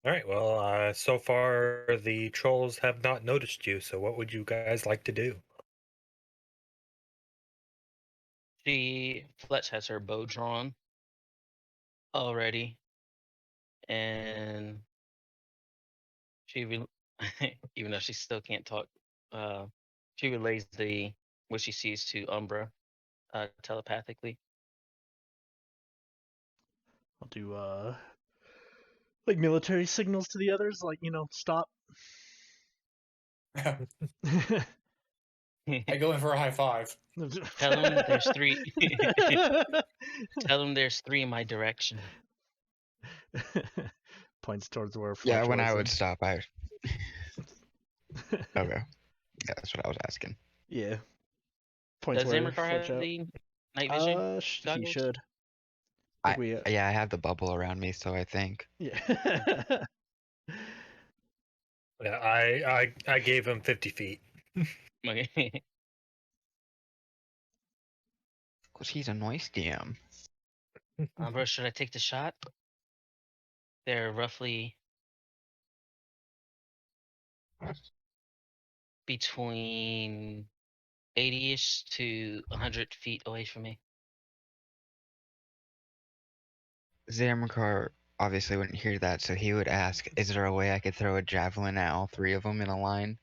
All right. Well, so far the trolls have not noticed you. So, what would you guys like to do? Fletch has her bow drawn already, and she even though she still can't talk, uh, she relays what she sees to Umbra telepathically. I'll do like military signals to the others, like stop. I go in for a high five. Tell them there's three. Tell them there's three in my direction. Points towards where Yeah, Fletch when I was. would stop, I. Okay, yeah, that's what I was asking. Yeah. Points Does where Zamrakar Fletch have out. the night vision He goggles? should. I I think we. yeah, I have the bubble around me, so I think. Yeah. Yeah, I gave him 50 feet. Okay. Cause he's a nice DM. Bro, should I take the shot? They're roughly between 80-ish to 100 feet away from me. Zamrakar obviously wouldn't hear that, so he would ask, "Is there a way I could throw a javelin at all three of them in a line?"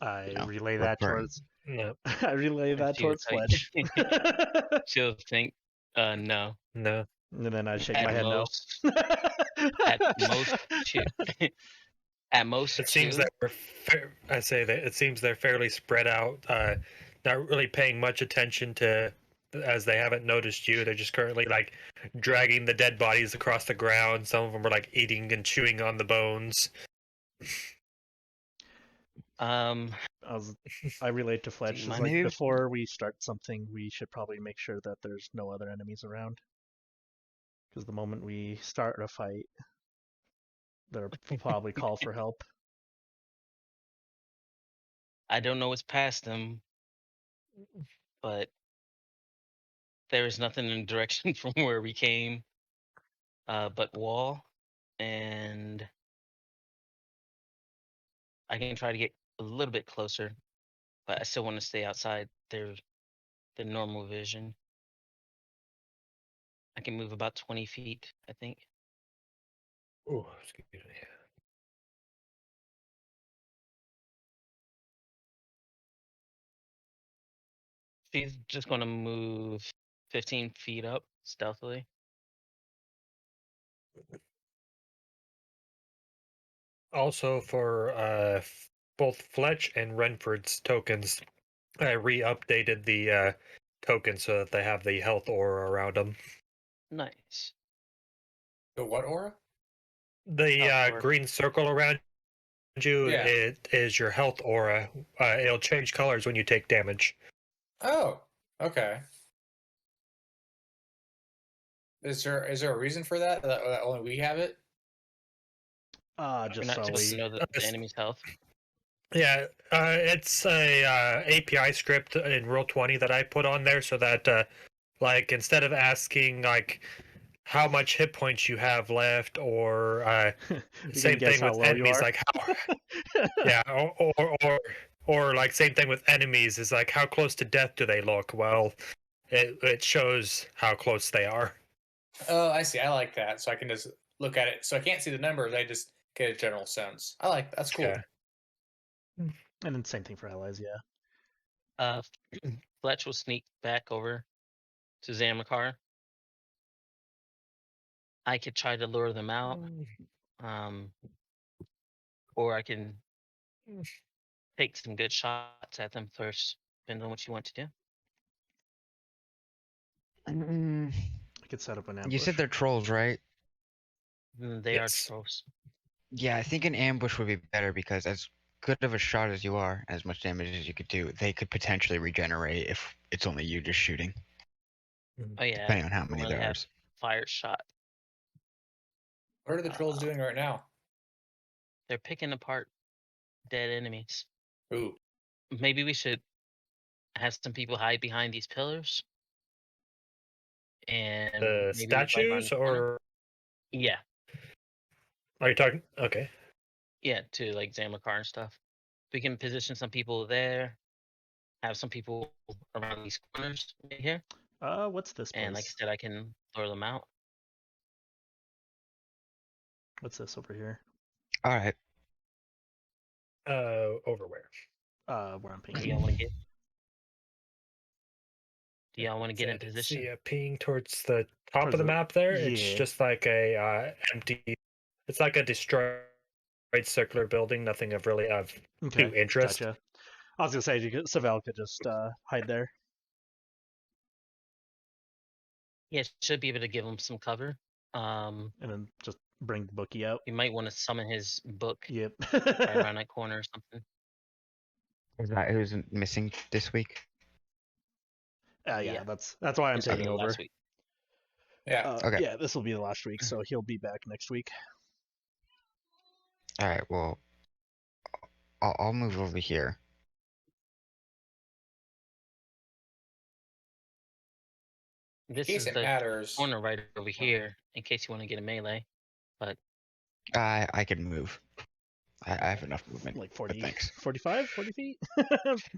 I No, relay we're that burning. towards. No, I relay And that she'll towards tell Fletch. you, she'll think, no. no. And then I shake At my head no. most, at most two. At most It seems two. that I say that it seems they're fairly spread out. Not really paying much attention to, as they haven't noticed you. They're just currently like dragging the dead bodies across the ground. Some of them are like eating and chewing on the bones. Um, I relate to Fletch. Is mind like Maybe before we start something, we should probably make sure that there's no other enemies around. Because the moment we start a fight, they'll probably call for help. I don't know what's past them, but there is nothing in the direction from where we came, but wall, and I can try to get a little bit closer, but I still want to stay outside their normal vision. I can move about 20 feet, I think. Oh, excuse me. She's just going to move 15 feet up stealthily. Also, for both Fletch and Renford's tokens, I re-updated the tokens so that they have the health aura around them. Nice. The what aura? The Health aura. green circle around you, Yeah. it is your health aura. It'll change colors when you take damage. Oh, okay. Is there a reason for that? That only we have it? You're Just not so supposed to we. know the enemy's health. Yeah, it's a API script in Roll20 that I put on there so that, like, instead of asking like how much hit points you have left, or You can same guess thing how with low you enemies, are. like how, yeah, or like same thing with enemies is like how close to death do they look? Well, it shows how close they are. Oh, I see. I like that. So I can just look at it. So I can't see the numbers. I just get a general sense. I like that's cool. Yeah. And then same thing for allies, yeah. Fletch will sneak back over to Zamrakar. I could try to lure them out, or I can take some good shots at them first, depending on what you want to do. I could set up an You ambush. said they're trolls, right? They are Yes. trolls. Yeah, I think an ambush would be better because as good of a shot as you are, as much damage as you could do, they could potentially regenerate if it's only you just shooting, Oh yeah, depending on how I many only there are. have fire shot. What are the trolls doing right now? They're picking apart dead enemies. Ooh. Maybe we should have some people hide behind these pillars, and The maybe right around statues the corner. or Yeah, Are you talking? Okay. yeah, to like Zamrakar and stuff. We can position some people there, have some people around these corners right here, What's this and like I place? said, I can lure them out. What's this over here? All right. Over where? Where I'm Do y'all pinging. want to get? Do y'all want to get in I didn't position? see a ping towards the top Towards of the the- map there. It's yeah. just like a empty. It's like a destroyed circular building. Nothing of really of Okay, to interest. gotcha. I was gonna say Saevel could just hide there. Yeah, should be able to give him some cover. And then just bring the bookie out. You might want to summon his book Yep. right around that corner or something. Is that who's missing this week? Yeah, Yeah. that's why I'm This will be taking the over. last week. Yeah. Okay. Yeah, this will be the last week, so he'll be back next week. All right. Well, I'll move over here. In This case is it the matters. corner right over here, in case you want to get a melee. But I can move. I have enough movement. Like but 40, thanks. 45, 40 feet?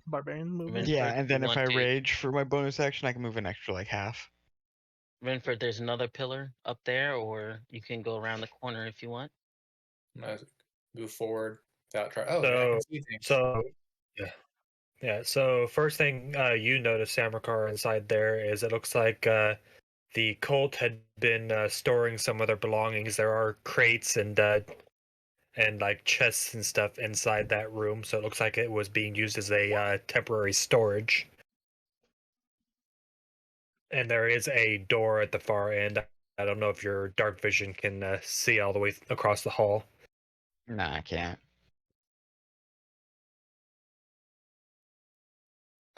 Barbarian movement? Yeah, Renford, and you then if want I to- rage for my bonus action, I can move an extra like half. Renford, there's another pillar up there, or you can go around the corner if you want. I'm gonna move forward without trying. Oh, I So, can see things. yeah. So first thing you notice, Samrakar, inside there is it looks like the cult had been storing some of their belongings. There are crates and like chests and stuff inside that room. So it looks like it was being used as a temporary storage. And there is a door at the far end. I don't know if your dark vision can see all the way across the hall. Nah, I can't.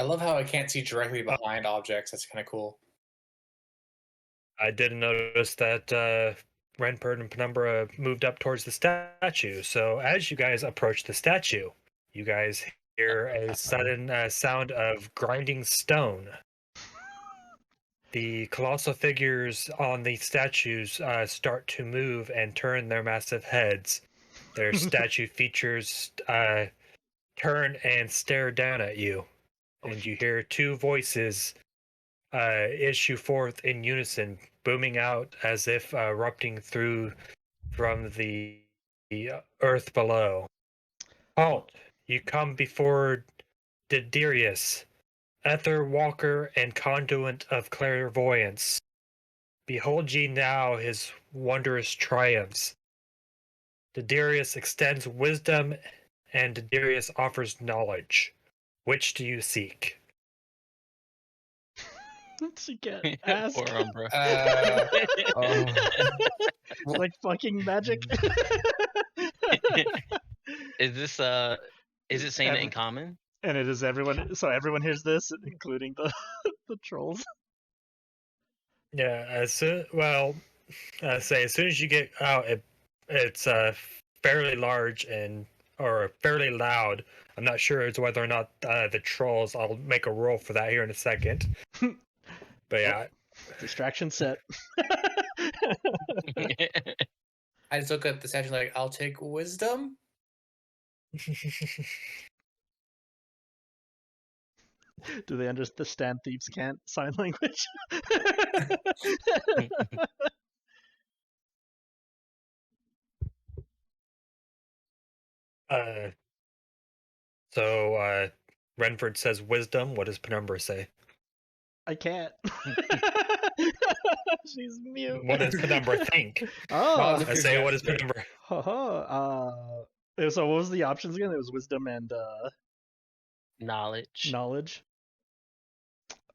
I love how I can't see directly behind objects. That's kind of cool. I did notice that Renford and Penumbra moved up towards the statue. So as you guys approach the statue, you guys hear a sudden sound of grinding stone. The colossal figures on the statues start to move and turn their massive heads. Their statue features turn and stare down at you. Oh, And you shoot. hear two voices issue forth in unison, booming out as if erupting through from the earth below. Halt! You come before Diderius, Ether Walker and Conduit of Clairvoyance. Behold ye now his wondrous triumphs. Diderius extends wisdom, and Diderius offers knowledge. Which do you seek? She can't ask. Poor Umbra. Oh. Like fucking magic. Is this is it saying it in common? And it is everyone. So everyone hears this, including the the trolls. Yeah, as soon as soon as you get out, it's fairly large and or fairly loud. I'm not sure as whether or not the trolls. I'll make a roll for that here in a second. But yeah, Distraction set. I just look at the statue like, I'll take wisdom. Do they understand thieves can't sign language? uh, so Renford says wisdom. What does Penumbra say? I can't. She's mute. What does Penumbra think? Oh, I say, what does Penumbra? So what was the options again? It was wisdom and Knowledge. knowledge.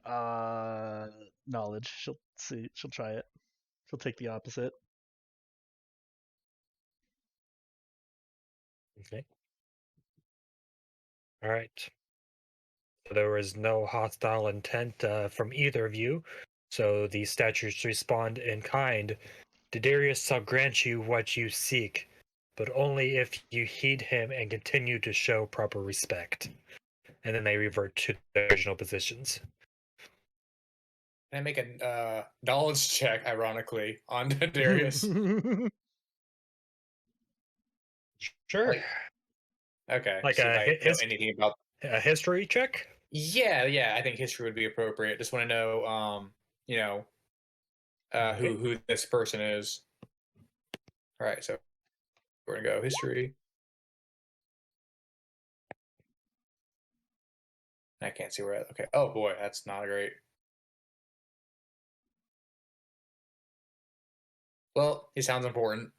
Knowledge. She'll see. She'll try it. She'll take the opposite. Okay. All right. So there was no hostile intent from either of you, so the statues respond in kind. Diderius shall grant you what you seek, but only if you heed him and continue to show proper respect. And then they revert to their original positions. Can I make a knowledge check, ironically, on Darius? Sure. Okay. Like See if a I know anything about. a history check. Yeah. I think history would be appropriate. Just want to know, Okay. who this person is. All right, so we're gonna go history. I can't see where. Okay. Oh boy, that's not great. Well, he sounds important.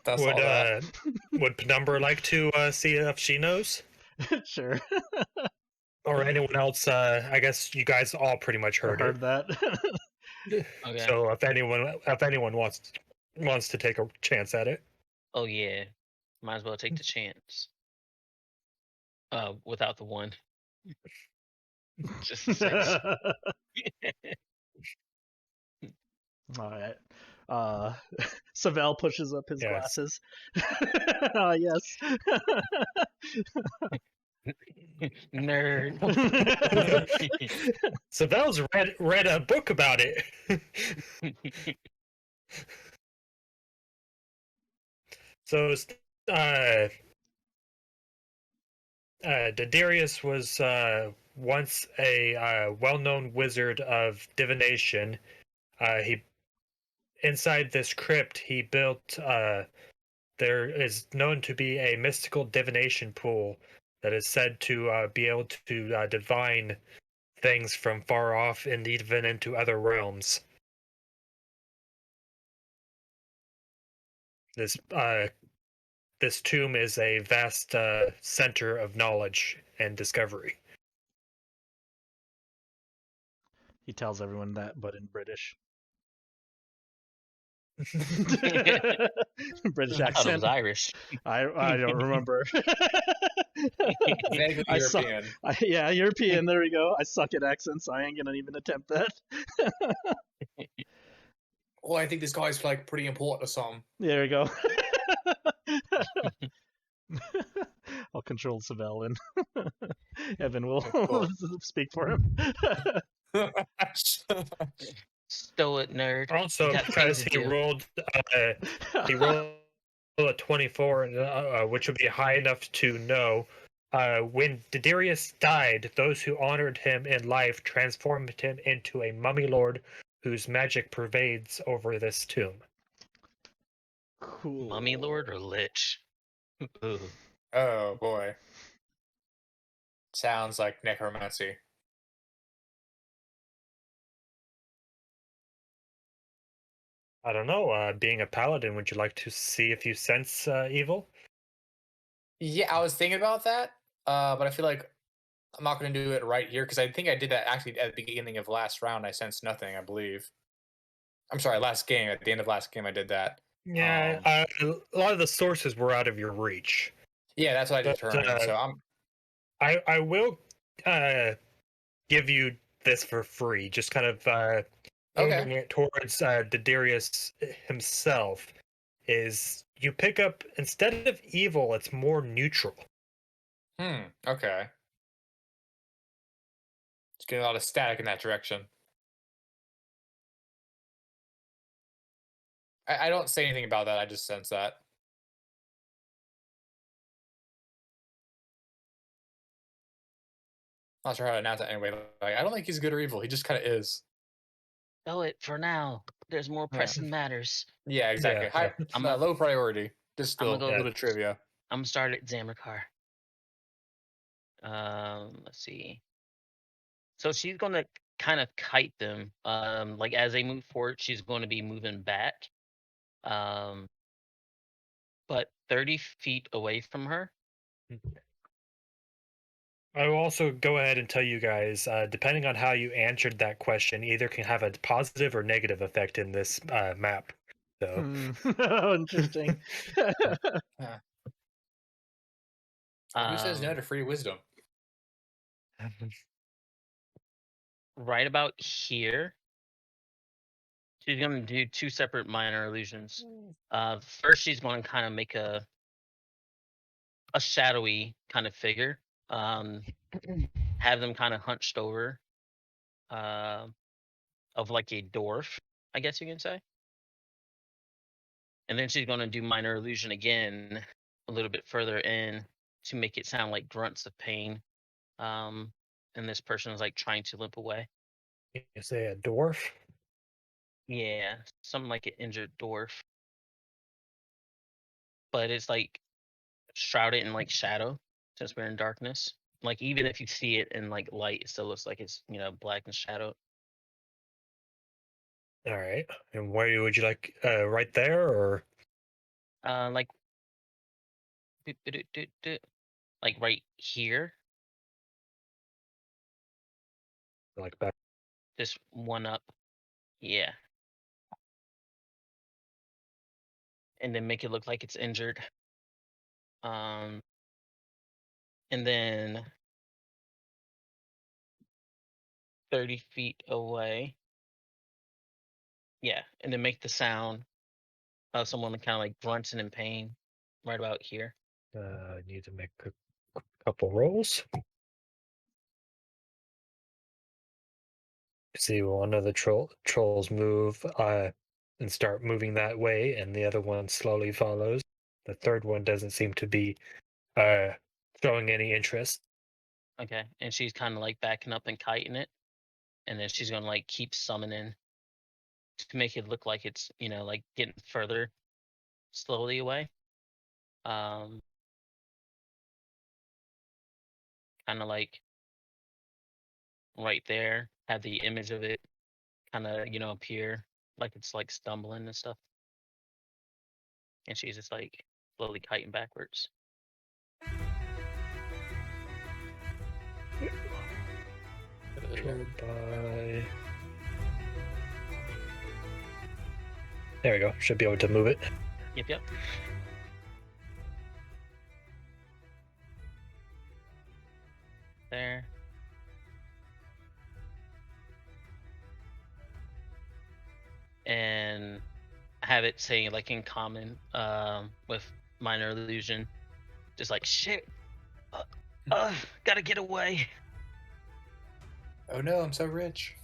That's all that. Would Penumbra like to see if she knows, Sure. or anyone else? I guess you guys all pretty much I heard heard that. Okay. So if anyone wants to take a chance at it, Oh yeah. Might as well take the chance. Without the one. Just the six. All right. Saevel pushes up his Yes. glasses. Yes. Nerd. Savel's read a book about it. So Darius was once a well-known wizard of divination. He inside this crypt he built. There is known to be a mystical divination pool that is said to be able to divine things from far off and even into other realms. This tomb is a vast center of knowledge and discovery. He tells everyone that, but in British. British I thought it accent. was Irish. I don't remember. Vaguely I suck- European. Yeah, European. There we go. I suck at accents. I ain't gonna even attempt that. Oh, I think this guy's like pretty important or something. There we go. I'll control Saevel and Evan will Cool. speak for him. Stow it, nerd. Also, Got because things to he do. rolled a 24, which would be high enough to know. When Darius died, those who honored him in life transformed him into a mummy lord whose magic pervades over this tomb. Cool. Mummy Lord or Lich? Ooh. Oh boy. Sounds like necromancy. I don't know. Being a paladin, would you like to see if you sense evil? Yeah, I was thinking about that, but I feel like I'm not going to do it right here because I think I did that actually at the beginning of last round. I sensed nothing, I believe. I'm sorry, last game. At the end of last game, I did that. Yeah, a lot of the sources were out of your reach. Yeah, that's what I But, determined. So I'm. I will give you this for free, just kind of aiming it towards Darius himself. Is you pick up, instead of evil, it's more neutral. Okay. It's getting a lot of static in that direction. I don't say anything about that. I just sense that. Not sure how to announce that anyway. Like, I don't think he's good or evil. He just kind of is. Stow it for now. There's more pressing matters. Yeah, exactly. Yeah, High, low priority. Just I'm still gonna a go- little trivia. I'm gonna start at Zamrakar. Let's see. So she's gonna kind of kite them. Like as they move forward, she's going to be moving back. But 30 feet away from her. I will also go ahead and tell you guys, depending on how you answered that question, either can have a positive or negative effect in this map. So, Interesting. Who says no to free wisdom? Right about here. She's gonna do two separate minor illusions. First, she's going to kind of make a a shadowy kind of figure. Have them kind of hunched over, of like a dwarf, I guess you can say. And then she's gonna do minor illusion again, a little bit further in, to make it sound like grunts of pain. And this person is like trying to limp away. You say a dwarf? Yeah, something like an injured dwarf. But it's like shrouded in like shadow, since we're in darkness. Like even if you see it in like light, it still looks like it's black and shadow. All right. And where would you like? Right there, or Like like right here, like back? this one up, yeah, and then make it look like it's injured. And then 30 feet away, yeah, and then make the sound of someone kind of like grunting in pain, right about here. I need to make a couple rolls. See one of the trolls move and start moving that way, and the other one slowly follows. The third one doesn't seem to be showing any interest. Okay, and she's kind of like backing up and kiting it, and then she's gonna like keep summoning to make it look like it's like getting further slowly away. Kind of like right there, have the image of it kind of appear like it's like stumbling and stuff, and she's just like slowly kiting backwards. Controlled by. There we go. Should be able to move it. Yep. There. And have it saying like in common, with minor illusion, just like shit. Gotta get away. Oh no, I'm so rich.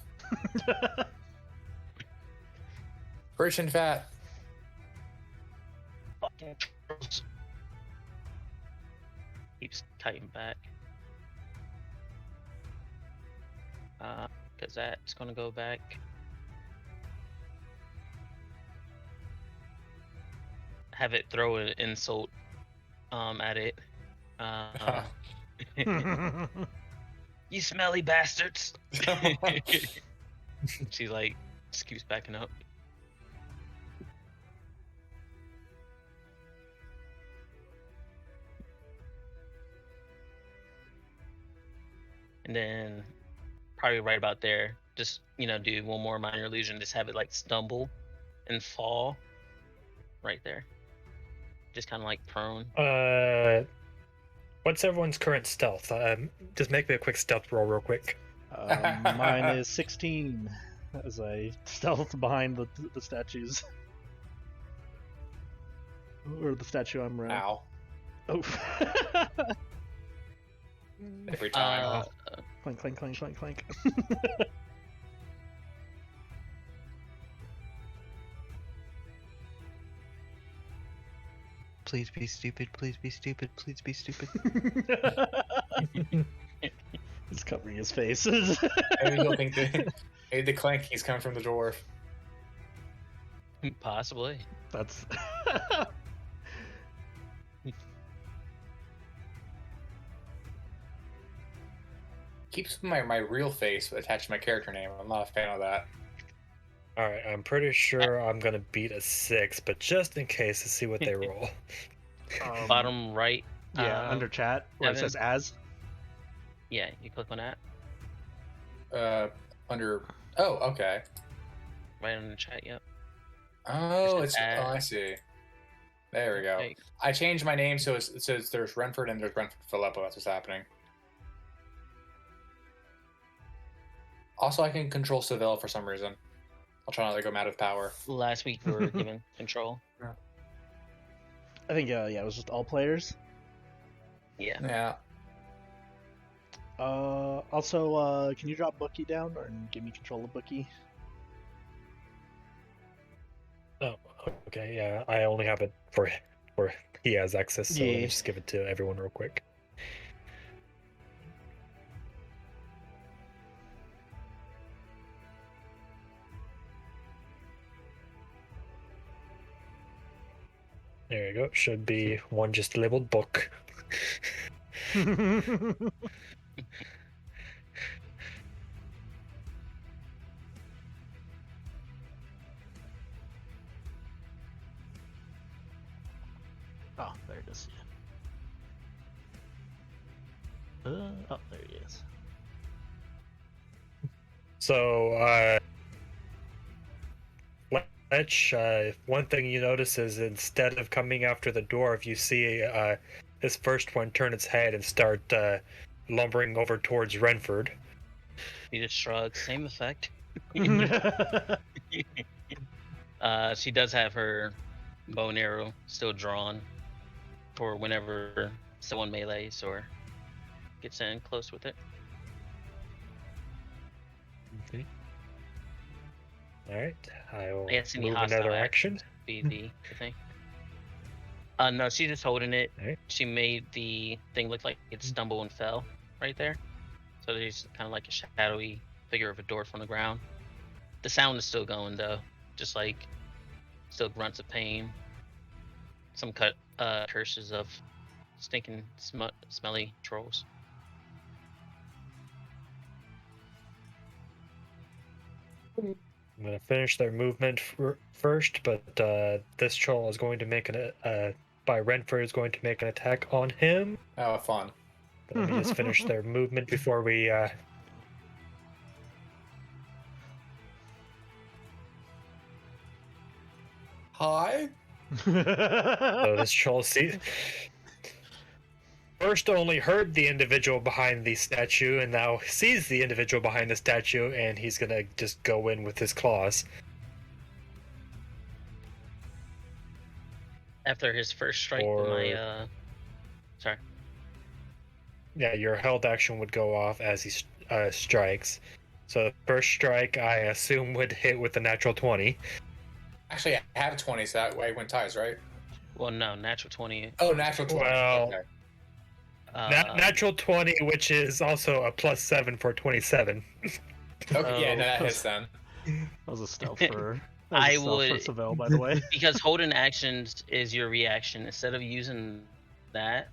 Rich and fat. Fucking trolls. Keeps kiting back. Because that's gonna go back. Have it throw an insult at it. You smelly bastards. She like just keeps backing up. And then probably right about there, just do one more minor illusion, just have it like stumble and fall right there. Just kind of like prone. What's everyone's current stealth? Just make me a quick stealth roll real quick. Mine is 16 as I stealth behind the statues. Or the statue I'm around. Ow. Oh. Every time. Clank, clank, clank, clank, clank. Please be stupid, please be stupid, please be stupid. He's covering his face. Maybe he'll think maybe the clanky's coming from the dwarf. Possibly. That's Keeps my real face attached to my character name. I'm not a fan of that. All right, I'm pretty sure I'm gonna beat a 6, but just in case, let's see what they roll. Bottom right. yeah, under chat where it Evan. says as. Yeah, you click on that. Under. Oh, okay. Right under the chat. Yep. Oh, Just it's. add. Oh, I see. There we go. Okay. I changed my name so it says there's Renford and there's Renford Filippo. That's what's happening. Also, I can control Saevel for some reason. I'll try not to go mad with power. Last week we were given control. I think yeah, it was just all players. Yeah. Yeah. Also, can you drop Bookie down and give me control of Bookie? Oh, okay. Yeah, I only have it for he has access, so let me Yeah. just give it to everyone real quick. There you go. Should be one just labeled book. Oh, there it is. Oh, there he is. So, Fletch, one thing you notice is instead of coming after the dwarf, you see this first one turn its head and start lumbering over towards Renford. He just shrugs. Same effect. She does have her bow and arrow still drawn for whenever someone melees or gets in close with it. Okay. All right, I will I guess any move hostile another actions action. would be the thing. No, she's just holding it. Alright. She made the thing look like it stumbled and fell right there. So there's kind of like a shadowy figure of a dwarf on the ground. The sound is still going though, just like still grunts of pain. Some curses of stinking, smelly trolls. I'm going to finish their movement first, but this troll is going to make by Renford is going to make an attack on him. Oh, fun. But let me just finish their movement before we. Hi. So this troll first only heard the individual behind the statue, and now sees the individual behind the statue, and he's gonna just go in with his claws. After his first strike with my sorry. Yeah, your held action would go off as he strikes. So the first strike, I assume, would hit with a natural 20. Actually, I have 20, so that way it went ties, right? Well, no, natural 20. Oh, natural 20. Well, Okay. Natural 20, which is also a +7 for 27. Okay, yeah, no, that Oh, hits then. That was a stealth for. I For would- Saevel, by the way. Because holding actions is your reaction. Instead of using that,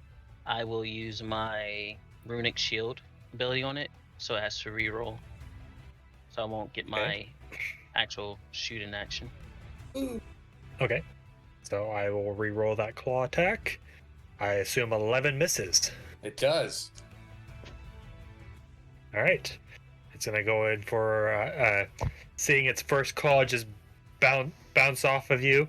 I will use my runic shield ability on it, so it has to reroll. So I won't get my actual shooting action. Okay. So I will re-roll that claw attack. I assume 11 misses. It does. All right. It's going to go in for seeing its first claw just bounce off of you.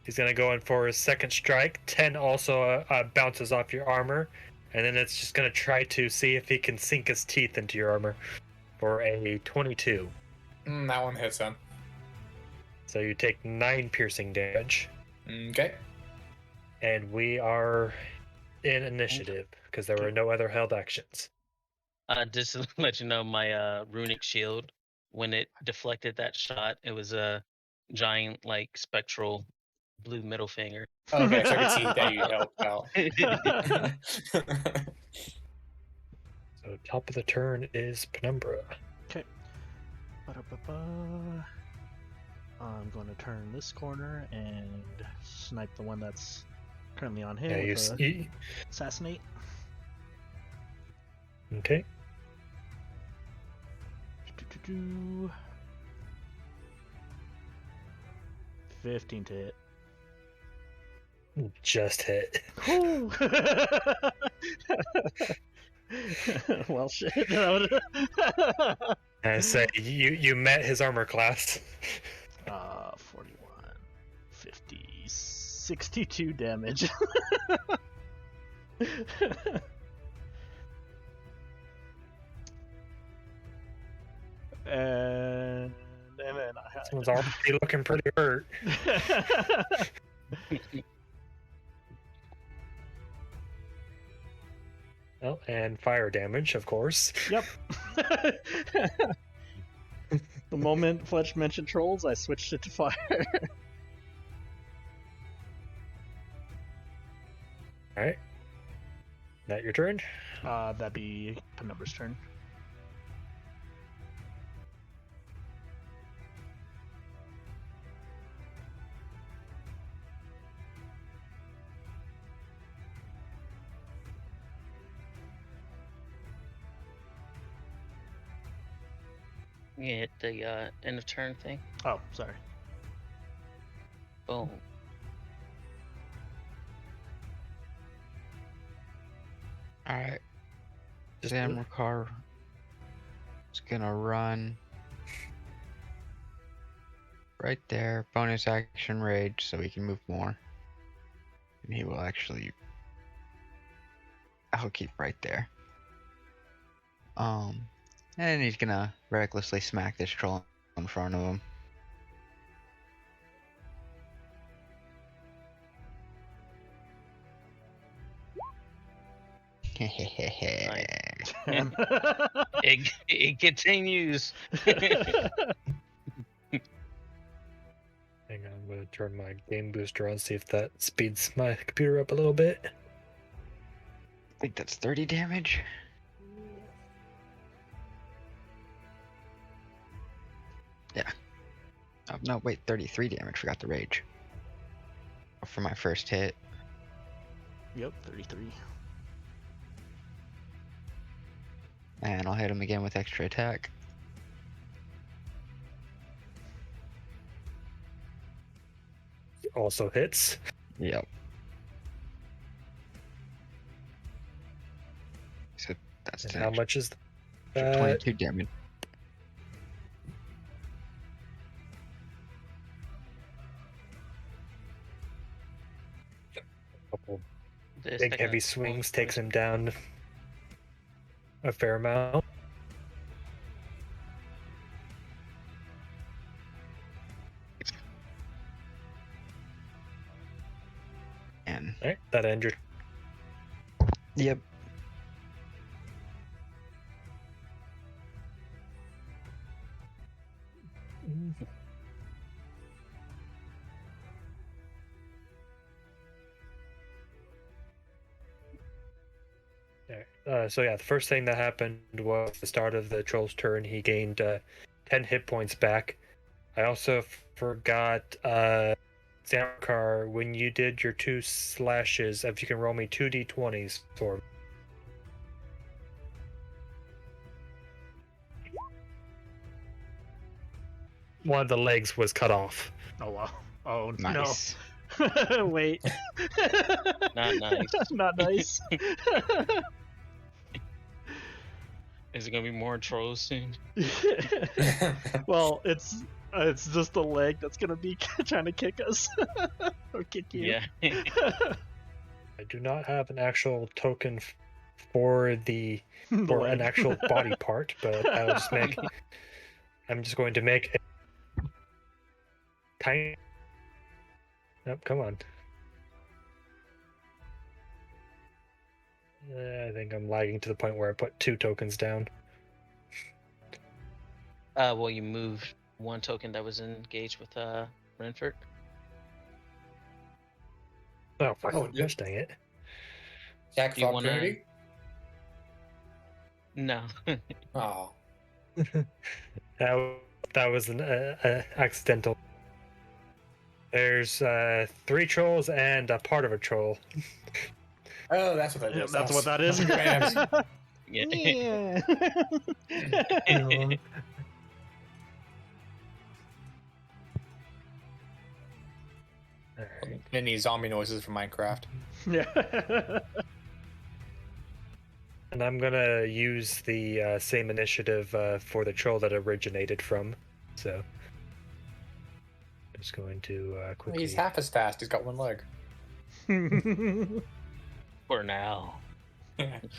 He's going to go in for his second strike. 10 also bounces off your armor. And then it's just going to try to see if he can sink his teeth into your armor for a 22. That one hits then. So you take 9 piercing damage. Okay. And we are in initiative because there were no other held actions. Just to let you know, my runic shield, when it deflected that shot, it was a giant, like, spectral blue middle finger. Okay, so I can see that you helped out. So top of the turn is Penumbra. Okay. I'm going to turn this corner and snipe the one that's currently on him Yeah, with assassinate. Okay. 15 to hit. Just hit. Whew. Well, shit. I say you met his armor class. 41, 50, 62 damage. and then Someone's already looking pretty hurt. Oh, and fire damage, of course. Yep. The moment Fletch mentioned trolls, I switched it to fire. All right. That your turn? That'd be Penumbra's turn. You hit the end of turn thing. Oh, sorry. Boom. Alright. Just Zamrakar is gonna run right there. Bonus action rage, so he can move more. And he will actually. I'll keep right there. And he's gonna recklessly smack this troll in front of him. It continues. Hang on, I'm going to turn my game booster on, see if that speeds my computer up a little bit. I think that's 30 damage. Yeah. Oh, no, wait, 33 damage. Forgot the rage. For my first hit. Yep, 33. And I'll hit him again with extra attack. Also hits. Yep. So that's And 10 how extra. much is So that? 22 damage. Couple This big second heavy one swings was- takes him down a fair amount. And All right, that ends your. yep. So yeah, the first thing that happened was the start of the troll's turn. He gained 10 hit points back. I also forgot, Zamrakar, when you did your 2 slashes, if you can roll me 2 d20s for me. One of the legs was cut off. Oh wow. Oh Nice. no. Wait. Not nice. Not nice. Is it gonna be more trolls soon? Well, it's just the leg that's gonna be trying to kick us or kick you. Yeah. I do not have an actual token for The an leg. actual body part, but I'll just make. I'm just going to make a tiny. Nope, come on. I think I'm lagging to the point where I put 2 tokens down. Well, you moved one token that was engaged with Renford. Oh, fuck. Oh, Gosh dang it. Attack Do you of wanna- opportunity? No. Oh. That was an accidental. There's 3 trolls and a part of a troll. Oh, that's what that Yeah, is. that's what that is. Yeah. Yeah. Alright. Mini zombie noises from Minecraft. Yeah. And I'm gonna use the same initiative for the troll that originated from. So, just going to quickly. He's half as fast. He's got 1 leg. For now. Alright.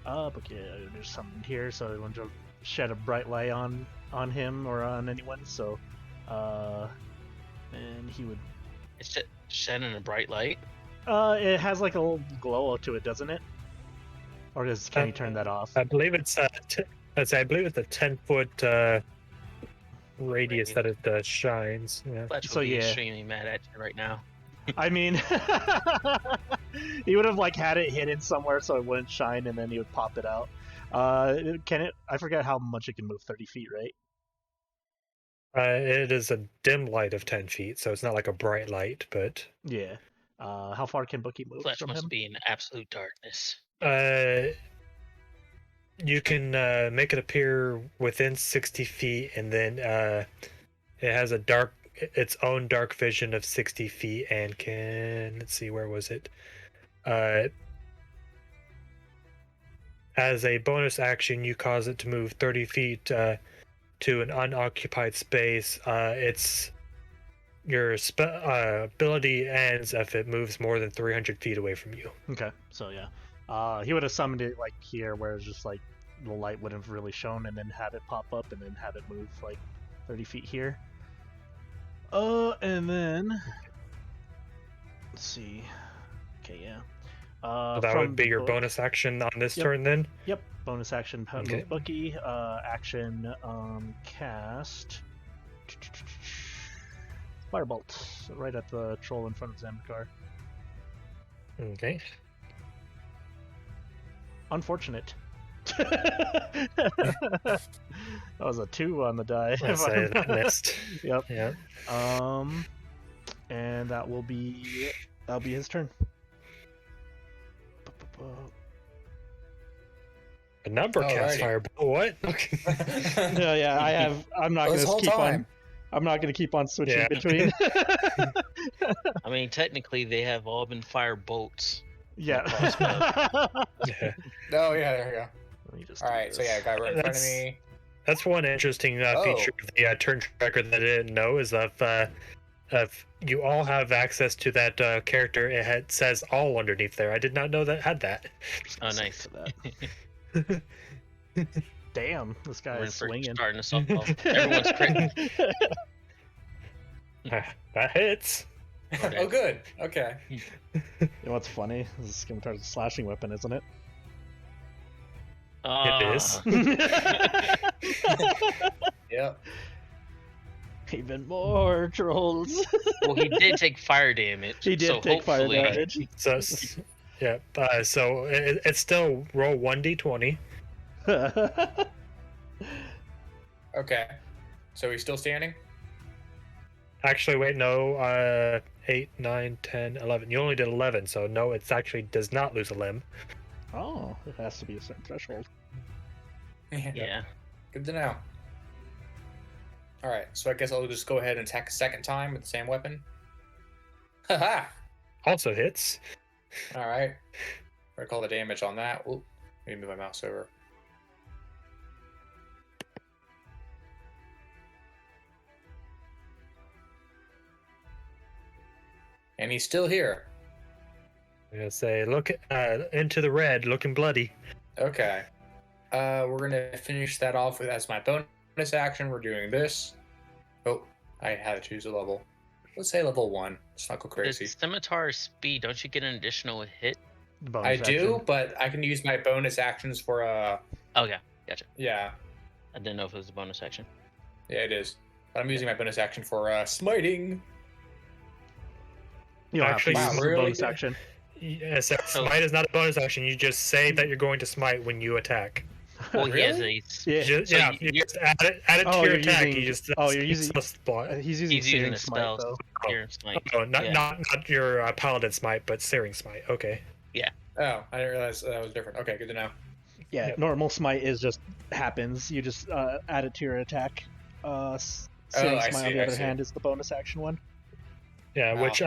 But yeah, there's something here, so I want to shed a bright light on him or on anyone. So, and he would. It's just shedding a bright light. It has like a little glow to it, doesn't it? Or can you turn that off? I believe it's I believe it's a 10-foot radius that it shines. Yeah. Fletch So, would be yeah. extremely mad at you right now. I mean, he would have like had it hidden somewhere so it wouldn't shine, and then he would pop it out. Can it? I forget how much it can move. 30 feet, right? It is a dim light of 10 feet, so it's not like a bright light, but Yeah. How far can Bookie move Fletch from must him? be in absolute darkness. you can make it appear within 60 feet, and then it has its own dark vision of 60 feet, and let's see, where was it? As a bonus action, you cause it to move 30 feet to an unoccupied space. Your ability ends if it moves more than 300 feet away from you. Okay, so yeah. He would have summoned it like here, where it's just like the light wouldn't have really shown, and then have it pop up, and then have it move like 30 feet here. And then let's see. Okay, yeah. So that would be your bonus action on this Yep. turn, then. Yep, bonus action Okay. move Bookie. Action cast Firebolt right at the troll in front of Zamrakar. Okay. Unfortunate. That was a 2 on the die. I say that missed. Yep. Yeah. And that'll be his turn. Penumbra cast Alrighty. fireball. What? Okay. Yeah. I'm not This gonna whole keep on. time. I'm not gonna keep on switching Yeah. between. I mean, technically, they have all been fire bolts. Yeah. Yeah. Oh yeah, there we go. Let me just All do right, so this. yeah, guy right in front of That's- me. That's one interesting Oh. feature of the turn tracker that I didn't know is if you all have access to that character, it says all underneath there. I did not know that had that. Oh, nice. For that. Damn, this guy is Renford swinging. starting us off. Everyone's crit. That hits. Oh, good. Okay. You know what's funny? This is Scimitar's slashing weapon, isn't it? It is. Yep. Even more trolls. Well, he did take fire damage. He did so take fire hopefully- damage. So yeah. So it's still roll 1d20. Okay. So he's still standing? Actually, wait, no. 8, 9, 10, 11. You only did 11, so no, it actually does not lose a limb. Oh, it has to be a certain threshold. Yeah. Good to know. Alright, so I guess I'll just go ahead and attack a second time with the same weapon. Haha! Also hits. Alright. Recall the damage on that. Oop. Let me move my mouse over. And he's still here. I'm gonna say, look into the red, looking bloody. Okay. We're gonna finish that off with as my bonus action. We're doing this. Oh, I had to choose a level. Let's say level 1. Let's not go crazy. The scimitar speed, don't you get an additional hit? I do, but I can use my bonus actions for Okay, gotcha. yeah. I didn't know if it was a bonus action. Yeah, it is. But I'm using my bonus action for smiting. You don't Actually, have to use wow, the really? bonus action. Yes, smite is not a bonus action. You just say that you're going to smite when you attack. Well, he has Really? a. Yeah. Just, So yeah, you- you just add it Oh, to your you're attack. using- You just oh, you're using- a spot. He's using He's using Searing a Smite, spell. though. Here, smite. Oh, not Yeah. not your paladin smite, but searing smite. Okay. Oh, I didn't realize that was different. Okay, good to know. Yeah, Yep. normal smite is just happens. You just add it to your attack. Searing I Smite, see, on the I other see. hand, is the bonus action one. Yeah, Wow. which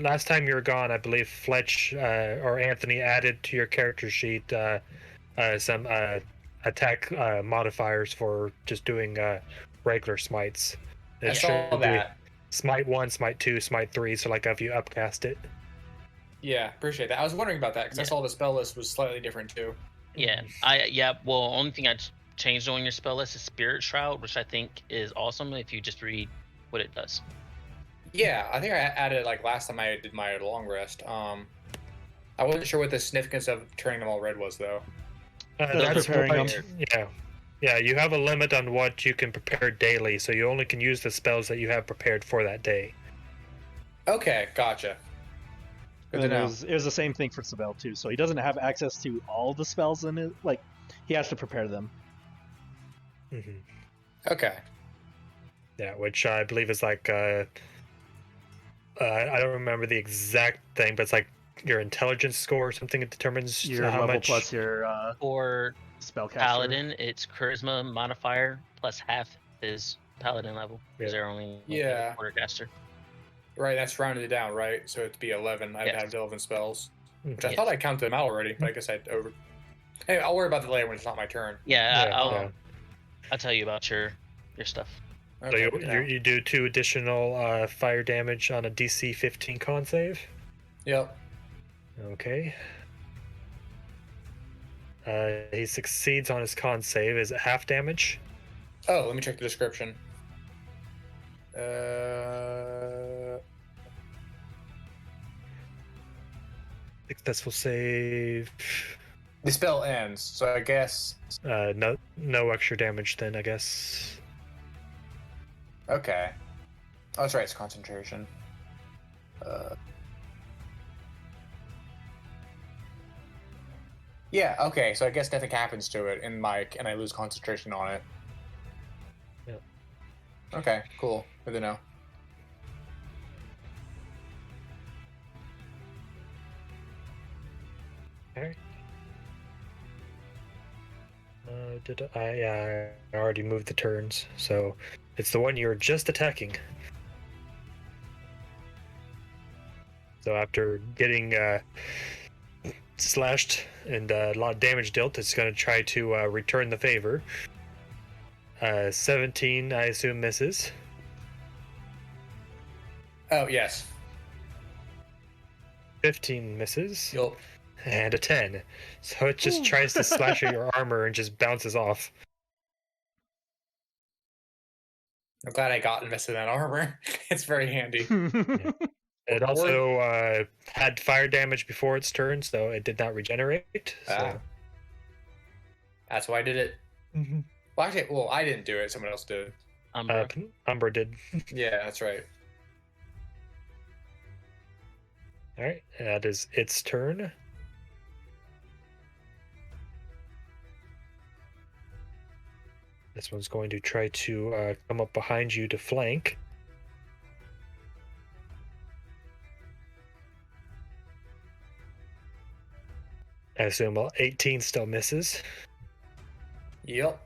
last time you were gone, I believe Fletch or Anthonie added to your character sheet some attack modifiers for just doing regular smites. I saw should be that. Smite 1, Smite 2, Smite 3, so like if you upcast it. Yeah, appreciate that. I was wondering about that because I Yeah. saw the spell list was slightly different too. Yeah, Well, only thing I changed on your spell list is Spirit Shroud, which I think is awesome if you just read what it does. Yeah, I think I added like last time I did my long rest. I wasn't sure what the significance of turning them all red was though. That's preparing what, them. yeah. You have a limit on what you can prepare daily, so you only can use the spells that you have prepared for that day. Okay, gotcha. Good And to then know. it was the same thing for Saevel too. So he doesn't have access to all the spells in it. Like he has to prepare them. Hmm. Okay. Yeah, which I believe is like I don't remember the exact thing, but it's like your intelligence score or something. It determines Your how level much. plus your For spellcaster. Paladin, it's charisma modifier plus half his Paladin level. Because Yeah. they're only Yeah. quartercaster. Right, that's rounded it down, right? So it'd be 11. I'd Yes. have 11 spells. Which I Yes. thought I counted them out already, but I guess I'd over. Anyway, I'll worry about that later when it's not my turn. Yeah, Yeah. I'll tell you about your stuff. So Okay, good to know. you do 2 additional fire damage on a DC 15 con save. Yep. Okay. He succeeds on his con save. Is it half damage? Oh, let me check the description. Uh, Successful save. the spell ends, so I guess. No extra damage then, I guess. Okay. Oh, that's right. It's concentration. Yeah. Okay. So I guess nothing happens to it and I lose concentration on it. Yep. Okay. Cool. Good to know. Alright. I already moved the turns, so it's the one you were just attacking. So after getting slashed and a lot of damage dealt, it's going to try to return the favor. 17, I assume, misses. Oh yes. 15 misses. Yup. And a 10. So it just tries to slash at your armor and just bounces off. I'm glad I got invested in that armor. It's very handy. Yeah. It also had fire damage before its turn, so it did not regenerate. So. That's why I did it. Mm-hmm. Well, actually, I didn't do it. Someone else did. Umbra did. Yeah, that's right. Alright, that is its turn. This one's going to try to come up behind you to flank. I assume 18 still misses. Yep.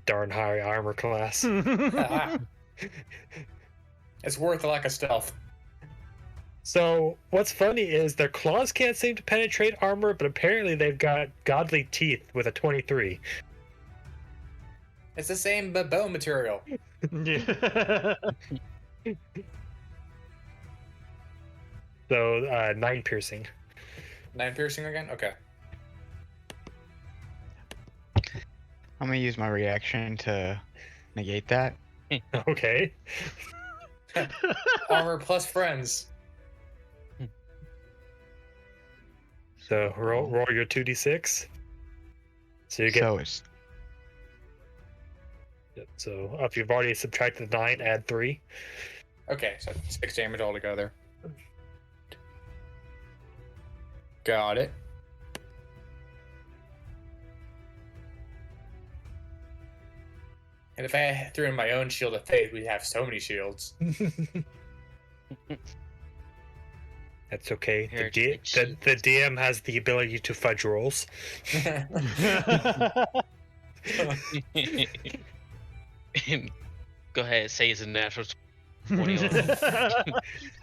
Darn high armor class. It's worth a lack of stealth. So what's funny is their claws can't seem to penetrate armor, but apparently they've got godly teeth with a 23. It's the same bone material. Yeah. So 9 piercing. 9 piercing again? Okay. I'm gonna use my reaction to negate that. Okay. Armor plus friends. So roll your 2d6. So you get. So it's So if you've already subtracted 9, add 3. Okay, so 6 damage altogether. Got it. And if I threw in my own shield of faith, we'd have so many shields. That's okay. Here, The DM has the ability to fudge rolls. Go ahead, say it's a natural 20.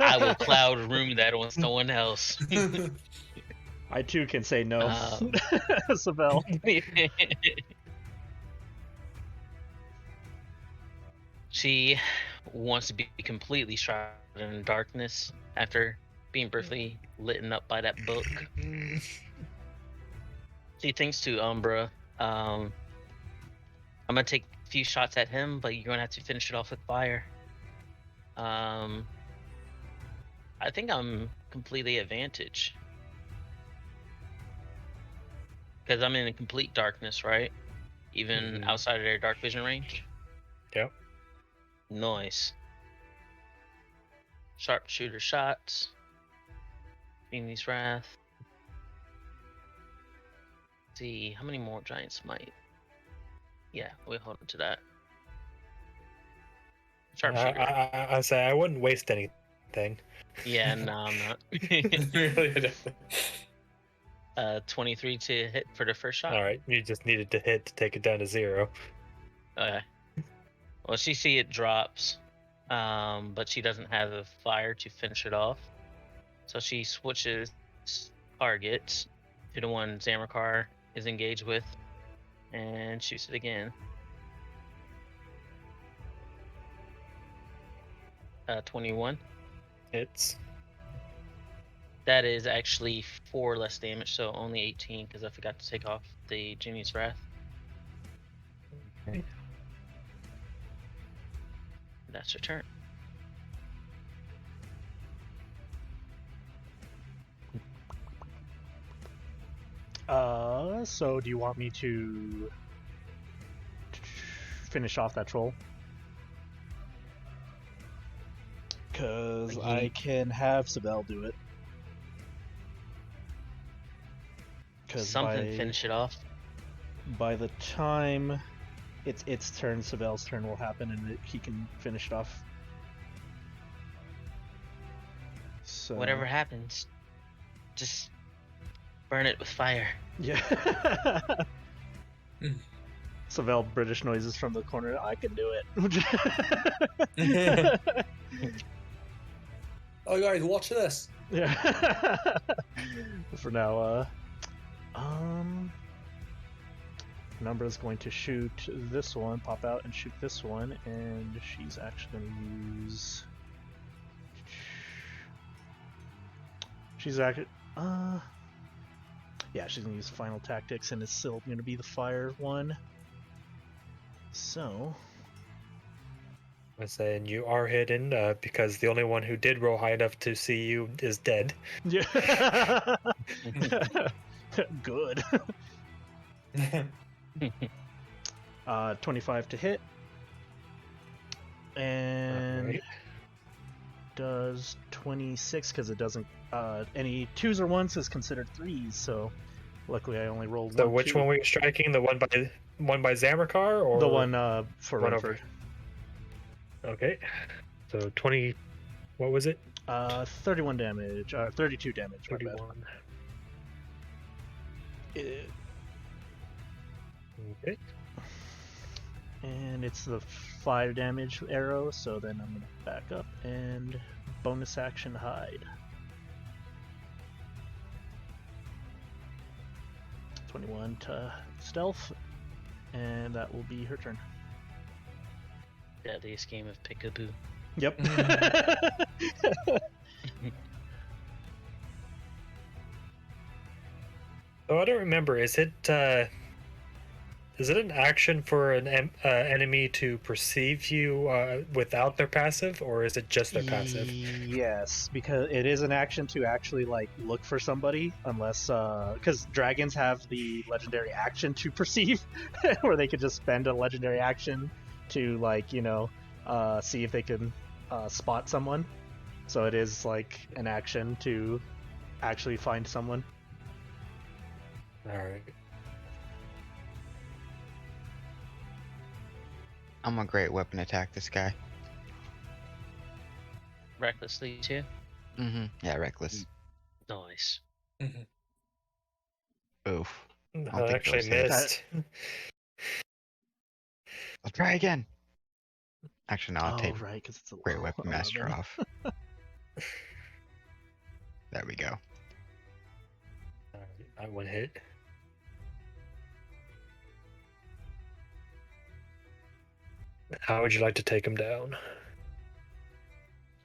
I will cloud Rune that on someone else. I too can say no. Um, Saevel. She wants to be completely shrouded in darkness after being briefly lit up by that book. She thinks to Umbra, I'm gonna take a few shots at him, but you're gonna have to finish it off with fire. I think I'm completely advantage. Because I'm in complete darkness, right? Even outside of their dark vision range? Yep. Nice. Sharpshooter shots. Phoenix Wrath. Let's see, how many more Giant Smite? Yeah, we'll hold on to that. Sharpshooter. I say I wouldn't waste anything. Yeah, no, I'm not. Really, I don't. 23 to hit for the first shot. All right, you just needed to hit to take it down to 0. Okay. Well, she see it drops, but she doesn't have a fire to finish it off. So she switches targets to the one Zamrakar is engaged with and shoots it again. 21. Hits. That is actually 4 less damage, so only 18 because I forgot to take off the Genie's Wrath. Okay. That's her turn. So do you want me to finish off that troll? Because I can have Saevel do it. Something finish it off. By the time it's its turn, Savel's turn will happen, and he can finish it off. So Whatever happens, just burn it with fire. yeah. Saevel British noises from the corner. I can do it. Oh, guys, watch this. Yeah. For now, Penumbra's going to shoot this one, pop out and shoot this one, and she's actually going to use. She's actually, yeah, she's going to use Final Tactics, and it's still going to be the fire one. So. I say, and you are hidden because the only one who did roll high enough to see you is dead. Yeah. Good. 25 to hit. And Alright. does 26 because it doesn't. Any 2s or 1s is considered 3s, so luckily I only rolled So one. which 2. one were you striking? The one by Zamrakar, or The one for one Renford. Okay. So 20. What was it? 31 damage. 32 damage. My bad. 31. It- Okay. And it's the 5 damage arrow, so then I'm gonna back up and bonus action hide. 21 to stealth, and that will be her turn. Deadliest game of Peekaboo. Yep. Oh, I don't remember. Is it an action for an enemy to perceive you without their passive, or is it just their passive? Yes, because it is an action to actually like look for somebody, unless because dragons have the legendary action to perceive, where they could just spend a legendary action to like see if they can spot someone. So it is like an action to actually find someone. All right. I'm a great weapon attack this guy. Recklessly too. Yeah, reckless. Nice. Oof. I think actually those hit. missed. I'll try again. Actually, no, I'll take Right, because it's a Great low Weapon Master 11. off. There we go. All right, that one hit. How would you like to take him down?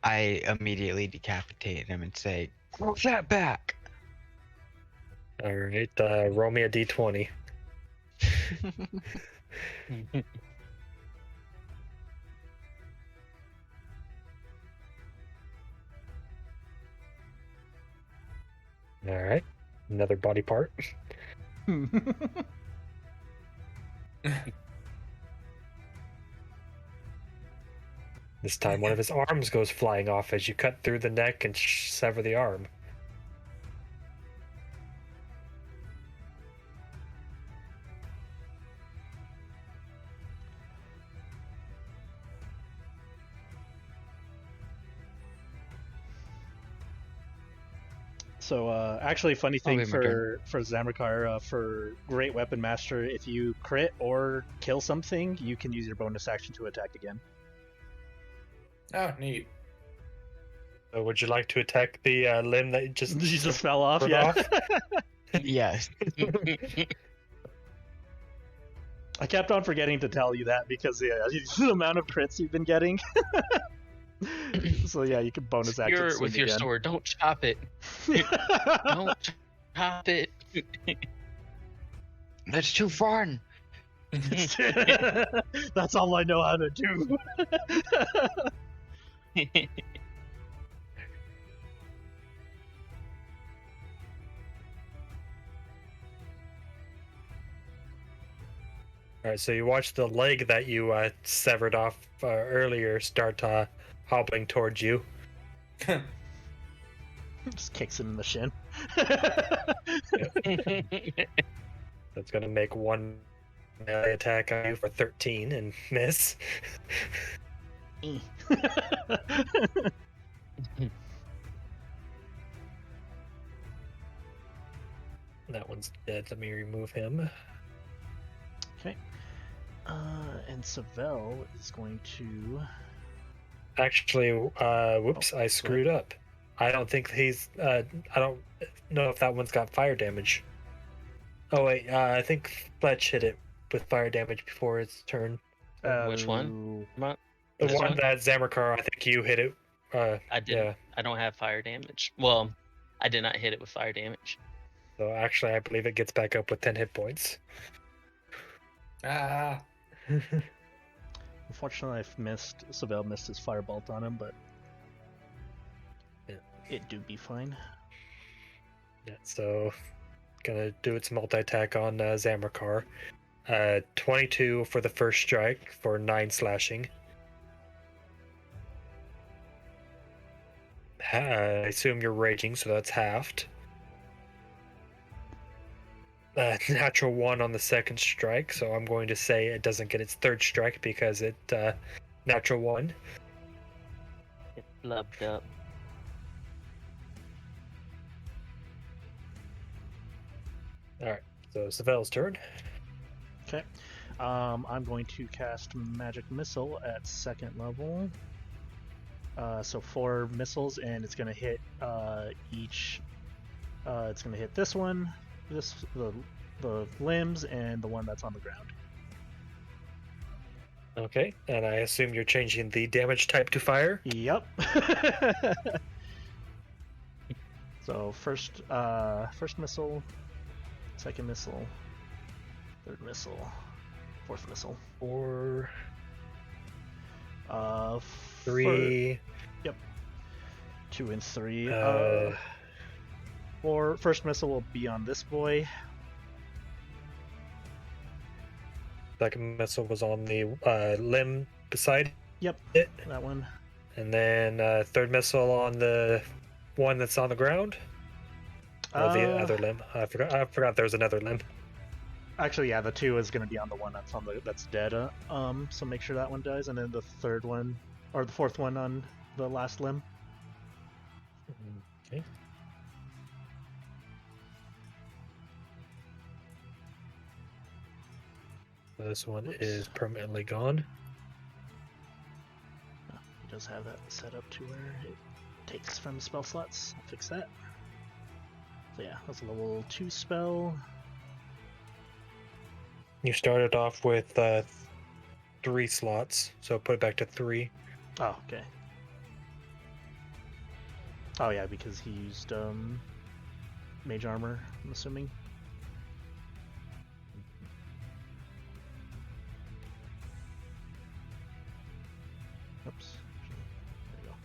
I immediately decapitate him and say, "Throw that back!" All right, roll me a d20. All right, another body part. This time, one of his arms goes flying off as you cut through the neck and sever the arm. So, actually, funny thing be my turn. for Zamrakar, for Great Weapon Master, if you crit or kill something, you can use your bonus action to attack again. Oh, neat. So would you like to attack the limb that You just fell off, severed yeah. off? Yes. I kept on forgetting to tell you that because the amount of crits you've been getting. So yeah, you can bonus action You're swing with your again. sword. Don't chop it. Don't chop it. That's too fun. That's all I know how to do. All right, so you watch the leg that you severed off earlier start hobbling towards you. Just kicks him in the shin. That's going to make one melee attack on you for 13 and miss. That one's dead. Let me remove him. Okay. And Saevel is going to. Actually, whoops, I screwed up. I don't think he's. I don't know if that one's got fire damage. Oh wait, I think Fletch hit it with fire damage before its turn. Which one? The This one one? that Zamrakar, I think you hit it. I didn't. Yeah. I don't have fire damage. Well, I did not hit it with fire damage. So actually, I believe it gets back up with 10 hit points. Ah. Unfortunately, Saevel missed his firebolt on him, but Yeah. it do be fine. Yeah, so gonna do its multi-attack on Zamrakar. 22 for the first strike for 9 slashing. I assume you're raging, so that's halved. Natural 1 on the second strike, so I'm going to say it doesn't get its third strike because it natural 1. It flubbed up. All right, so Saevel's turn. Okay. I'm going to cast Magic Missile at 2nd level. So 4 missiles, and it's going to hit each. It's going to hit this one, the limbs, and the one that's on the ground. Okay, and I assume you're changing the damage type to fire. Yep. So first missile, second missile, third missile, fourth missile. 4, Uh, 3. Yep. 2 and 3. First missile will be on this boy. Second missile was on the limb beside Yep. it. That one. And then third missile on the one that's on the ground. Oh, the other limb. I forgot there was another limb. Actually, yeah, the 2 is going to be on the one that's dead. So make sure that one dies, and then the third one, or the fourth one on the last limb. Okay. This one is permanently gone. Oh, he does have that set up to where it takes from the spell slots. I'll fix that. So yeah, that's a level 2 spell. You started off with 3 slots, so put it back to 3. Oh, okay. Oh yeah, because he used mage armor, I'm assuming. Oops. There you go.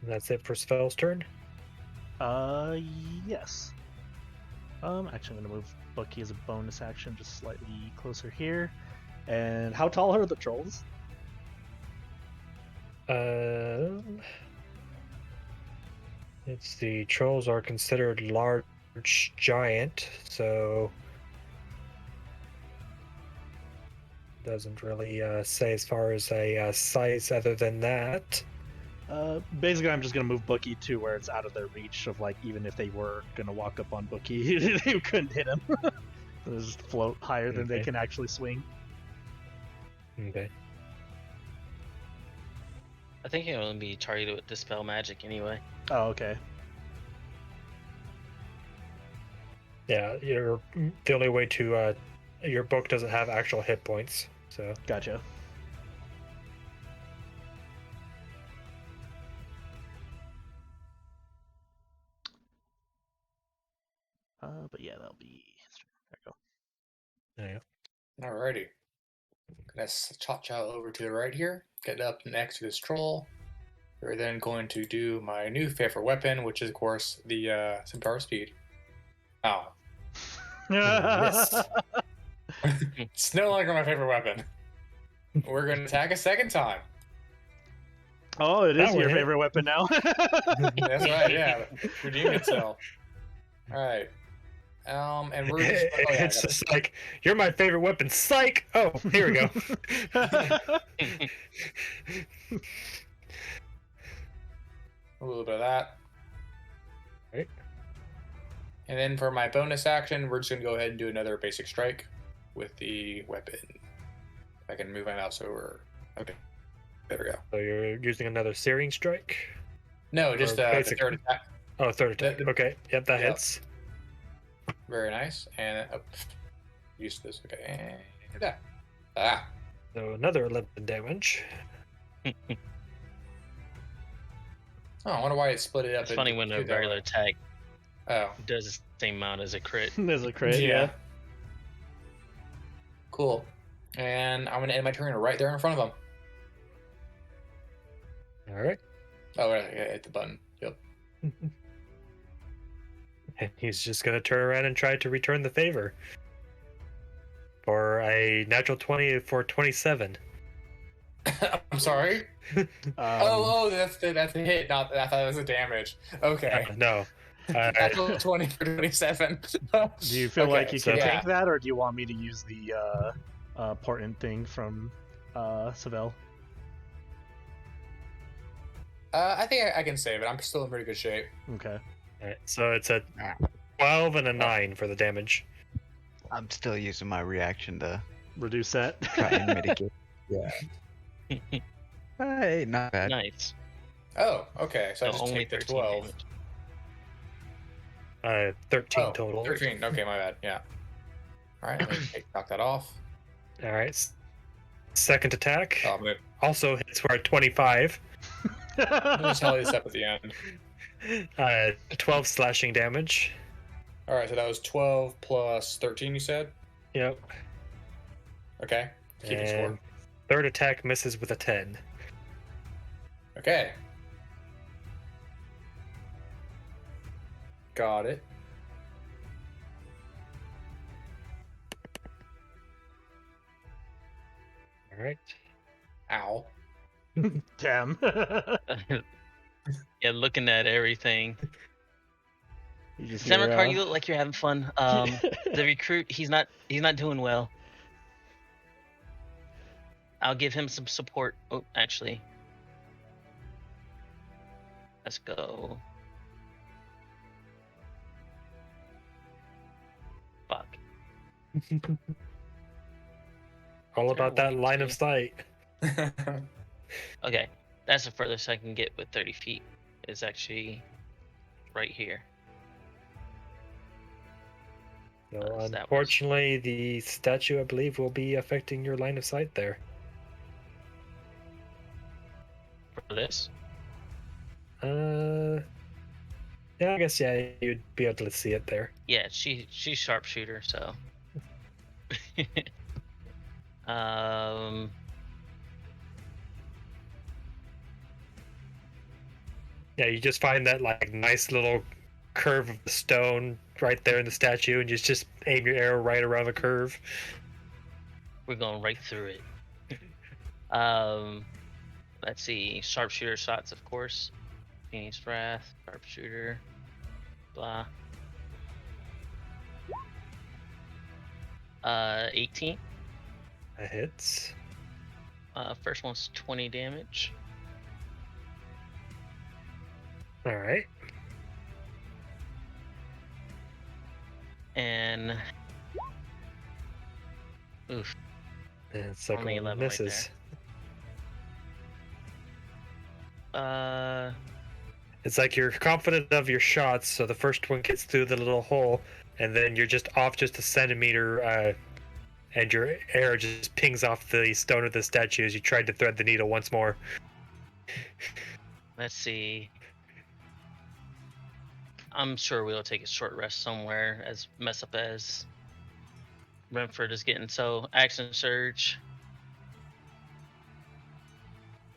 That's it for Spell's turn. Yes. Actually, I'm gonna move Bucky as a bonus action, just slightly closer here. And how tall are the trolls? Let's see. Trolls are considered large giant, so doesn't really say as far as a size other than that. Basically, I'm just gonna move Bucky to where it's out of their reach of like, even if they were gonna walk up on Bucky, they couldn't hit him. So they just float higher than they Okay. can actually swing. Okay. I think he'll only be targeted with Dispel Magic anyway. Oh, okay. Yeah, you're the only way to your book doesn't have actual hit points, so Gotcha. But yeah, that'll be his turn. There we go. yeah. Alrighty. Gonna cha-cha over to the right here. Get up next to this troll. We're then going to do my new favorite weapon, which is, of course, the Centaur Speed. Oh. Yes. It's no longer my favorite weapon. We're going to attack a second time. Oh, it is That would your hit. favorite weapon now. That's right, yeah. Redeem itself. Alright. And we're just... Oh, yeah, It's just like, you're my favorite weapon. Psych! Oh, here we go. a little bit of that. Right. And then for my bonus action, we're just going to go ahead and do another basic strike with the weapon. I can move my mouse over. Okay. There we go. So you're using another Searing Strike? No, just Or the basic. third attack. Oh, third attack. The- Okay, yep, that Yep. hits. Very nice. And use this. Okay. And that. Ah. So another 11 damage. Oh, I wonder why it split it up. It's funny into when a two that regular way. attack Oh. does the same amount as a crit. There's a crit, yeah. Cool. And I'm gonna end my turn right there in front of him. All right. Oh, right, yeah, hit the button. Yep. And he's just going to turn around and try to return the favor. For a natural 20 for 27. I'm sorry. That's a hit. Not I thought it was a damage. Okay. No. Natural 20 for 27. Do you feel Okay, like you so can yeah. tank that, or do you want me to use the portent thing from Saevel? I think I can save it. I'm still in pretty good shape. Okay. Alright, so it's a 12 and a 9 for the damage. I'm still using my reaction to Reduce that. try and mitigate. Yeah. Hey, not bad. Nice. Oh, okay. So I So just only take the 13 12. damage. 13 Oh, total. 13. Okay, my bad. Yeah. All right, let me knock that off. Alright. Second attack. Oh, I'm gonna Also hits for a 25. just tally this up at the end. 12 slashing damage. All right, so that was 12 plus 13. You said. Yep. Okay. Keeping And score. third attack misses with a 10. Okay. Got it. Alright. Ow. Damn. Yeah, looking at everything. You just hear, Zamrakar, you look like you're having fun. The recruit, he's not doing well. I'll give him some support. Oh, actually. Let's go. Fuck. All about that line of sight. Okay, that's the furthest I can get with 30 feet. Is actually right here. So that was- unfortunately, the statue, I believe, will be affecting your line of sight there. For this. Yeah, I guess you'd be able to see it there. Yeah, she's sharpshooter, so. Yeah, you just find that like nice little curve of the stone right there in the statue, and just aim your arrow right around the curve. We're going right through it. Let's see. Sharpshooter shots, of course. Genie's Wrath, sharpshooter, blah. 18. That hits. First one's 20 damage. All right. And oof. And second Only one 11 right misses. It's like you're confident of your shots, so the first one gets through the little hole, and then you're just off just a centimeter, and your arrow just pings off the stone of the statue as you tried to thread the needle once more. Let's see. I'm sure we'll take a short rest somewhere, as mess up as Renford is getting. So action surge,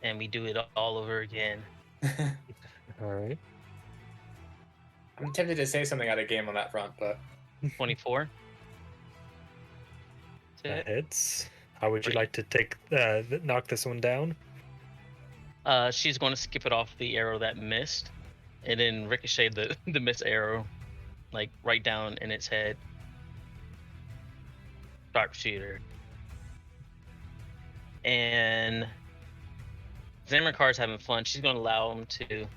and we do it all over again. All right. I'm tempted to say something out of game on that front, but 24. That hits. How would you Great. like to take knock this one down? She's going to skip it off the arrow that missed, and then ricochet the missed arrow, like right down in its head. Sharpshooter. And Zamrakar's having fun. She's going to allow him to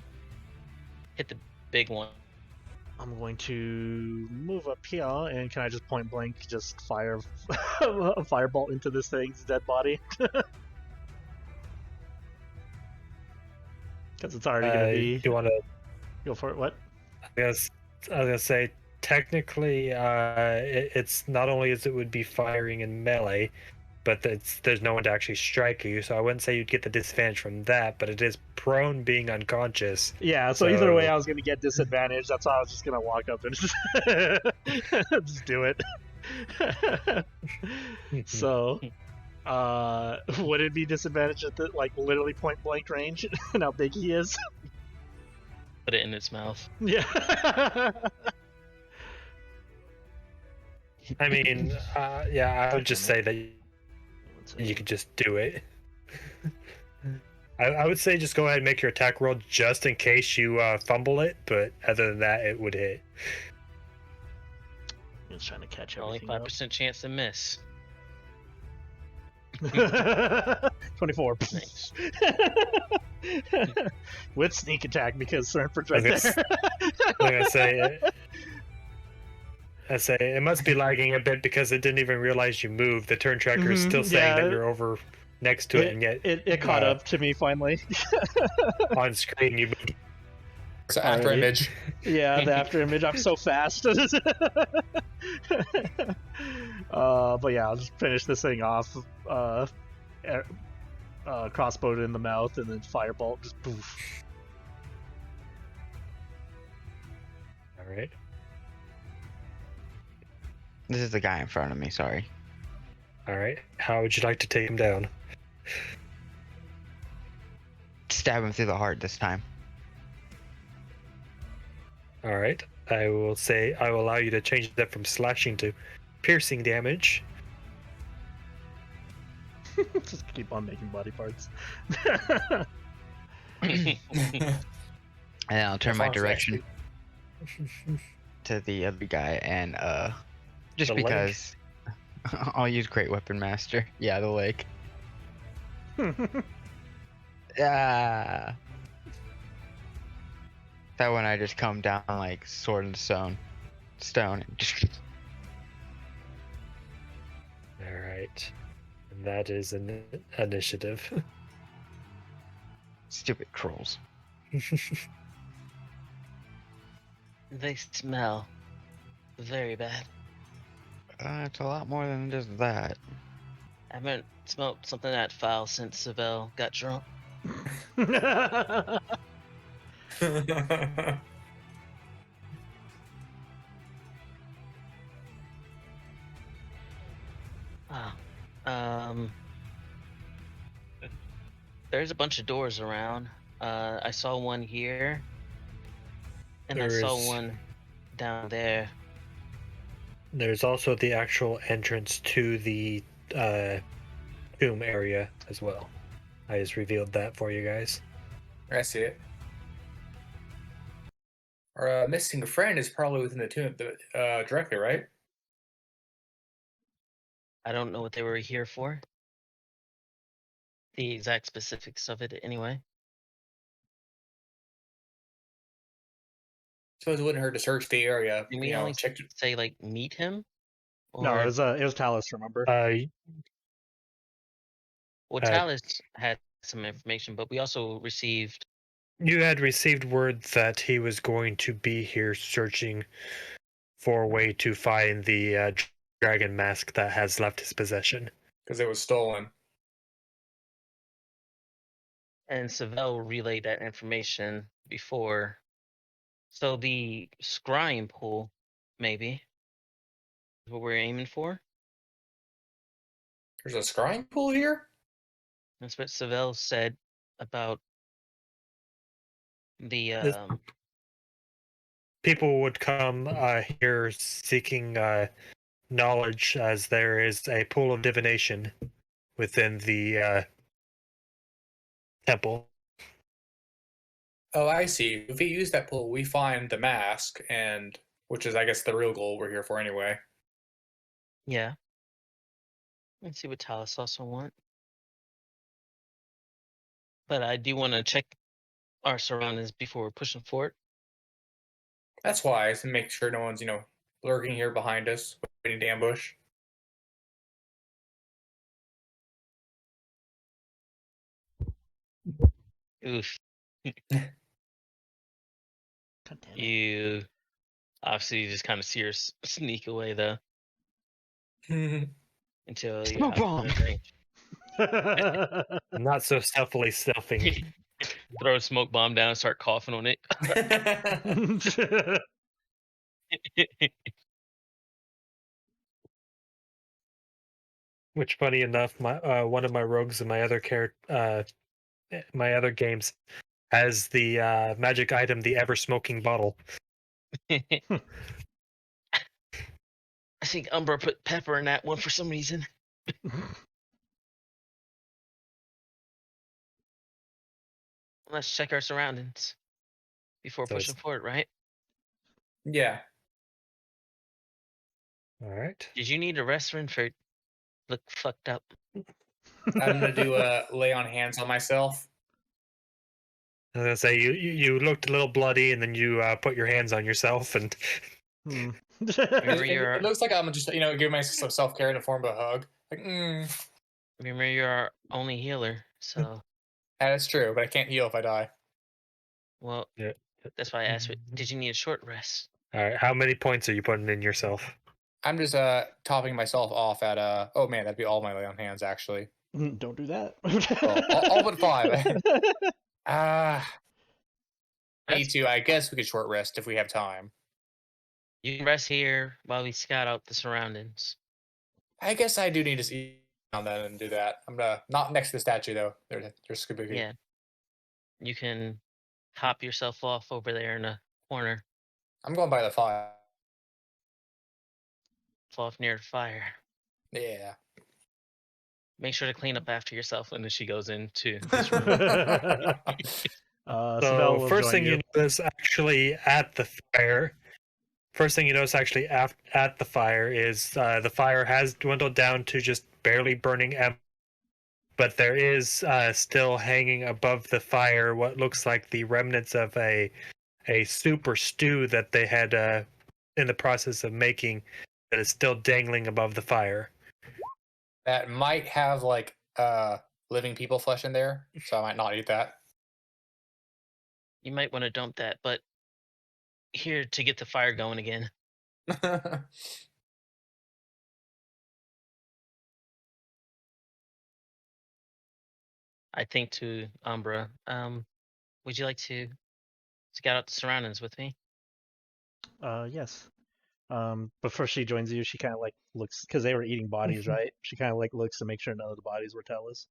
hit the big one. I'm going to move up here, and can I just point blank just fire a firebolt into this thing's dead body? Because it's already going to be. You want to? Go for it. What? I was gonna say technically, it's not only as it would be firing in melee, but there's no one to actually strike you. So I wouldn't say you'd get the disadvantage from that, but it is prone being unconscious. Yeah, so either way, I was going to get disadvantage. That's why I was just going to walk up and just do it. So, would it be disadvantage at the like literally point blank range and how big he is? Put it in its mouth. Yeah. I mean, yeah, I would just say that you could just do it. I would say just go ahead and make your attack roll just in case you fumble it, but other than that, it would hit. I'm just trying to catch Only everything 5% chance to miss. up. 24. Thanks. With sneak attack because Renford's right I there. was I say it must be lagging a bit because it didn't even realize you moved. The turn tracker is still saying that you're over next to it, and yet it caught up to me finally. on screen you moved. so after image. Yeah, the after image. I'm so fast. But yeah, I'll just finish this thing off. Crossbow in the mouth and then firebolt. Just poof. All right. This is the guy in front of me, sorry. All right. How would you like to take him down? Stab him through the heart this time. All right. I will say I will allow you to change that from slashing to piercing damage. Just keep on making body parts. And then I'll turn my Sounds direction to the other guy and just The leg? because I'll use Great Weapon Master. Yeah, the leg. Yeah. That one I just come down like sword and stone. And just All right. And that is an initiative. stupid trolls. They smell very bad. It's a lot more than just that. I haven't smelled something that foul since Saevel got drunk. There's a bunch of doors around. I saw one here. And I saw one down there. There's also the actual entrance to the tomb area as well. I just revealed that for you guys. I see it. Our missing friend is probably within the tomb directly, right? I don't know what they were here for. The exact specifics of it, anyway. Suppose it wouldn't hurt to search the area. Did we only check. say like meet him? No, Or it was Talus. Remember? well, Talus had some information, but we also received. You had received word that he was going to be here searching for a way to find the dragon mask that has left his possession. Because it was stolen. And Saevel relayed that information before. So the scrying pool, maybe, is what we're aiming for. There's a scrying pool here? That's what Saevel said about the People would come here seeking knowledge, as there is a pool of divination within the temple. Oh, I see. If we use that pool, we find the mask, and which is, I guess, the real goal we're here for anyway. Yeah. Let's see what Talus also want. But I do want to check our surroundings before we're pushing for it. That's wise, and make sure no one's, lurking here behind us, waiting to ambush. Oof. God damn it. You obviously just kind of see her sneak away though until you Smoke bomb. Not so stealthily stealthing. Throw a smoke bomb down and start coughing on it. Which, funny enough, my one of my rogues in my other my other games has the magic item, the ever smoking bottle. I think Umbra put pepper in that one for some reason. Let's check our surroundings before pushing forward, right? Yeah. All right. Did you need a rest, Renford? Look fucked up. I'm gonna do a lay on hands on myself. I was gonna say you looked a little bloody, and then you put your hands on yourself, and Remember It looks like I'm just, giving myself some self care in the form of a hug. Like, remember you're our only healer, so That's true, but I can't heal if I die. well, yeah. that's why I asked. Did you need a short rest? All right. How many points are you putting in yourself? I'm just topping myself off at oh man, that'd be all my lay on hands actually. Don't do that. Well, all but 5. Me too. I guess we could short rest if we have time. You can rest here while we scout out the surroundings. I guess I do need to see on that and do that. I'm not next to the statue though. There's Scooby. Yeah. You can top yourself off over there in a corner. I'm going by the fire. Fall off near the fire. Yeah. Make sure to clean up after yourself when she goes into this room. Saevel So will first join thing you notice actually at the fire. First thing you notice actually at the fire is the fire has dwindled down to just barely burning embers, but there is still hanging above the fire what looks like the remnants of a soup or stew that they had in the process of making, that is still dangling above the fire. That might have like living people flesh in there, so I might not eat that. You might want to dump that, but here to get the fire going again. I think to Umbra, would you like to scout out the surroundings with me? Yes. Before she joins you, she kind of like looks, because they were eating bodies, right? She kind of like looks to make sure none of the bodies were Tellas.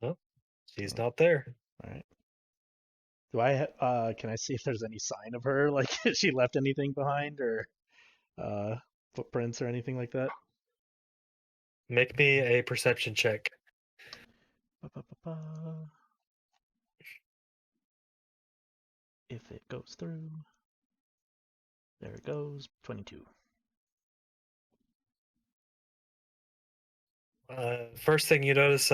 Oh, she's not there. All right. Can I see if there's any sign of her? Like, if she left anything behind, or footprints or anything like that? Make me a perception check. Ba-ba-ba-ba. If it goes through. There it goes. 22. First thing you notice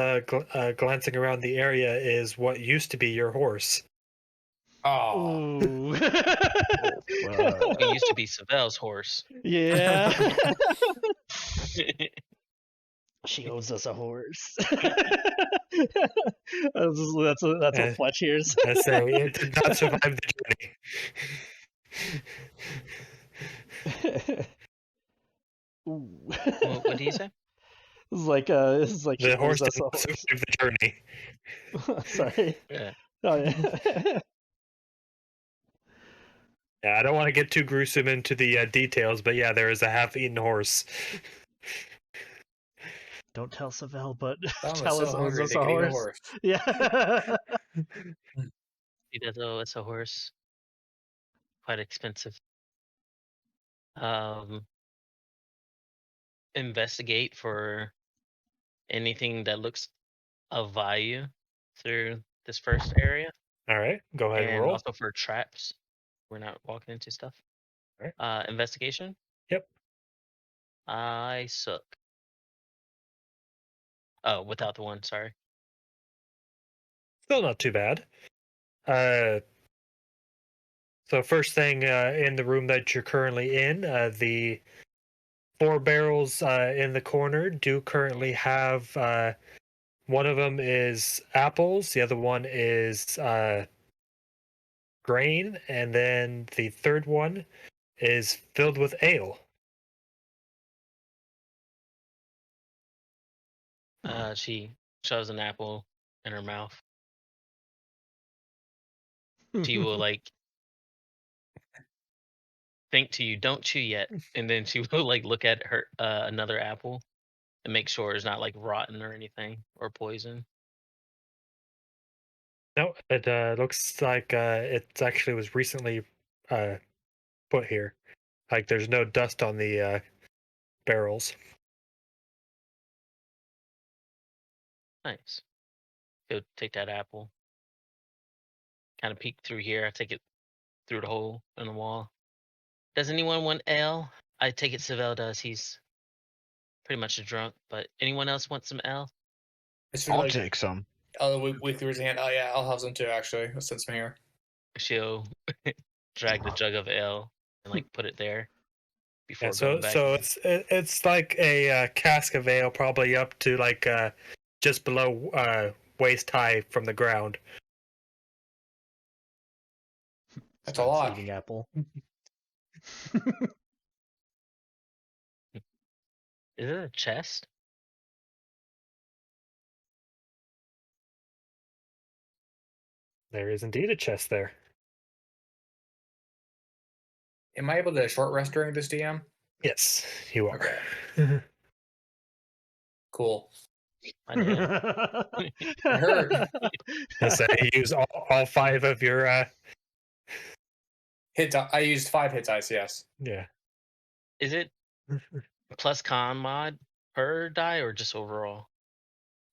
glancing around the area is what used to be your horse. Oh, Ooh. It used to be Saevel's horse. Yeah. She owes us a horse. That's what Fletch hears. I say it did not survive the journey. Ooh. What do you say? This is like she The owes horse us did a not horse. survive the journey. Sorry. Yeah. Oh, yeah. Yeah, I don't want to get too gruesome into the details, but yeah, there is a half-eaten horse. Don't tell Saevel, but Tom was tell so us owes hungry us they a could eat a horse. horse. Yeah. He does owe us a horse. Quite expensive. Investigate for anything that looks of value through this first area, All right, go ahead and and roll. also for traps. We're not walking into stuff. Alright. Investigation. Yep. I suck. Oh, without the one. Sorry. Still not too bad. So first thing in the room that you're currently in, the 4 barrels in the corner do currently have one of them is apples, the other one is grain, and then the third one is filled with ale. She shoves an apple in her mouth. She will like think to you, "Don't chew yet," and then she will like look at her another apple and make sure it's not like rotten or anything or poison. No, it looks like it actually was recently put here. Like there's no dust on the barrels. Nice. Go take that apple. Kind of peek through here. I take it through the hole in the wall. Does anyone want ale? I take it Saevel does. He's pretty much a drunk. But anyone else want some ale? It's sort I'll of like, take some. oh, weekly raise a hand. Oh yeah, I'll have some too. Actually, let's send some here. She'll drag the jug of ale and like put it there before Yeah, going back. it's like a cask of ale, probably up to like just below waist high from the ground. That's a Starts lot. eating apple. Is it a chest? There is indeed a chest there. Am I able to short rest during this DM? Yes, you are. Okay. Cool. I did. I heard. I say you use all 5 of your Hit. I used 5 hit dice. Yes. yeah. Is it plus con mod per die or just overall?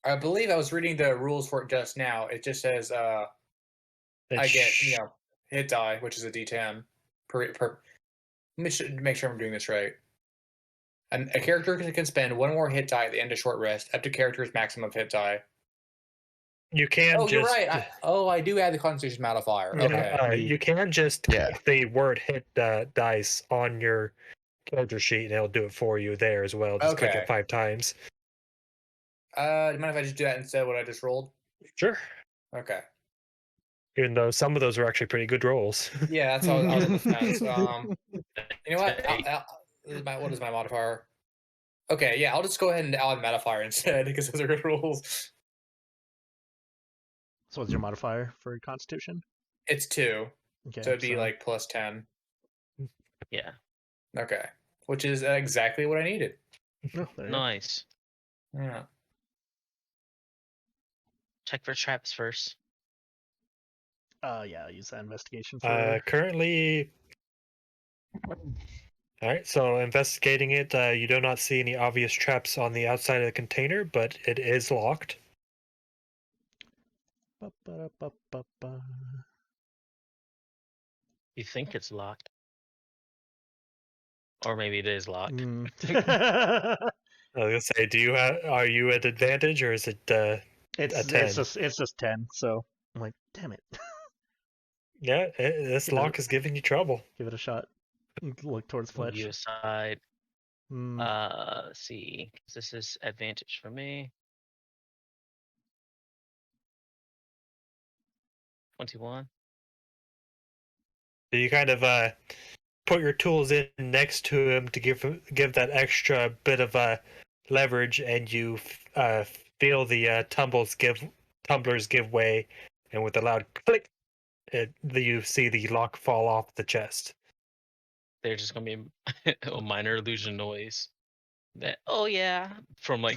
I believe I was reading the rules for it just now. It just says I get hit die, which is a D10 per. Let me make sure I'm doing this right. And a character can spend 1 more hit die at the end of short rest, up to character's maximum hit die. You can Oh, just. you're right. I do add the Constitution modifier. Yeah, Okay. you can just click the word hit dice on your character sheet, and it'll do it for you there as well. Just click Okay. it 5 times. Do you mind if I just do that instead of what I just rolled? Sure. Okay. Even though some of those were actually pretty good rolls. Yeah, that's how I was on the fence. You know what? What is my modifier? Okay, yeah, I'll just go ahead and add modifier instead because those are good rules. So what's your modifier for Constitution? It's 2, Okay, so it'd be like plus 10. Yeah. Okay, which is exactly what I needed. Oh, there you go. Nice. Yeah. Check for traps first. Yeah, I'll use that investigation for. Currently. All right, so investigating it, you do not see any obvious traps on the outside of the container, but it is locked. Ba-ba-da-ba-ba-ba. You think it's locked, or maybe it is locked. Mm. I was gonna say, are you at advantage or is it a 10? It's just 10. So I'm like, damn it, Yeah, this Give it- lock is giving you trouble. give it a shot. Look towards Move you Fletch. aside. Mm. Let's see. This is advantage for me. 21. So you kind of put your tools in next to him to give that extra bit of leverage, and you feel the tumblers give way, and with a loud click, you see the lock fall off the chest. There's just gonna be a minor illusion noise. That yeah, from like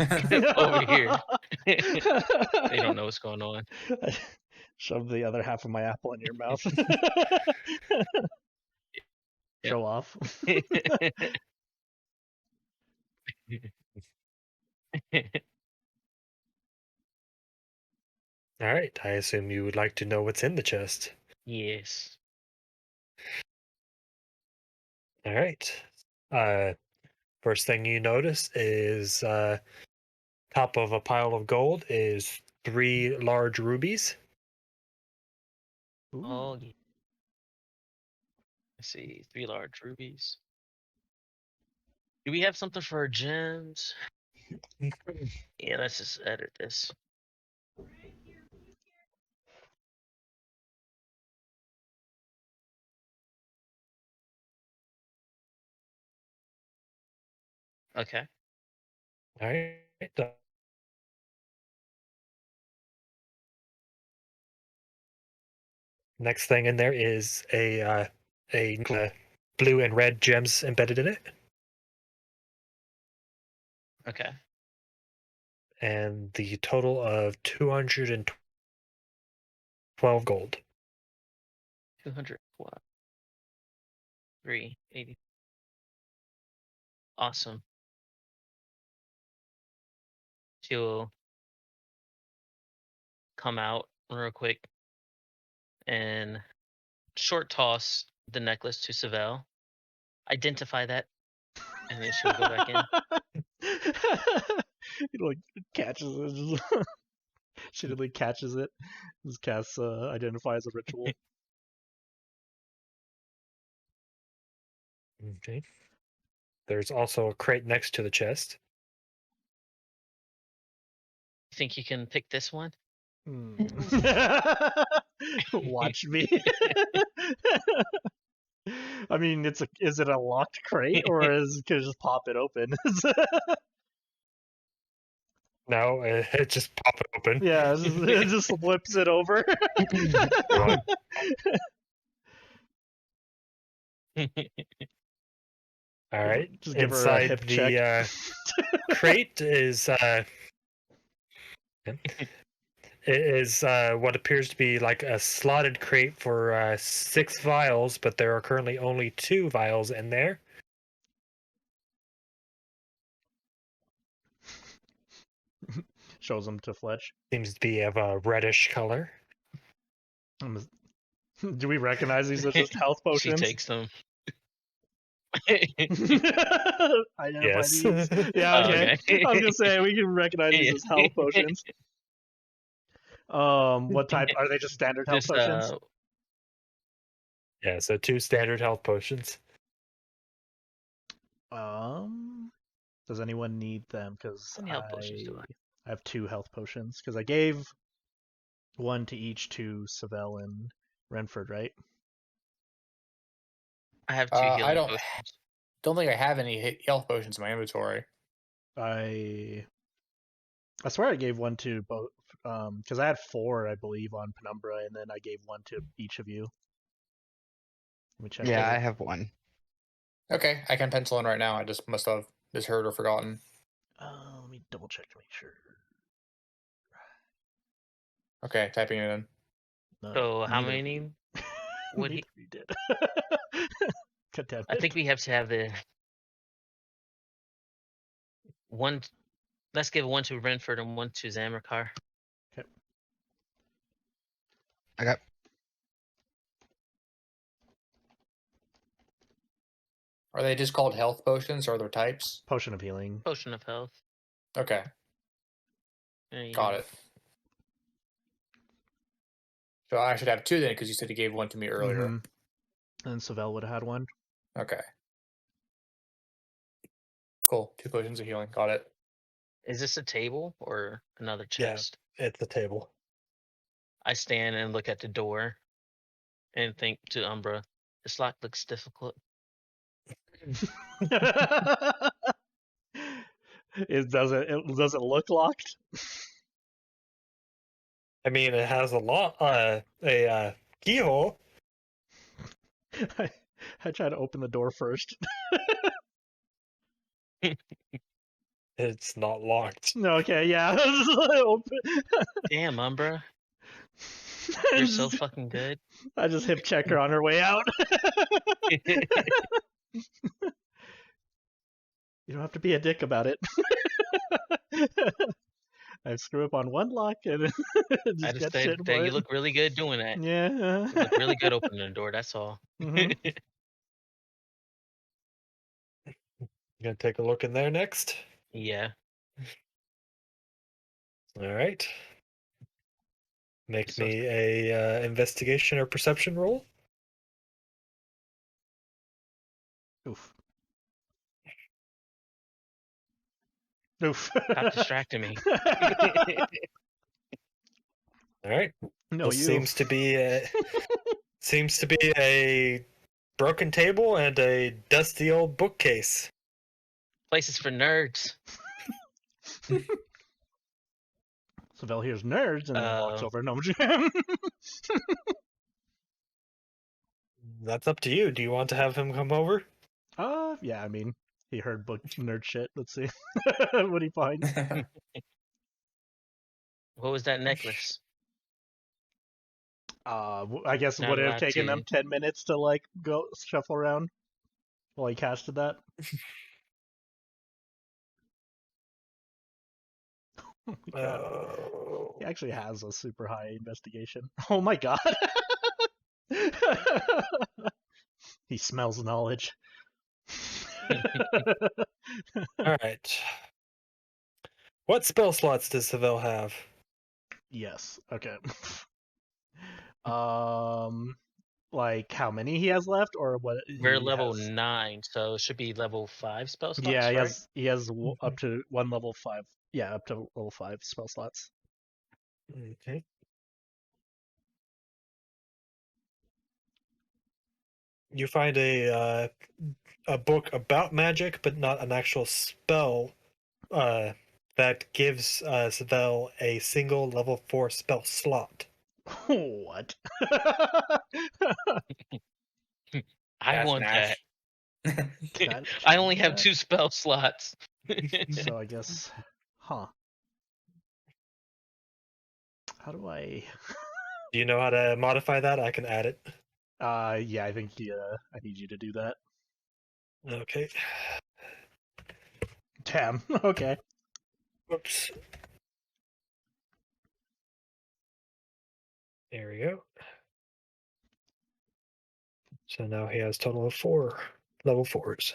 over here. They don't know what's going on. I shove the other half of my apple in your mouth. Show off. All right, I assume you would like to know what's in the chest. Yes. All right. First thing you notice is top of a pile of gold is 3 large rubies. Ooh. Oh yeah. Let's see. 3 large rubies. Do we have something for our gems? Yeah, let's just edit this. Okay. All right. Next thing in there is a blue and red gems embedded in it, Okay. and the total of 212 gold. 200. 380. Awesome. She'll come out real quick and short toss the necklace to Saevel. Identify that, and then she'll go back in. He like catches it. Just shittily catches it. Just casts identify as a ritual. Okay. There's also a crate next to the chest. You think you can pick this one? Watch me. I mean, is it a locked crate or can it just pop it open? No, it just pop it open. Yeah, it just flips it over. All right. Just give her a Inside hip the check. crate is what appears to be like a slotted crate for 6 vials, but there are currently only 2 vials in there. Shows them to Fletch. Seems to be of a reddish color. Do we recognize these as just health potions? She takes them. Identify Yes. these. Yeah, okay. Okay. I was gonna say we can recognize these as health potions. What type are they? Just standard health Just potions? Yeah, so 2 standard health potions. Does anyone need them? Because How many health potions do I? I have 2 health potions. Because I gave one to each to Saevel and Renford, right? I have 2 healing I potions. don't think I have any health potions in my inventory. I swear I gave one to both. Because I had 4, I believe, on Penumbra, and then I gave one to each of you. Let me check. Yeah, I have 1. Okay, I can pencil in right now. I just must have misheard or forgotten. Let me double check to make sure. Okay, typing it in. No, So how neither of many you- would neither he? of you did. God damn I it. think we have to have the one. Let's give one to Renford and one to Zamrakar. I got. Are they just called health potions or are there types? Potion of healing. Potion of health. Okay, There you got go. it. So I should have 2 then, because you said you gave 1 to me earlier. Mhm. And Saevel would have had one. Okay. Cool. 2 potions of healing. Got it. Is this a table or another Yeah. chest? It's the table. I stand and look at the door and think to Umbra, this lock looks difficult. Does it look locked? I mean, it has a keyhole. I try to open the door first. It's not locked. No, okay, yeah. Open. Damn, Umbra, you're so fucking good. I just hip check her on her way out. You don't have to be a dick about it. I screw up on one lock and just I get just shit said for that you it. look really good doing that. Yeah. You look really good opening the door. That's all. Mhm. You gonna take a look in there next? Yeah. All right. Make So- me a investigation or perception roll. Oof. Oof. Stop distracting me. All right. No, This you. seems to be a broken table and a dusty old bookcase. Places for nerds. Saevel hears nerds and then walks Uh, over. No, That's up to you. Do you want to have him come over? yeah, I mean, he heard book nerd shit. Let's see what he finds. What was that necklace? I guess Not would it have allowed taken to. them 10 minutes to like go shuffle around while he casted that? Oh my god. He actually has a super high investigation. Oh my god. He smells knowledge. All right. What spell slots does Saevel have? Yes. Okay. Like how many he has left, or what? We're He level has... 9, so it should be level 5 spell slots, Yeah, right? he has up to one level 5. Yeah, up to level 5 spell slots. Okay. You find a book about magic, but not an actual spell that gives Saevel a single level 4 spell slot. What? I That's want that. That I only changes have that? 2 spell slots. So I guess, huh? How do I? Do you know how to modify that? I can add it. Yeah, I think I need you to do that. Okay. Damn. Okay. Whoops. There we go. So now he has total of 4 level 4s.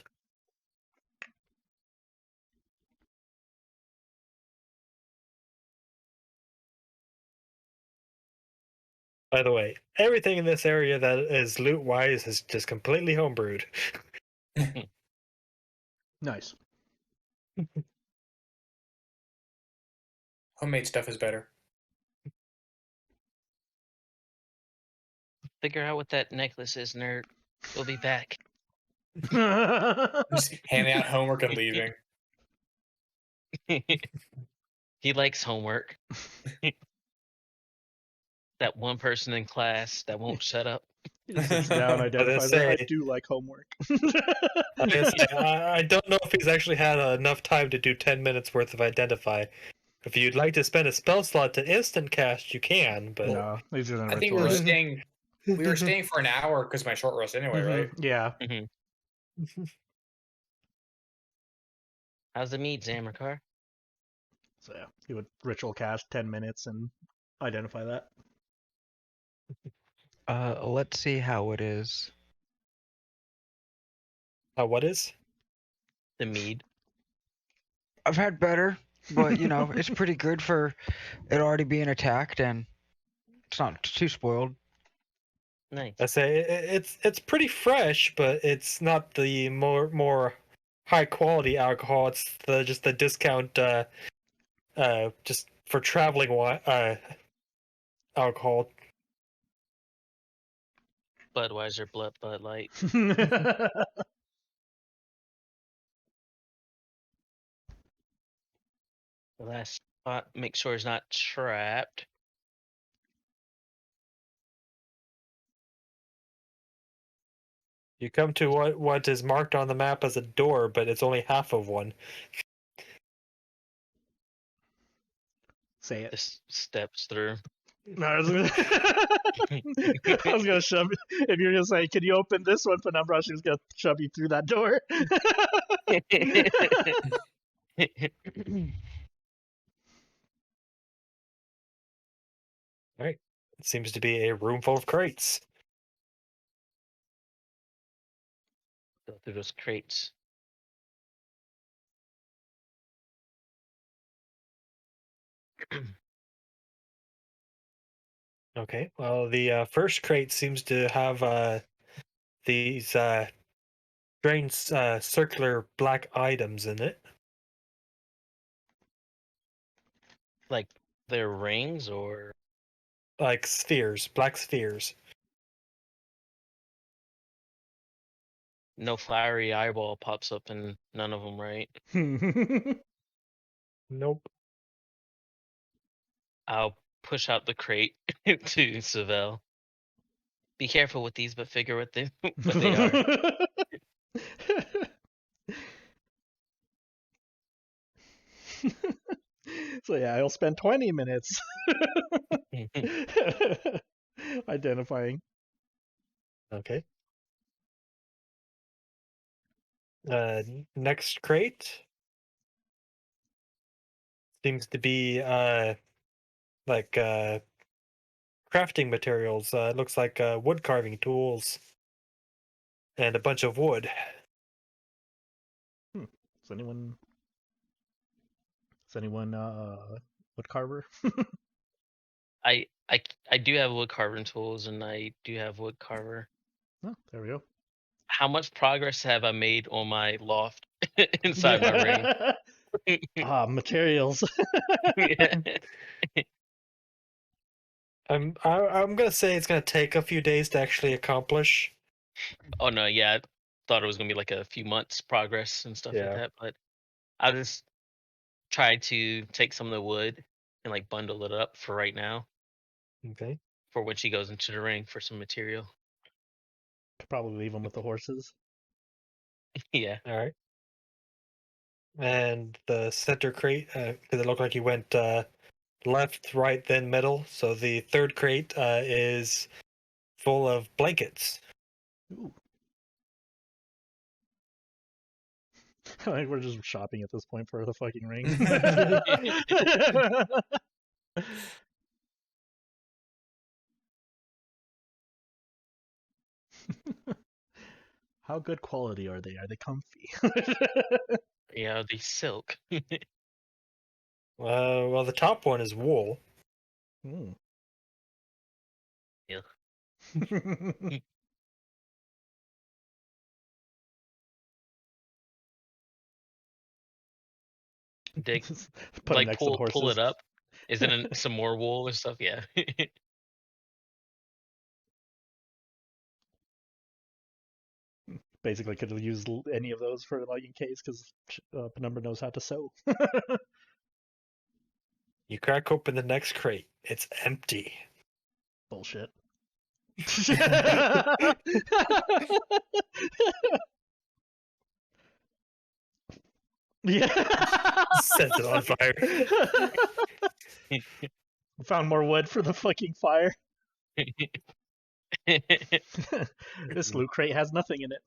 By the way, everything in this area that is loot-wise is just completely homebrewed. Nice. Homemade stuff is better. Figure out what that necklace is, nerd. We'll be back. Just handing out homework and leaving. He likes homework. That one person in class that won't shut up. He just sits down, identifies it. I say- do like homework. I don't know if he's actually had enough time to do 10 minutes worth of identify. If you'd like to spend a spell slot to instant cast, you can, but No, he's gonna I think ritual it. we were staying for an hour because my short rest anyway, right? Yeah. How's the meat, Zamrakar? So yeah, he would ritual cast 10 minutes and identify that. Let's see how it is. what is? The mead. I've had better, but you know, it's pretty good for it already being attacked, and it's not too spoiled. Nice. I say it's pretty fresh, but it's not the more high quality alcohol. It's just the discount just for traveling alcohol. Budweiser, Bud Light. The last spot, make sure it's not trapped. You come to what is marked on the map as a door, but it's only half of one. Say it. This steps through. No, I was gonna shove. If you're gonna say, "Can you open this one, Penumbra?" She was gonna shove you through that door. All right. It seems to be a room full of crates. Go through those crates. Okay. Well, the first crate seems to have these strange circular black items in it. Like their rings or Like spheres, black spheres. no flowery eyeball pops up in none of them, right? Nope. I'll push out the crate to Saevel. Be careful with these, but figure what they are. So yeah, I'll spend 20 minutes identifying. Okay. Next crate seems to be like crafting materials. It looks like wood carving tools and a bunch of wood. Is anyone wood carver? I do have wood carving tools and I do have wood carver. Oh, there we go. How much progress have I made on my loft inside my ring? Materials. I'm gonna say it's gonna take a few days to actually accomplish. Oh no, yeah, I thought it was gonna be like a few months progress and stuff like Yeah. that, but I'll just try to take some of the wood and like bundle it up for right now Okay. for when she goes into the ring for some material. Could probably leave them with the horses. Yeah. All right. And the center crate, because it looked like you went left, right, then middle. So the third crate is full of blankets. Ooh. I think we're just shopping at this point for the fucking ring. How good quality are they? Are they comfy? Yeah, the silk. Well, the top one is wool. Mm. Yeah. Dig Put it like next to the pull horses. it up. Is it some more wool or stuff? Yeah. Basically, could have used any of those for like in case, because Penumbra knows how to sew. You crack open the next crate. It's empty. Bullshit. Yeah. Sets it on fire. Found more wood for the fucking fire. This loot crate has nothing in it.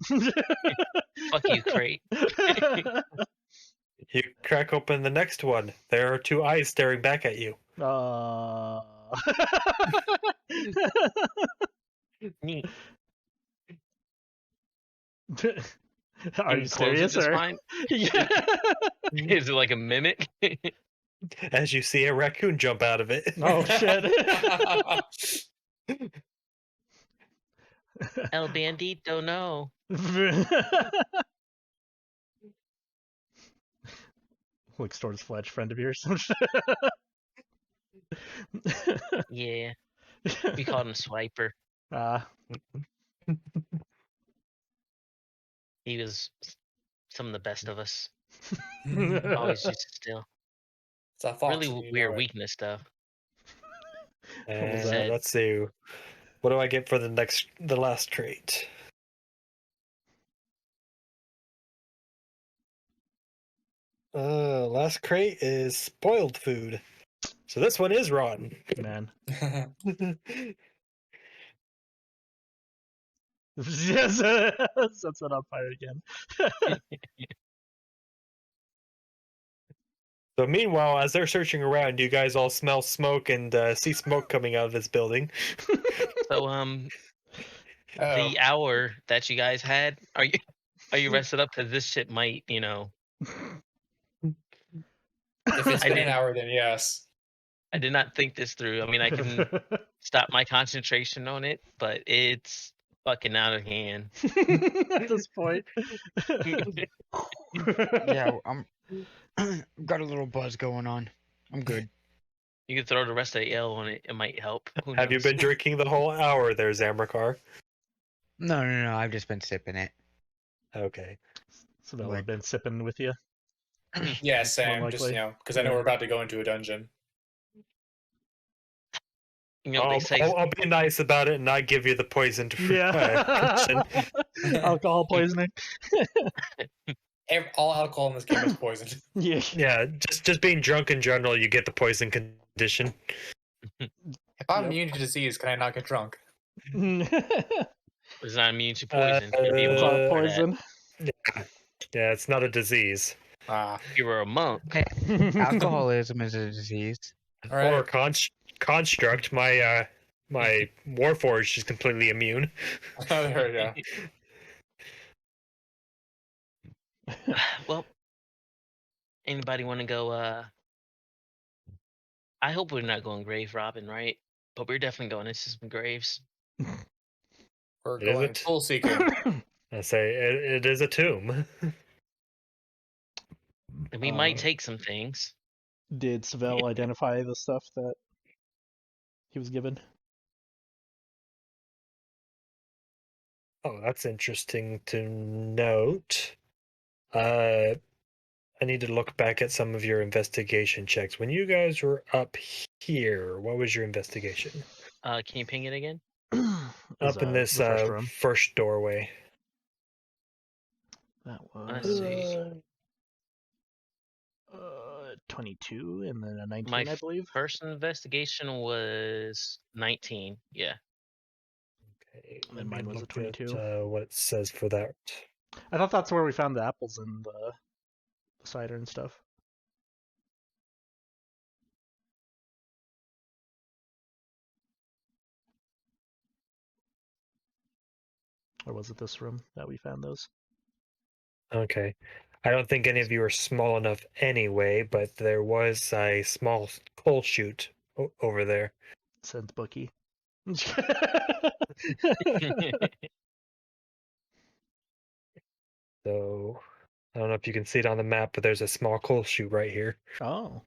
Fuck you, crate. You crack open the next one. There are two eyes staring back at you. Are Neat. you Can close it serious? just Or? fine? Yeah. Is it like a mimic? As you see a raccoon jump out of it. Oh shit. El Bandito, no. Looks towards Fletch, friend of yours. Yeah. We called him Swiper. He was some of the best of us. Always used to steal. It's a fox. Really and you weird know it. weakness, though. And that? let's see. What do I get for the last trait? Last crate is spoiled food. So this one is rotten. Man. Yes, sets it on fire again. So meanwhile, as they're searching around, you guys all smell smoke and see smoke coming out of this building. So, Oh. the hour that you guys had, are you rested up? Because this shit might, If it's I been an didn't- hour, then yes. I did not think this through. I mean, I can stop my concentration on it, but it's fucking out of hand. At this point. Yeah, I'm got a little buzz going on. I'm good. You could throw the rest of the ale on it. It might help. Who Have you knows? been drinking the whole hour there, Zamrakar? No. I've just been sipping it. Okay. So they'll Like- have been sipping with you. Yeah, Sam. More Just likely. because I know we're about to go into a dungeon. They say I'll be nice about it and not give you the poison to Yeah. Alcohol poisoning. All alcohol in this game is poisoned. Yeah. Yeah, just being drunk in general, you get the poison condition. If I'm Yep. immune to disease, can I not get drunk? it's not immune to poison. You'd be It's able all to for that. poison. Yeah, it's not a disease. Ah, If you were a monk. Alcoholism is a disease. all right. Or construct. My Warforged is completely immune. There we go. Well, anybody want to go? I hope we're not going grave robbing, right? But we're definitely going into some graves. We're Is going it? full seeking. I say it is a tomb. And we might take some things. Did Saevel identify the stuff that he was given? Oh, that's interesting to note. I need to look back at some of your investigation checks. When you guys were up here, what was your investigation? Can you ping it again? Was, Up in this the first room. first doorway. That Let's was see. 22 and then a 19, My I believe. First investigation was 19. Yeah. Okay, And let then me mine was a look 22. at what it says for that. I thought that's where we found the apples and the cider and stuff. Or was it this room that we found those? Okay. I don't think any of you are small enough anyway, but there was a small coal chute over there. Sent Bookie. So I don't know if you can see it on the map, but there's a small coal chute right here. Oh.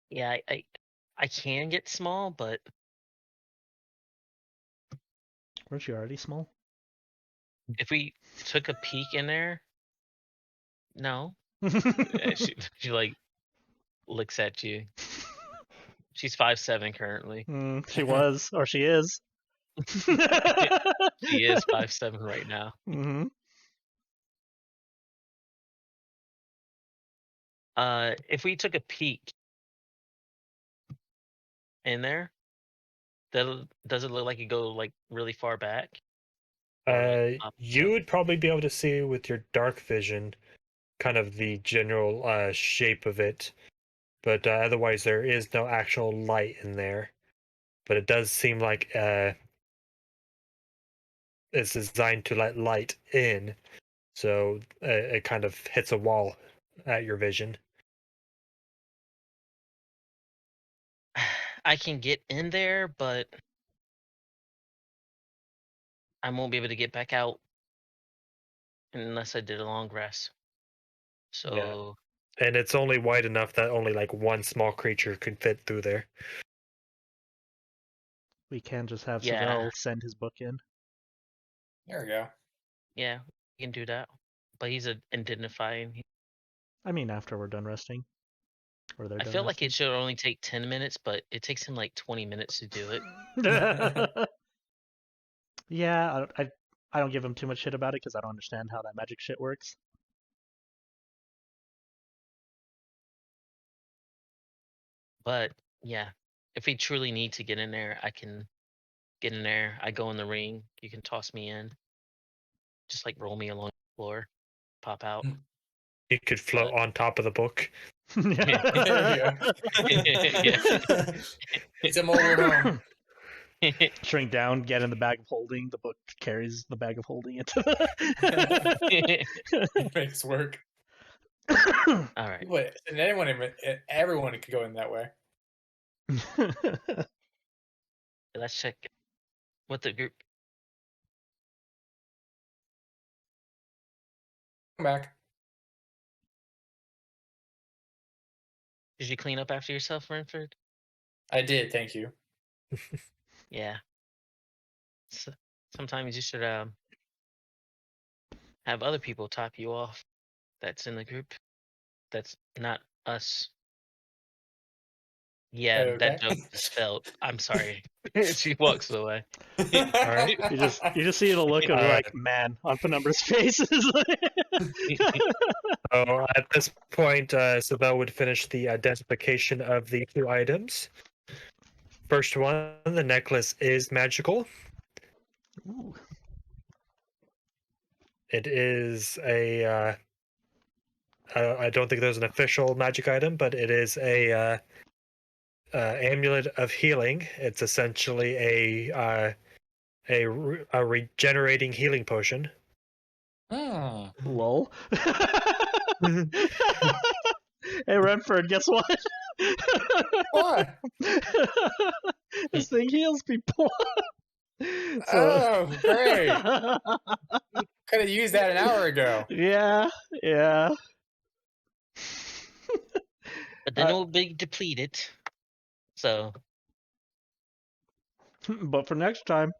Yeah, I can get small, but Weren't you already small? if we took a peek in there, no. She like looks at you. She's 5'7" currently. She was, or she is. She is 5'7" right now. Hmm. If we took a peek in there, does it look like it go like really far back? Or, like, up You hill? would probably be able to see with your dark vision kind of the general shape of it, but otherwise there is no actual light in there. But it does seem like it's designed to let light in, so it kind of hits a wall at your vision. I can get in there, but I won't be able to get back out unless I did a long rest. So And it's only wide enough that only like one small creature could fit through there. We can just have Yeah. Saevel send his book in. There we go. yeah, we can do that. But he's identifying. I mean, after we're done resting, or they're I done feel like resting. it should only take 10 minutes, but it takes him like 20 minutes to do it. Yeah, I don't give him too much shit about it because I don't understand how that magic shit works. But yeah, if we truly need to get in there, I can get in there. I go in the ring. You can toss me in. Just like roll me along the floor, pop out. You could float on top of the book. There we go. Yeah. It's a mobile home. Shrink down, get in the bag of holding. The book carries the bag of holding into the. It makes work. All right. But and everyone could go in that way. Let's check what the group. Come back. Did you clean up after yourself, Renford? I did, thank you. Yeah. So, sometimes you should have other people top you off. That's in the group. That's not us. Yeah, Okay. that joke just failed. I'm sorry. She walks away. Alright. You just see the look of like man on Penumbra's face. So at this point, Saevel would finish the identification of the two items. First one, the necklace is magical. Ooh. It is a. I don't think there's an official magic item, but it is a amulet of healing. It's essentially a regenerating healing potion. Hmm. Lol. Hey Renford, guess what? What? This thing heals people. Oh, great. Could have used that an hour ago. Yeah. But then it will be depleted. So But for next time.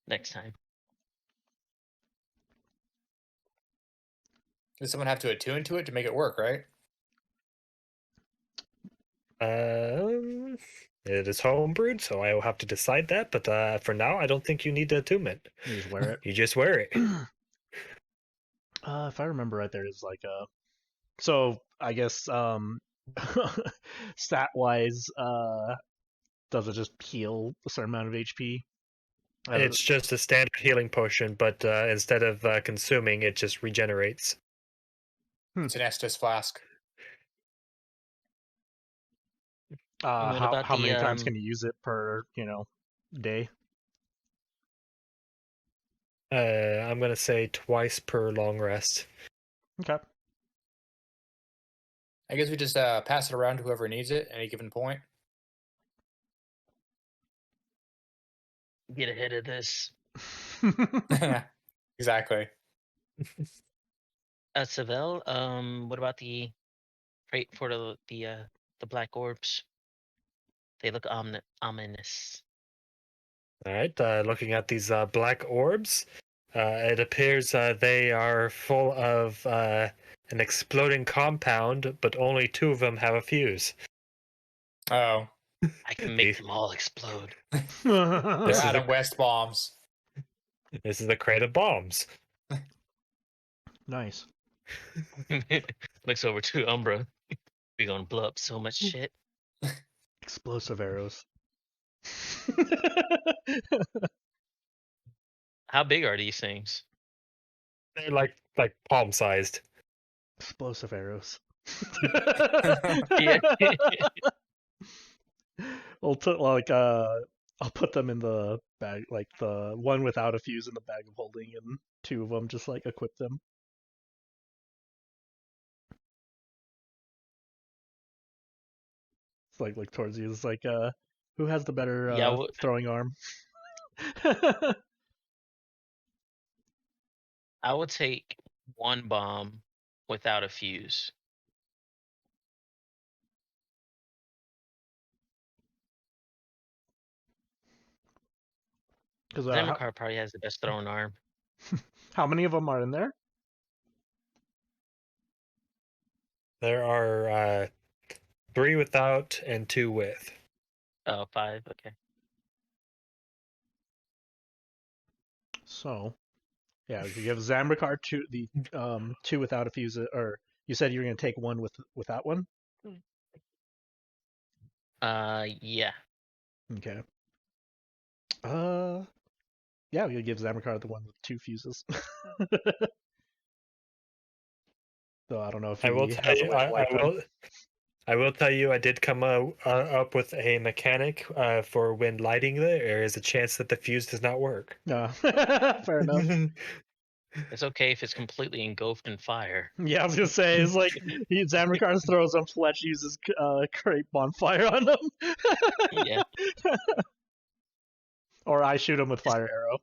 next time. Does someone have to attune to it to make it work, right? It is homebrewed, so I will have to decide that. But for now, I don't think you need the attunement. You just wear it. You just wear it. If I remember right, there is like a. So I guess stat wise, does it just heal a certain amount of HP? It's just a standard healing potion, but instead of consuming, it just regenerates. It's an Estus flask. And what about how the, many times can you use it per day? I'm gonna say twice per long rest. Okay. I guess we just pass it around to whoever needs it at any given point. get ahead of this? Exactly. Saevel, what about the crate for the black orbs? They look ominous. All right. Looking at these black orbs, it appears they are full of an exploding compound, but only two of them have a fuse. Oh, I can make them all explode. they're This is Adam a- West bombs. This is a crate of bombs. Nice. Looks over to Umbra. We're gonna blow up so much shit. Explosive arrows. How big are these things? They're like palm sized. Explosive arrows. Yeah. I'll put them in the bag, like the one without a fuse in the bag of holding, and two of them just like equip them. It's like look towards you. It's like who has the better Yeah, throwing arm? I would take one bomb without a fuse. Because Zamrakar probably has the best throwing arm. how many of them are in there? There are 3 without and 2 with. Oh, 5. Okay. So, yeah, we could give Zamrakar two without a fuse, or you said you were going to take one without one. Yeah. Okay. Yeah, we could give Zamrakar the one with 2 fuses. Though I don't know if he I will has tell a you. way to light them. I will tell you. I did come up with a mechanic for when lighting. There is a chance that the fuse does not work. No, fair enough. It's okay if it's completely engulfed in fire. Yeah, I was gonna say it's like Zamrakar throws them. Fletch uses create bonfire on them. Yeah. Or I shoot him with fire arrow.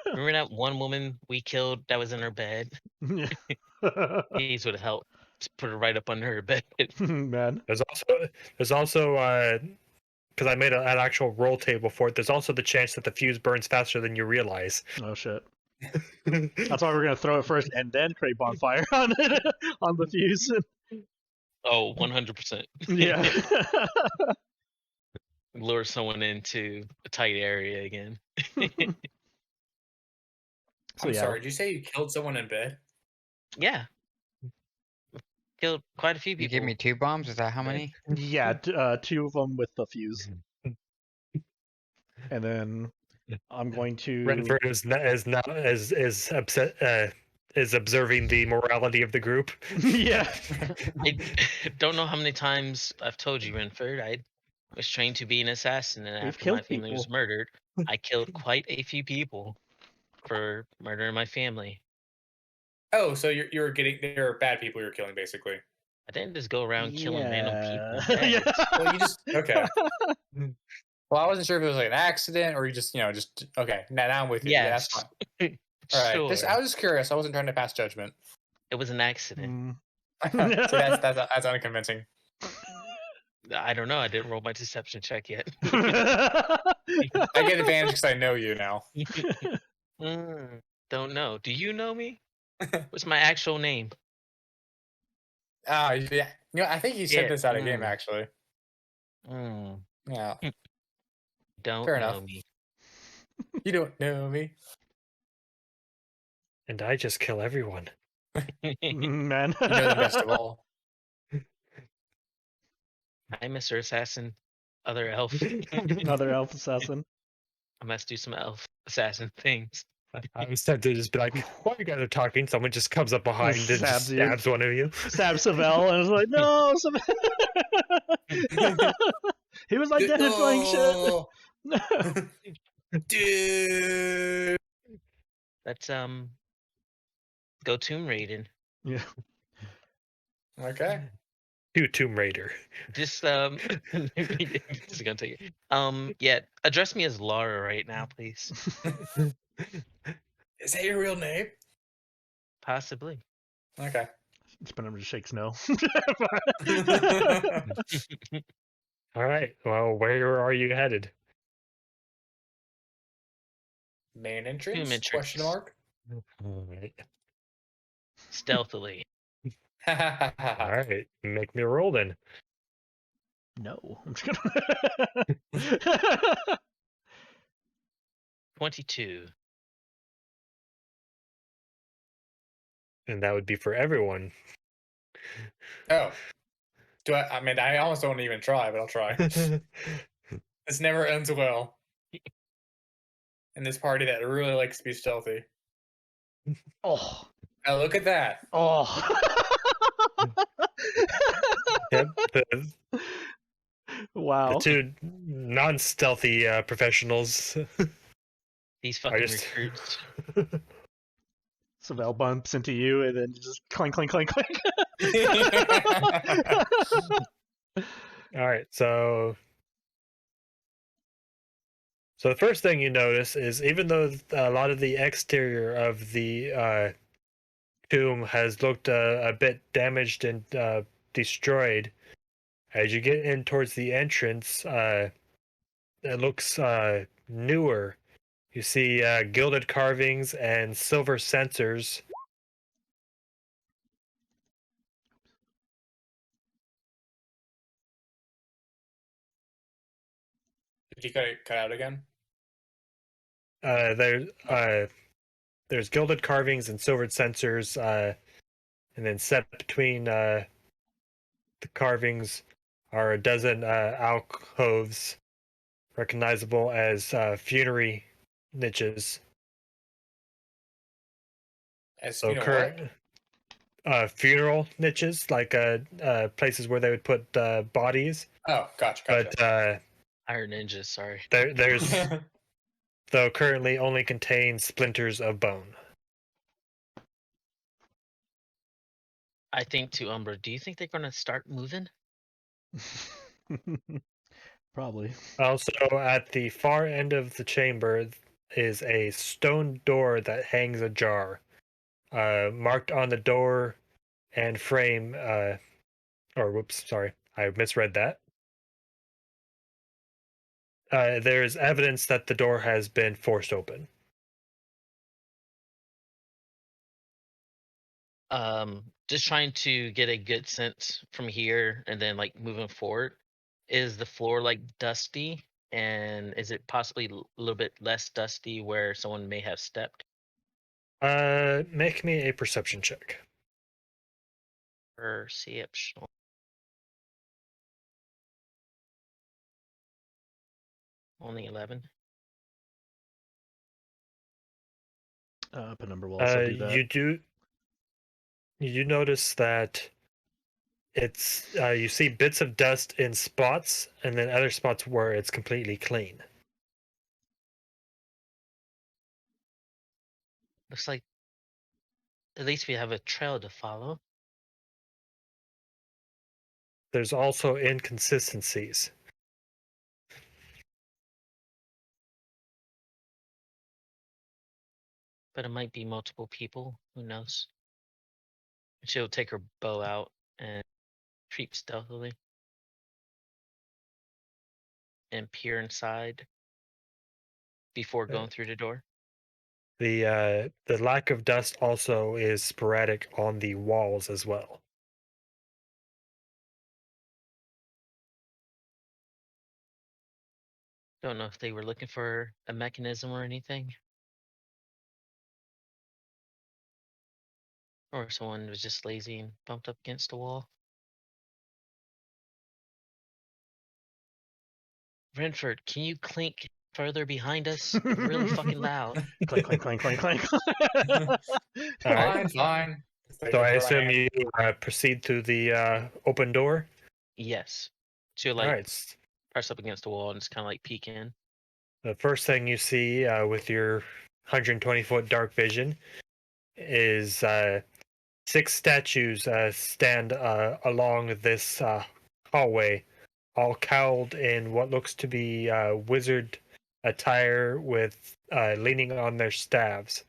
Remember that one woman we killed that was in her bed? These would help. Just put her right up under her bed. Man. There's also because I made an actual roll table for it. There's also the chance that the fuse burns faster than you realize. Oh shit. That's why we're gonna throw it first and then create bonfire on it on the fuse. Oh, 100%. Yeah. Lure someone into a tight area again. So I'm yeah. sorry. Did you say you killed someone in bed? Yeah. Killed quite a few people. You gave me 2 bombs. Is that how many? Yeah, 2 of them with the fuse, and then I'm going to. Renford is upset. Is observing the morality of the group. Yeah. I don't know how many times I've told you, Renford. I was trained to be an assassin, and We've after my killed family was people. murdered, I killed quite a few people for murdering my family. Oh, so you're getting they're bad people you're killing basically. I didn't just go around killing random people. Yeah. in beds. Well, you just okay. Well, I wasn't sure if it was like an accident or you just just okay. Now I'm with you. Yeah, that's Yes. fine. All right. Sure. I was just curious. I wasn't trying to pass judgment. It was an accident. Mm. So that's unconvincing. I don't know. I didn't roll my deception check yet. I get advantage because I know you now. Don't know. Do you know me? What's my actual name? Ah, yeah. I think you said Yeah, this out of game actually. Yeah. Don't Fair know enough. me. You don't know me. And I just kill everyone. Man. You know the best of all. Hi, Mr. Assassin. Other elf. Another elf assassin. I must do some elf assassin things. I was tempted to just be like, while you guys are talking, someone just comes up behind and just Stabs you. stabs one of you. Stab Saevel and was like, no, he was identifying shit. Dude. Let's go tomb raiding. Yeah. Okay. To Tomb Raider. Just this is gonna take it. Yeah, address me as Laura right now, please. Is that your real name? Possibly. Okay. Penumbra just shakes no. All right. Well, where are you headed? Main entrance? entrance. Question mark. All right. Stealthily. All right. Make me roll then. No. I'm just gonna... 22. And that would be for everyone. Oh. Do I? I mean, I almost don't even try, but I'll try. This never ends well. In this party that really likes to be stealthy. Oh. Now look at that. Oh. Yep. The Wow. two non-stealthy professionals These are fucking just. recruits. Saevel bumps into you and then just clink, clink, clink, clink. All right, so the first thing you notice is even though a lot of the exterior of the tomb has looked a bit damaged and destroyed, as you get in towards the entrance, it looks newer. You see gilded carvings and silver censers. Did you cut out again? There's gilded carvings and silvered censers, and then set between the carvings are a dozen alcoves, recognizable as funerary niches. As So you know what? funeral niches, like places where they would put bodies. Oh, gotcha. But Iron ninjas, sorry. there's though currently only contains splinters of bone. I think to Umbra, do you think they're gonna start moving? Probably. Also, at the far end of the chamber is a stone door that hangs ajar. Marked on the door and frame, or whoops, sorry, I misread that. There's evidence that the door has been forced open. Just trying to get a good sense from here and then like moving forward. Is the floor like dusty? And is it possibly a little bit less dusty where someone may have stepped? Make me a perception check. Perception. Only 11. Penumbra will also do that. You do notice that it's you see bits of dust in spots, and then other spots where it's completely clean. Looks like at least we have a trail to follow. There's also inconsistencies. But it might be multiple people. Who knows? She'll take her bow out and creep stealthily and peer inside before going through the door. The lack of dust also is sporadic on the walls as well. Don't know if they were looking for a mechanism or anything. Or someone was just lazy and bumped up against the wall. Renford, can you clink further behind us? Really fucking loud. Clink, clink, clink, clink, clink. All right. Fine. So I assume you proceed through the open door. Yes. She'll All like right. press up against the wall and just kind of like peek in. The first thing you see with your 120-foot dark vision is 6 statues stand along this hallway, all cowled in what looks to be wizard attire, with leaning on their staves.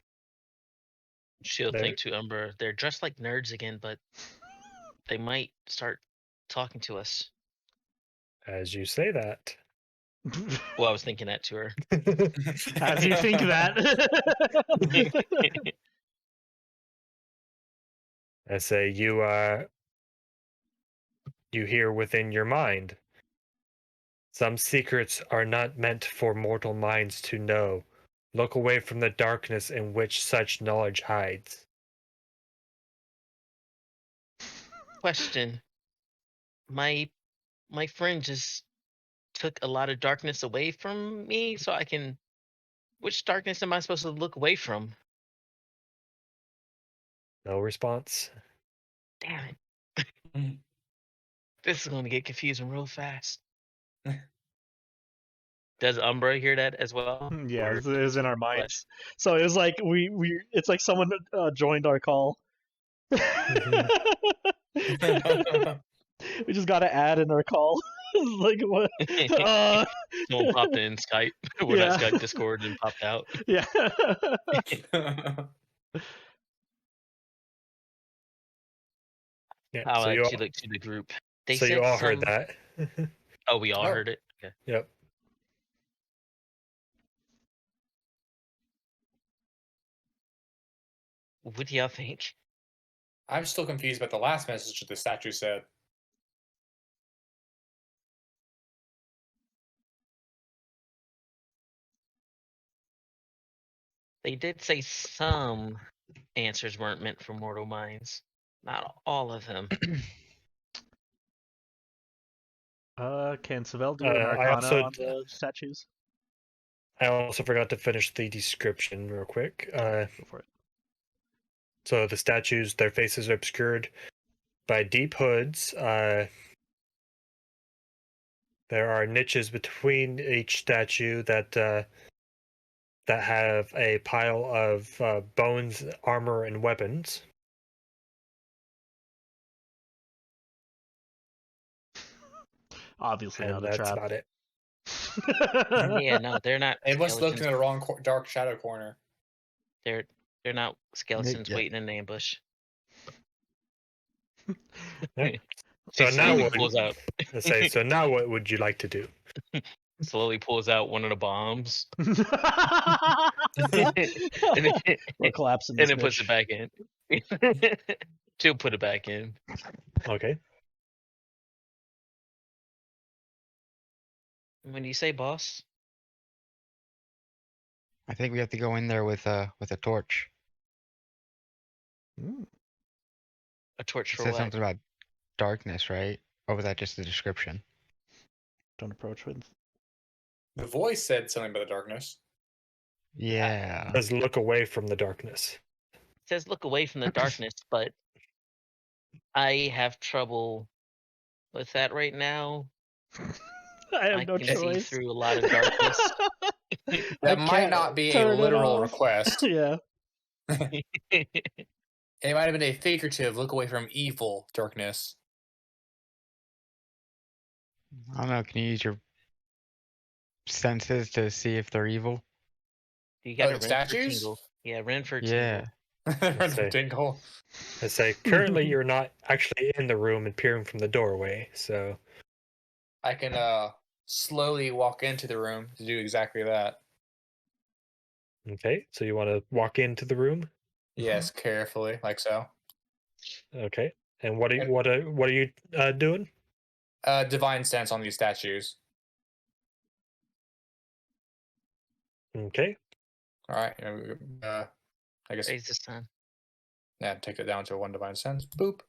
She'll think to Umbra, they're dressed like nerds again, but they might start talking to us. As you say that. Well, I was thinking that to her. As you think that. I say you hear within your mind, Some secrets are not meant for mortal minds to know. Look away from the darkness in which such knowledge hides. Question. My friend just took a lot of darkness away from me, so I can. Which darkness am I supposed to look away from? No response. Damn it. This is going to get confusing real fast. Does Umbra hear that as well? Yeah, Or it was in our Fletch? minds. So it was like it's like someone joined our call. We just got to add in our call. Like what? Someone popped in Skype. We're not Yeah. Skype, Discord, and popped out. Yeah. Yeah. I'll So you actually all, look to the group. They so said you all some. heard that. Oh, we all Oh. heard it. Okay. Yep. What do y'all think? I'm still confused about the last message that the statue said. They did say some answers weren't meant for mortal minds. Not all of them. Can Saevel do an I Arcana also on the statues? I also forgot to finish the description real quick. Go for it. So the statues, their faces are obscured by deep hoods. There are niches between each statue that have a pile of bones, armor, and weapons. Obviously And not a that's trap. about it. Yeah, no, they're not. They must look in skeletons. the wrong dark shadow corner. They're not skeletons yeah. waiting in ambush. Yep. She So now slowly what? pulls out. So now what would you like to do? Slowly pulls out one of the bombs. and We're collapsing then this puts bitch. it back in. She'll put it back in. Okay. When you say boss, I think we have to go in there with a torch. Mm, a torch It for says what? something about darkness, right? Or was that just the description? don't approach with. The voice said something about the darkness. Yeah. Let's look away from the darkness. It says look away from the darkness, but I have trouble with that right now. I have I no can see choice. through a lot of darkness. I That might can't not be a turn it literal off. request. Yeah. It might have been a figurative look away from evil darkness. I don't know. Can you use your senses to see if they're evil? You got a the Renford statues? tingle. Yeah, Renford Yeah. tingle. say. Tingle. I say currently you're not actually in the room and peering from the doorway, so I can slowly walk into the room to do exactly that. okay. So you want to walk into the room? Yes, carefully, like so. Okay. And what are you doing? Divine sense on these statues. Okay. All right. I guess Raise the sun. take it down to one divine sense. Boop.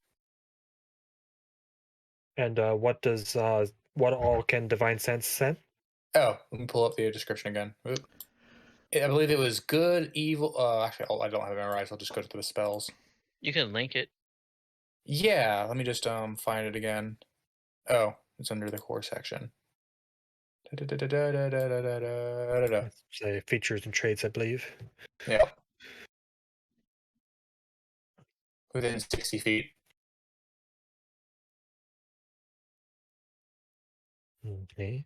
And what all can divine sense send? Oh, let me pull up the description again. Oop. I believe it was good, evil. Actually, I don't have it memorized. I'll just go to the spells. You can link it. Yeah, let me just find it again. Oh, it's under the core section. Da-da-da-da-da-da-da-da-da-da. Say features and traits, I believe. Yep. Within 60 feet. Okay.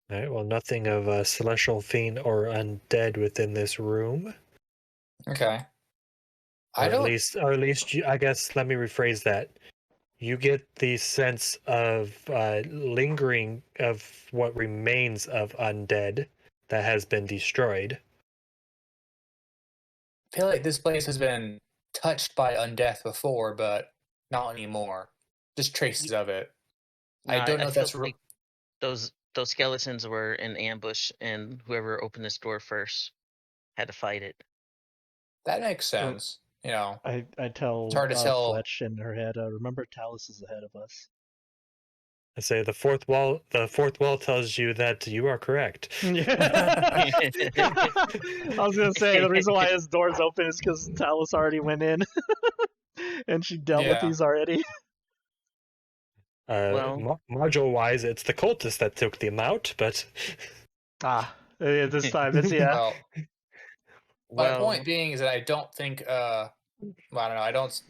All right. Well, nothing of a celestial fiend or undead within this room. Okay. Or I don't. at least, I guess. Let me rephrase that. You get the sense of lingering of what remains of undead that has been destroyed. I feel like this place has been touched by undeath before, but not anymore. Just traces of it. No, I don't know I if feel that's like those skeletons were in ambush, and whoever opened this door first had to fight it. that makes sense. You know, I tell it's hard to tell. Fletch in her head, remember Talus is ahead of us. I say the fourth wall tells you that you are correct. I was gonna say the reason why his door's open is because Talus already went in, and she dealt with Yeah. these already. Well- Module wise, it's the cultists that took them out, but This time it's Well, my Well, point being is that I don't think. I don't know. I don't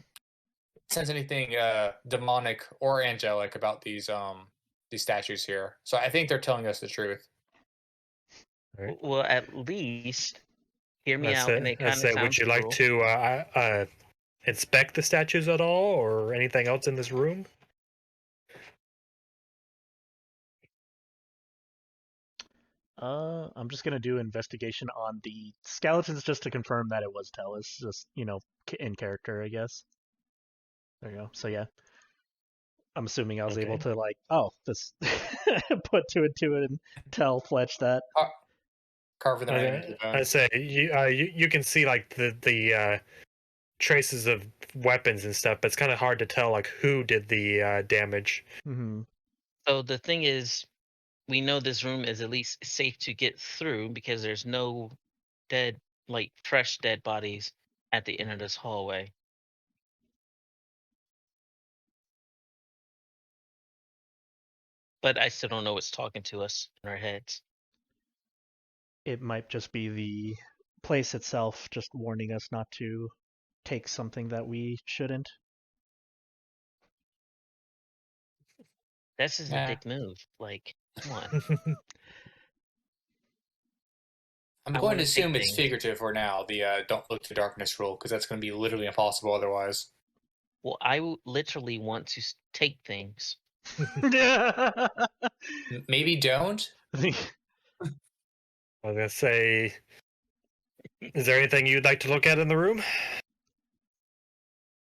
sense anything demonic or angelic about these statues here. So I think they're telling us the truth. Right. well, at least hear me I out, and it kind of say, sounds would you like cruel. to inspect the statues at all, or anything else in this room? I'm just gonna do investigation on the skeletons just to confirm that it was Talus, just in character, I guess. There you go. So yeah, I'm assuming I was able Okay. to this put two and two and tell Fletch that. Carving their name into the I bones. say you can see like the traces of weapons and stuff, but it's kind of hard to tell like who did the damage. Mm-hmm. So the thing is, we know this room is at least safe to get through because there's no fresh dead bodies at the end of this hallway. But I still don't know what's talking to us in our heads. It might just be the place itself just warning us not to take something that we shouldn't. That's just Yeah. a dick move. Like, come on. I'm I going to wanna take assume it's things. figurative for now, the don't look to darkness rule, because that's going to be literally impossible otherwise. Well, I literally want to take things. Maybe don't? I was gonna say, is there anything you'd like to look at in the room?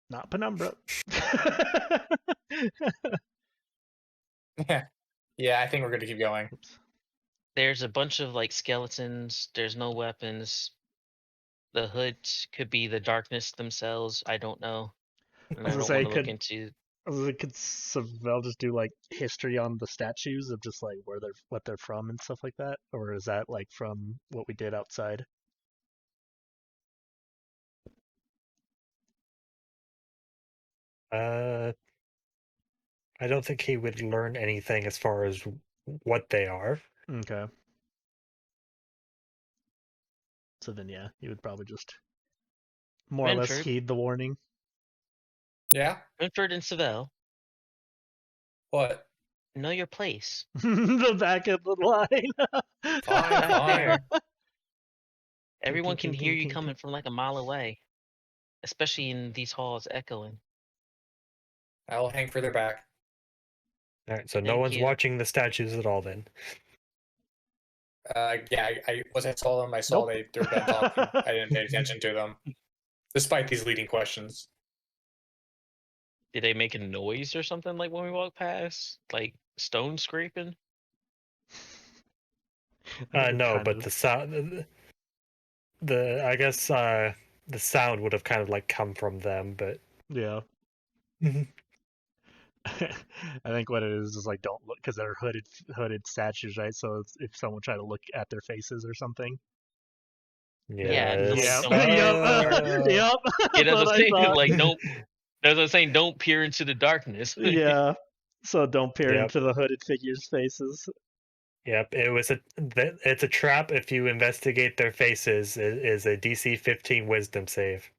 Not Penumbra. Yeah, I think we're going to keep going. There's a bunch of skeletons. There's no weapons. The hoods could be the darkness themselves. I don't know. And I gonna don't say, want to look into. could Saevel just do history on the statues of just what they're from and stuff like that, or is that from what we did outside? I don't think he would learn anything as far as what they are. Okay. So then, yeah, you would probably just more or less Renford. heed the warning. Yeah? Renford and Saevel, What? know your place. The back of the line. Fine, Back fine. there. Everyone Ting, can ting, hear ting, you ting, coming from a mile away, especially in these halls echoing. I will hang further back. All right, so no Thank one's you. watching the statues at all then. Yeah, I saw them. I saw Nope. they were done talking. I didn't pay attention to them, despite these leading questions. Did they make a noise or something when we walked past? Like stone scraping? No, but the sound, I guess the sound would have kind of come from them, but Yeah. I think what it is don't look, because they're hooded statues, right? So if someone tried to look at their faces or something. Yeah, yes. so, Yep. don't- Yep. Yeah, that's what I'm saying. thought. Don't. That's what I'm saying. Don't peer into the darkness. Yeah. So don't peer Yep. into the hooded figures' faces. Yep, it's a trap. If you investigate their faces, it is a DC 15 Wisdom save.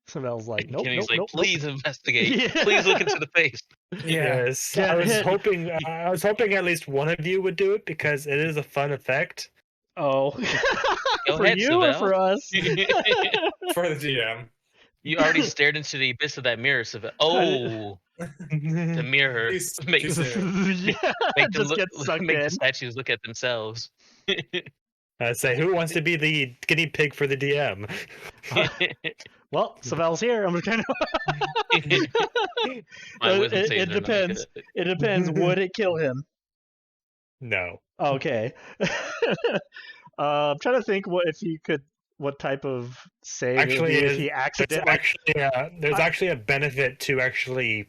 Smells like nope, Kenny's nope, nope, please nope. investigate. Yeah. Please look into the face. Yeah. Yes, Get I was hit. hoping. I was hoping at least one of you would do it because it is a fun effect. Oh. Go For ahead, you or Saevel. for us? For the DM. You already stared into the abyss of that mirror, so the mirror Too makes soon. Yeah, make them just look get sucked make the in. statues look at themselves. I say, who wants to be the guinea pig for the DM? Well, Saevel's here. I'm just kind My of. wisdom It saves are not depends. good. It depends. Would it kill him? No. Okay. I'm trying to think what type of save it would be if he accident like. There's I- actually a benefit to actually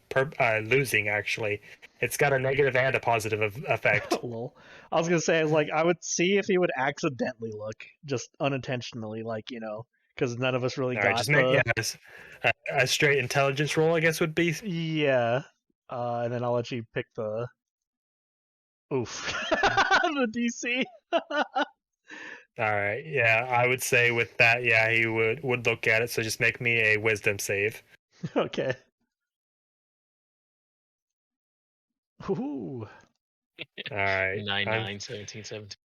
losing. Actually, it's got a negative and a positive effect. Lol. I was gonna say like I would see if he would accidentally look, just unintentionally, like because none of us really All right, got just make the a straight intelligence roll. I guess would be. yeah. And then I'll let you pick the oof the DC. All right, yeah, I would say with that, yeah, he would look at it. So just make me a wisdom save. Okay. Ooh. All right, 9, 9, 17, 17.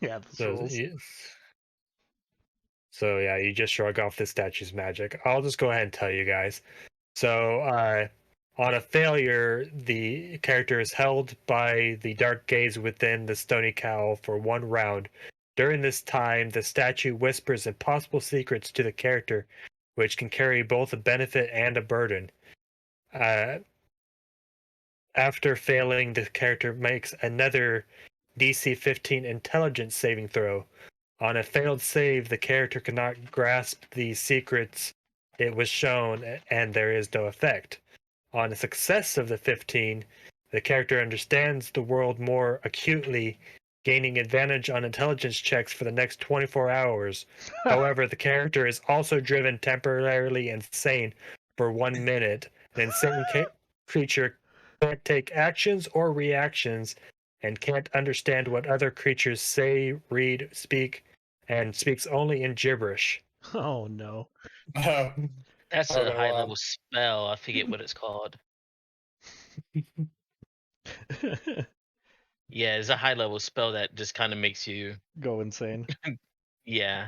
Yeah, this So, rules. so yeah, you just shrug off the statue's magic. I'll just go ahead and tell you guys. So, on a failure, the character is held by the dark gaze within the stony cowl for 1 round. During this time, the statue whispers impossible secrets to the character, which can carry both a benefit and a burden. After failing, the character makes another DC 15 intelligence saving throw. On a failed save, the character cannot grasp the secrets it was shown, and there is no effect. On a success of the 15, the character understands the world more acutely, gaining advantage on intelligence checks for the next 24 hours. However, the character is also driven temporarily insane for 1 minute. An insane creature can't take actions or reactions and can't understand what other creatures say, read, speak, and speaks only in gibberish. Oh no. Oh, That's Oh, a no, high level spell. I forget what it's called. Yeah, it's a high level spell that just kind of makes you, Go insane. yeah,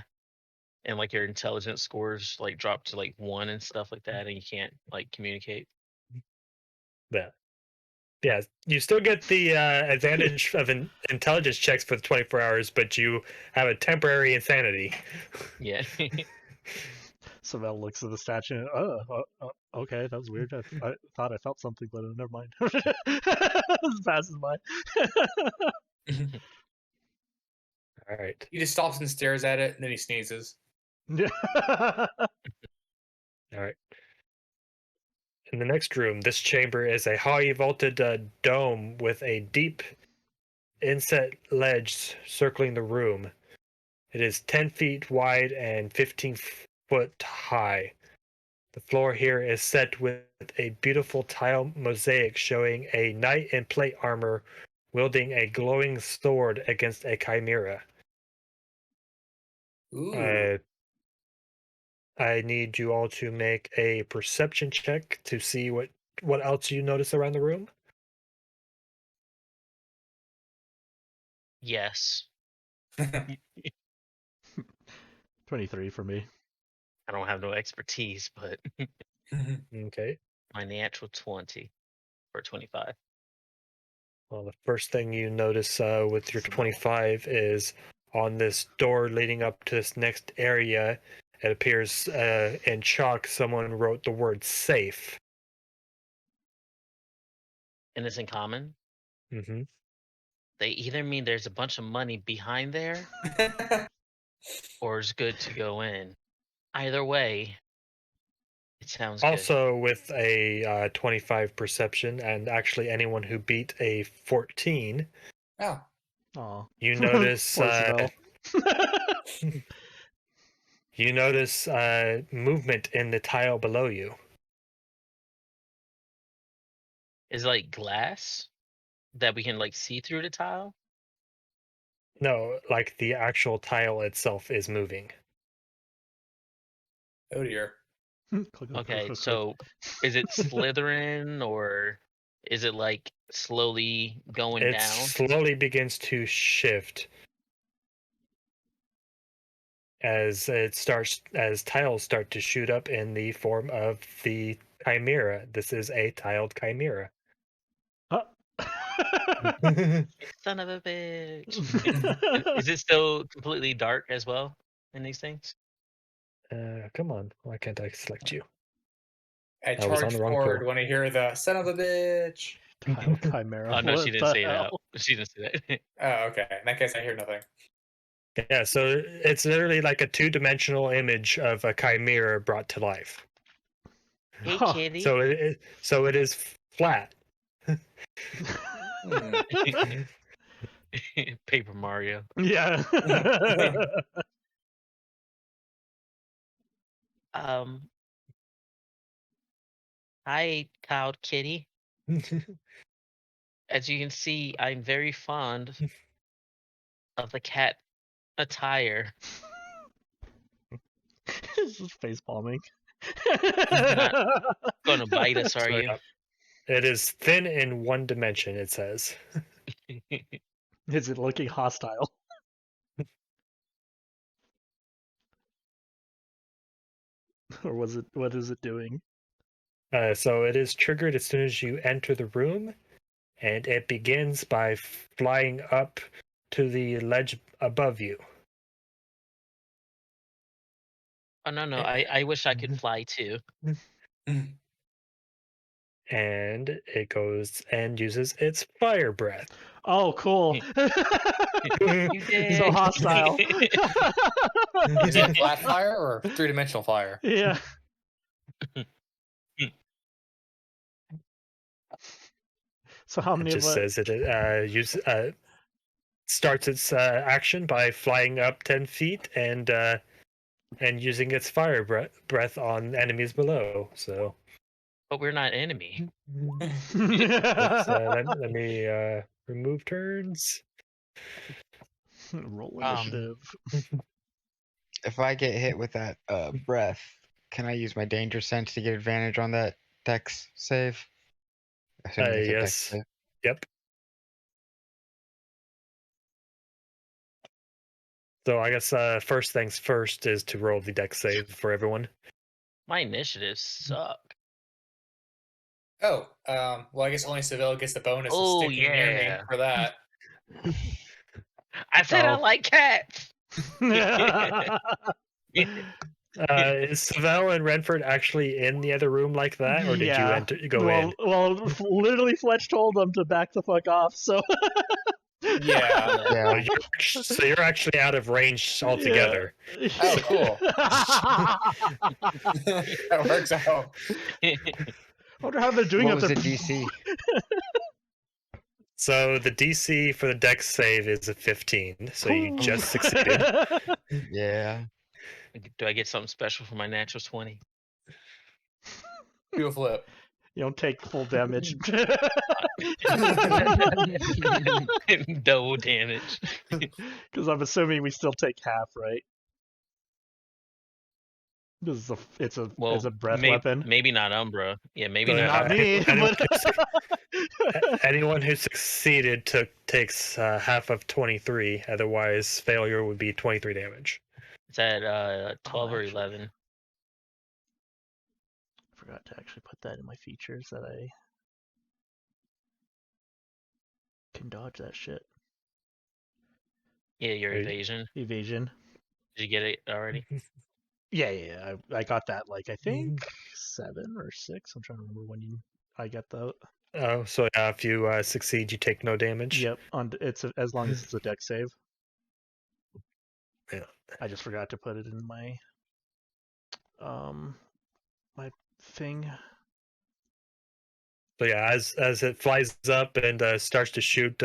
and like your intelligence scores like drop to like 1 and stuff like that, and you can't like communicate. Yeah. Yeah, you still get the advantage of intelligence checks for the 24 hours, but you have a temporary insanity. Yeah. Saevel looks at the statue. Okay, that was weird. I thought I felt something, but never mind. This passes by. All right. he just stops and stares at it, and then he sneezes. All right. In the next room, this chamber is a high vaulted dome with a deep inset ledge circling the room. It is 10 feet wide and 15-foot high. The floor here is set with a beautiful tile mosaic showing a knight in plate armor wielding a glowing sword against a chimera. Ooh. I need you all to make a perception check to see what else you notice around the room. Yes. 23 for me. I don't have no expertise, but Okay. my natural 20 or 25. Well, the first thing you notice with your 25 is on this door leading up to this next area. It appears in chalk someone wrote the word safe. And it's in common. Mm-hmm. They either mean there's a bunch of money behind there or it's good to go in. Either way, it sounds good. Also with a 25 perception, and actually anyone who beat a 14, Oh. Aw. you notice Poor Saevel. you notice movement in the tile below you. Is it like glass that we can like see through the tile? No, like the actual tile itself is moving. Oh dear. Okay, so is it slithering or is it like slowly going It down? slowly begins to shift. as tiles start to shoot up in the form of the chimera. This is a tiled chimera. Son of a bitch. Is it still completely dark as well in these things? Come on, why can't I select you? I I was on charge the wrong forward tool. when I hear the son of a bitch. Tile chimera. Oh no, what she didn't the say that. hell? She didn't say that. Oh, okay. In that case, I hear nothing. Yeah, so it's literally like a two-dimensional image of a chimera brought to life. Hey, Huh. kitty. So it is flat. Hmm. Paper Mario. Yeah. Um, Hi, cowed kitty. As you can see, I'm very fond of the cat attire. This is face palming. Not gonna bite us, are So, you? yeah, it is thin in one dimension, it says. Is it looking hostile? Or what is it doing? So it is triggered as soon as you enter the room, and it begins by flying up to the ledge above you. Oh no, I wish I could fly too. And it goes and uses its fire breath. Oh, cool. You did. So hostile. Is it flat fire or three-dimensional fire? Yeah. So how It many of just us? says it starts its action by flying up 10 feet and using its fire breath on enemies below. So But we're not enemy. oops, let me remove turns. Roll initiative. If I get hit with that breath, can I use my danger sense to get advantage on that dex save? Assuming it's a dex Yes. save. Yep. So I guess first things first is to roll the dex save for everyone. My initiatives suck. Oh, well, I guess only Saevel gets the bonus of Oh, sticking near me yeah. for that. I said I Oh. like cats. Is Saevel and Renford actually in the other room like that, or did you Yeah. go in? Well, literally, Fletch told them to back the fuck off. So. Yeah. Yeah. So you're actually out of range altogether. Yeah. Oh, cool. That works out. I wonder how they're doing What up was there. the DC? So the DC for the dex save is a 15. So you just succeeded. Yeah. Do I get something special for my natural 20? Do a flip. You don't take full damage. Double damage. Because I'm assuming we still take half, right? This is it's Well, a breath weapon. maybe not Umbra. Yeah, maybe So, not Not me. anyone who succeeded takes half of 23. Otherwise, failure would be 23 damage. It's at 12 or actually. 11. I forgot to actually put that in my features that I can dodge that shit. Yeah, your Right. evasion. Evasion. Did you get it already? Yeah. I got that like I think 7 or 6. I'm trying to remember when I got the. Oh, so yeah, if you succeed, you take no damage. Yep. As long as it's a deck save. Yeah. I just forgot to put it in my my thing. So yeah, as it flies up and starts to shoot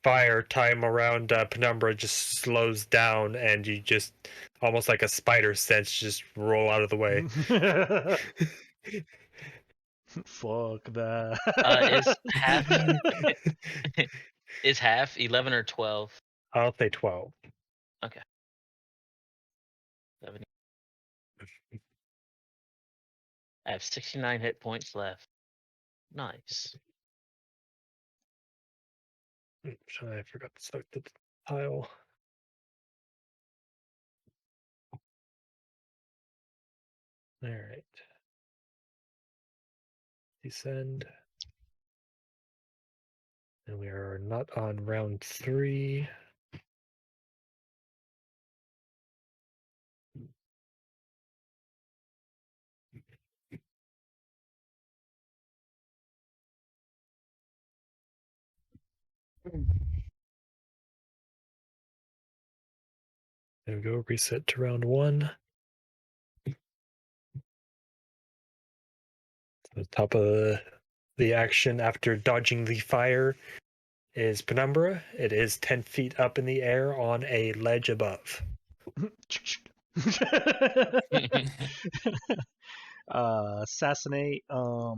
fire, time around Penumbra just slows down, and you just almost like a spider sense just roll out of the way. Fuck that. Is half is half 11 or 12? I'll say 12. Okay. 70. I have 69 hit points left. Nice. I forgot to select the tile. All right. Descend. And we are not on round 3. There we go. Reset to round 1. The top of the action after dodging the fire is Penumbra. It is 10 feet up in the air on a ledge above. Assassinate. Or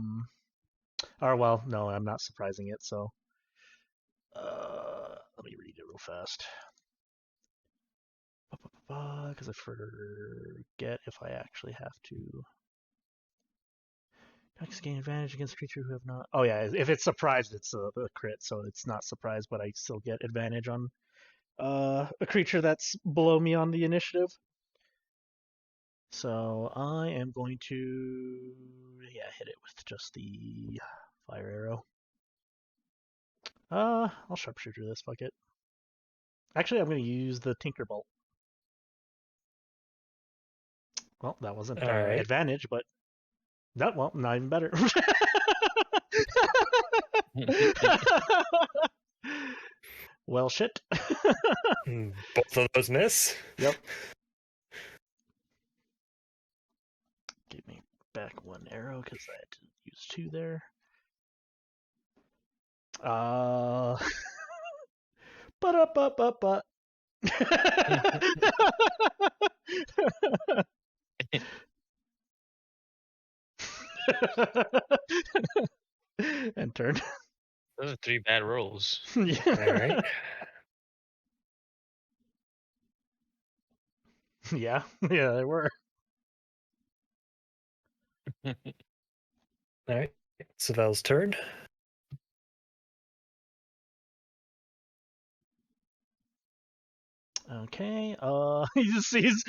well, no, I'm not surprising it. So, let me read it real fast. Because I forget if I actually have to. Dex gain advantage against creatures who have not. Oh yeah, if it's surprised, it's a crit, so it's not surprised, but I still get advantage on a creature that's below me on the initiative. So I am going to hit it with just the fire arrow. I'll sharpshooter this. Fuck it. Actually, I'm going to use the Tinkerbolt. Well, that wasn't Alright. advantage, but that well, not even better. Well, shit. Both of those miss. Yep. Give me back one arrow because I had to use 2 there. But. And turn. Those are 3 bad rolls. Yeah. Alright. Yeah, they were. Alright. Saevel's turn. Okay, he just sees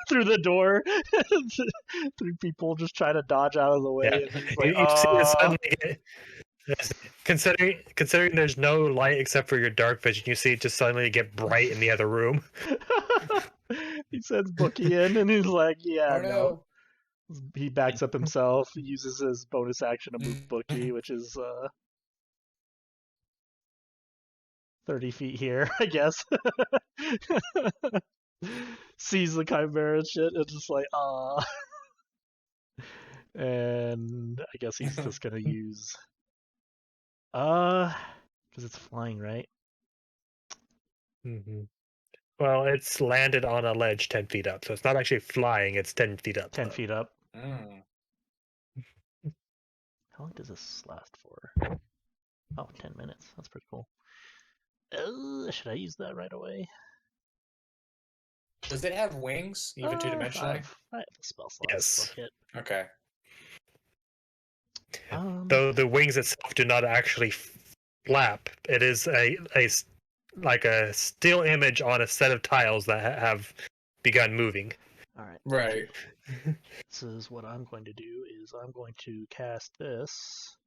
through the door 3 people just try to dodge out of the way, Yeah. and he's like, You see it suddenly considering there's no light except for your dark vision, you see it just suddenly get bright in the other room. He sends Bookie in, and he's like, yeah, Oh no. He backs up himself. He uses his bonus action to move Bookie, which is 30 feet here, I guess. Sees the Chimera and shit, and just like, ah. And I guess he's just gonna use because it's flying, right? Mm-hmm. Well, it's landed on a ledge 10 feet up, so it's not actually flying, it's 10 feet up. 10 feet up. Mm. How long does this last for? Oh, 10 minutes. That's pretty cool. Should I use that right away? Does it have wings, even 2-dimensionally? I have a spell slot. Yes. Fuck it. Okay. Though the wings itself do not actually flap. It is like a still image on a set of tiles that have begun moving. All right. Right. This is what I'm going to do. Is I'm going to cast this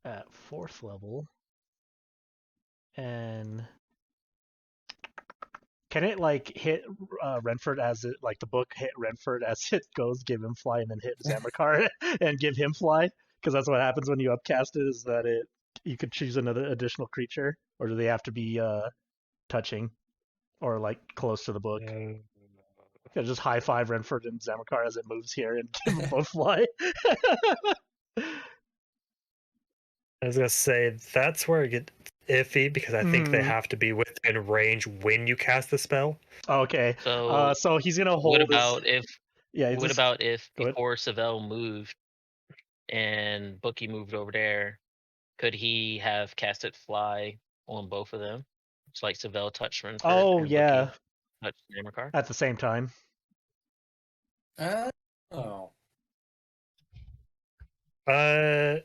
at 4th level, and can it like hit Renford as it like the book hit Renford as it goes, give him fly, and then hit Zamrakar and give him fly? Because that's what happens when you upcast it. Is that you could choose another additional creature, or do they have to be touching or like close to the book? Yeah, just high five Renford and Zamrakar as it moves here and give them both fly. I was gonna say that's where it gets iffy because I think they have to be within range when you cast the spell. Okay. So, So he's gonna hold. what about if? Yeah. What about if Go ahead. before Saevel moved and Bookie moved over there, could he have casted fly on both of them? It's like Saevel touched Renford. Oh and yeah. Bookie touched Zamrakar. At the same time. Oh. I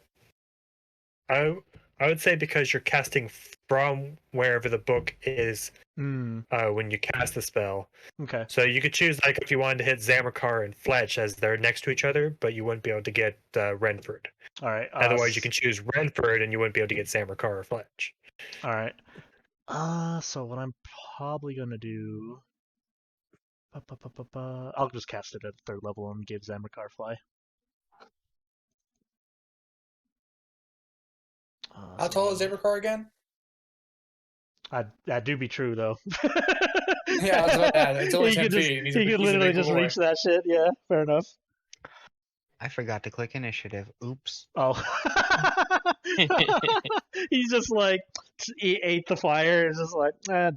I would say because you're casting from wherever the book is Hmm. when you cast the spell. Okay. So you could choose like if you wanted to hit Zamrakar and Fletch as they're next to each other, but you wouldn't be able to get Renford. All right. Otherwise, you can choose Renford and you wouldn't be able to get Zamrakar or Fletch. All right. So what I'm probably gonna do. I'll just cast it at 3rd level and give Zamrakar fly. How tall is Zamrakar again? That do be true though. Yeah, that's what it's only he 10 could just, feet. he could literally just reach that shit. Yeah, fair enough. I forgot to click initiative. Oops. Oh. He's just like, he ate the fire and just like, nah.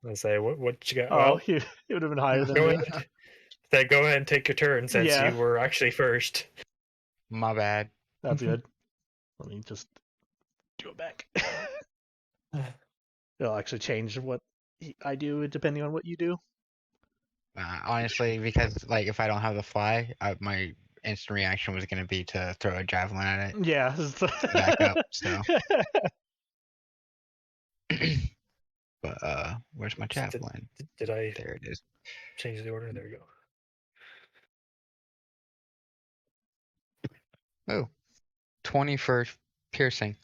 I say, what you got? Oh, Well, he would have been higher than go me. ahead. Say, go ahead and take your turn since Yeah. you were actually first. My bad. That's good. Let me just do it back. It'll actually change what I do depending on what you do. Honestly, because like if I don't have the fly, my instant reaction was gonna be to throw a javelin at it. Yeah. Back up. So. But where's my javelin? Did I There it is. change the order? There we go. Oh, 20 for piercing.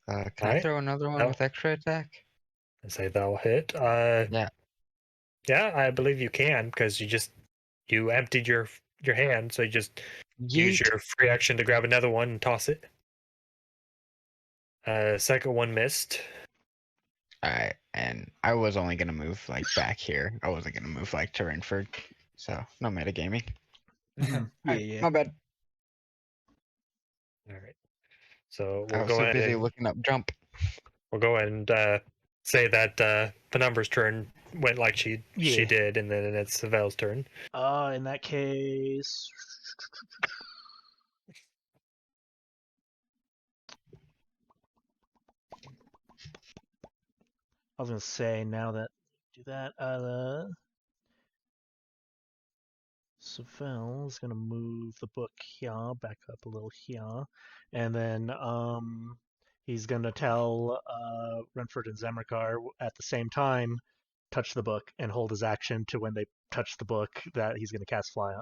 Can I Alright. throw another one Oh. with extra attack? I say that'll hit. Yeah. Yeah, I believe you can because you emptied your hand, so you just use Yeet. your free action to grab another one and toss it. Second one missed. Alright, and I was only gonna move like back here. I wasn't gonna move like to Renford. So no metagaming. Yeah. My bad. All right. So I we'll was go so ahead busy and looking up jump. say that Penumbra's turn went like she Yeah. did, and then it's Saevel's turn. In that case. I was gonna say now that do that, Saevel's gonna move the book here, back up a little here, and then he's gonna tell Renford and Zamrakar at the same time touch the book and hold his action to when they touch the book that he's gonna cast fly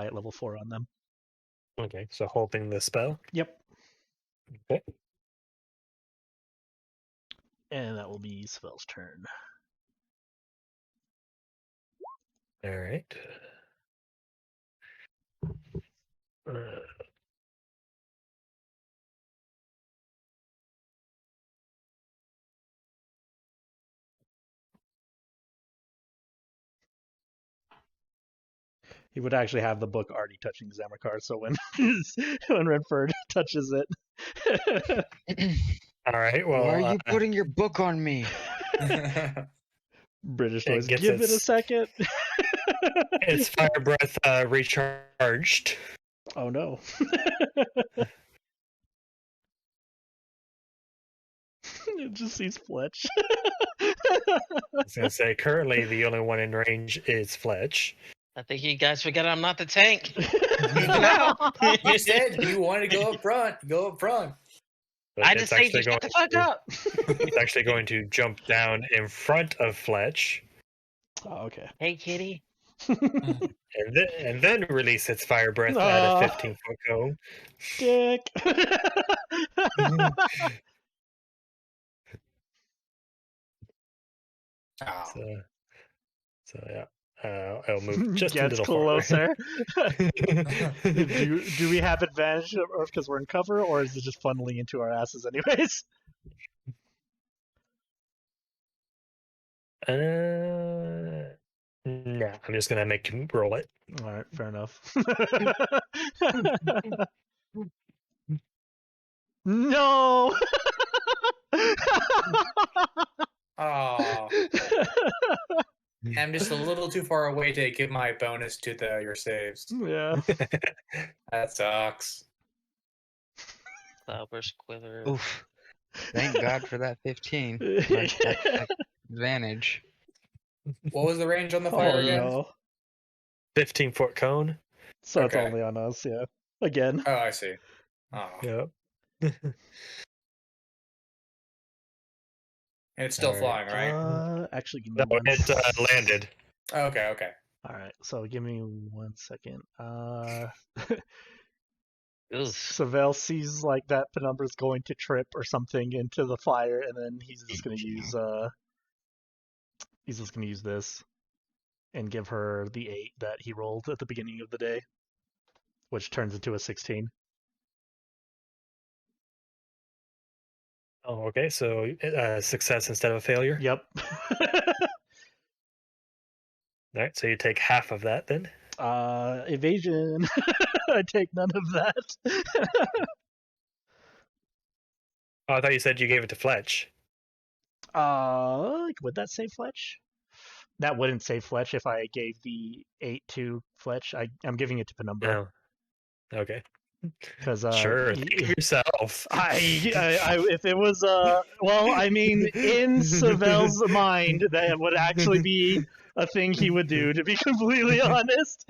at level 4 on them. Okay, so holding the spell. Yep. Okay. And that will be Saevel's turn. All right. He would actually have the book already touching Zamrakar, so when when Renford touches it. All right. Well, Why are you putting your book on me? British It noise. gets Give it a its- second. its fire breath recharged. Oh no. It just sees Fletch. I was gonna say currently the only one in range is Fletch. I think you guys forgot I'm not the tank. You said you wanted to go up front. Go up front. But I it's just say actually shut going the fuck to- up. It's actually going to jump down in front of Fletch, Oh, okay. Hey, kitty. and then release its fire breath at a 15-foot cone. Dick. Oh. So yeah, I'll move just a Gets little closer. farther. do we have advantage because we're in cover, or is it just funneling into our asses anyways? No, I'm just gonna make him roll it. All right, fair enough. No. Oh. I'm just a little too far away to give my bonus to your saves. Yeah. That sucks. Cloudburst quiver. Oof. Thank God for that 15. That advantage. What was the range on the fire Oh again? no. 15-foot cone. So it's Okay. only on us, yeah. again. Oh, I see. Oh. Yep. And it's still All right. flying, right? Actually, give me No, one. it landed. Oh, okay. All right, so give me 1 second. Oof. Saevel sees like that Penumbra's going to trip or something into the fire, and then he's just gonna use this and give her the 8 that he rolled at the beginning of the day, which turns into a 16. Oh, okay. So success instead of a failure. Yep. All right. So you take half of that then. Evasion. I take none of that. Oh, I thought you said you gave it to Fletch. Would that save Fletch? That wouldn't save Fletch if I gave the 8 to Fletch. I'm giving it to Penumbra. Oh, okay. Because Sure, think of yourself. I if it was well, I mean, in Saevel's mind, that would actually be a thing he would do. To be completely honest,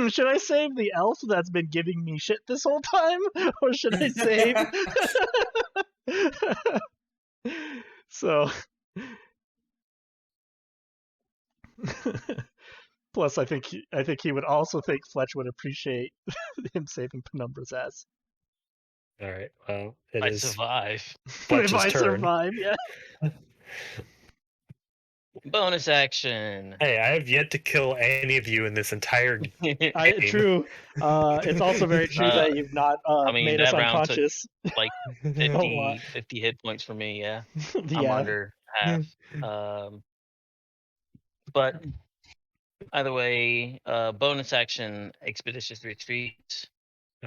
should I save the elf that's been giving me shit this whole time, or should I save? So, plus, I think he would also think Fletch would appreciate him saving Penumbra's ass. All right. Well, it I is survive. Fletch's If I turn. survive, yeah. Bonus action. Hey, I have yet to kill any of you in this entire game. True. It's also very true that you've not made us that round took unconscious. like A lot. 50 hit points for me. Yeah, I'm Yeah. under half. But either way, bonus action, expeditious retreat.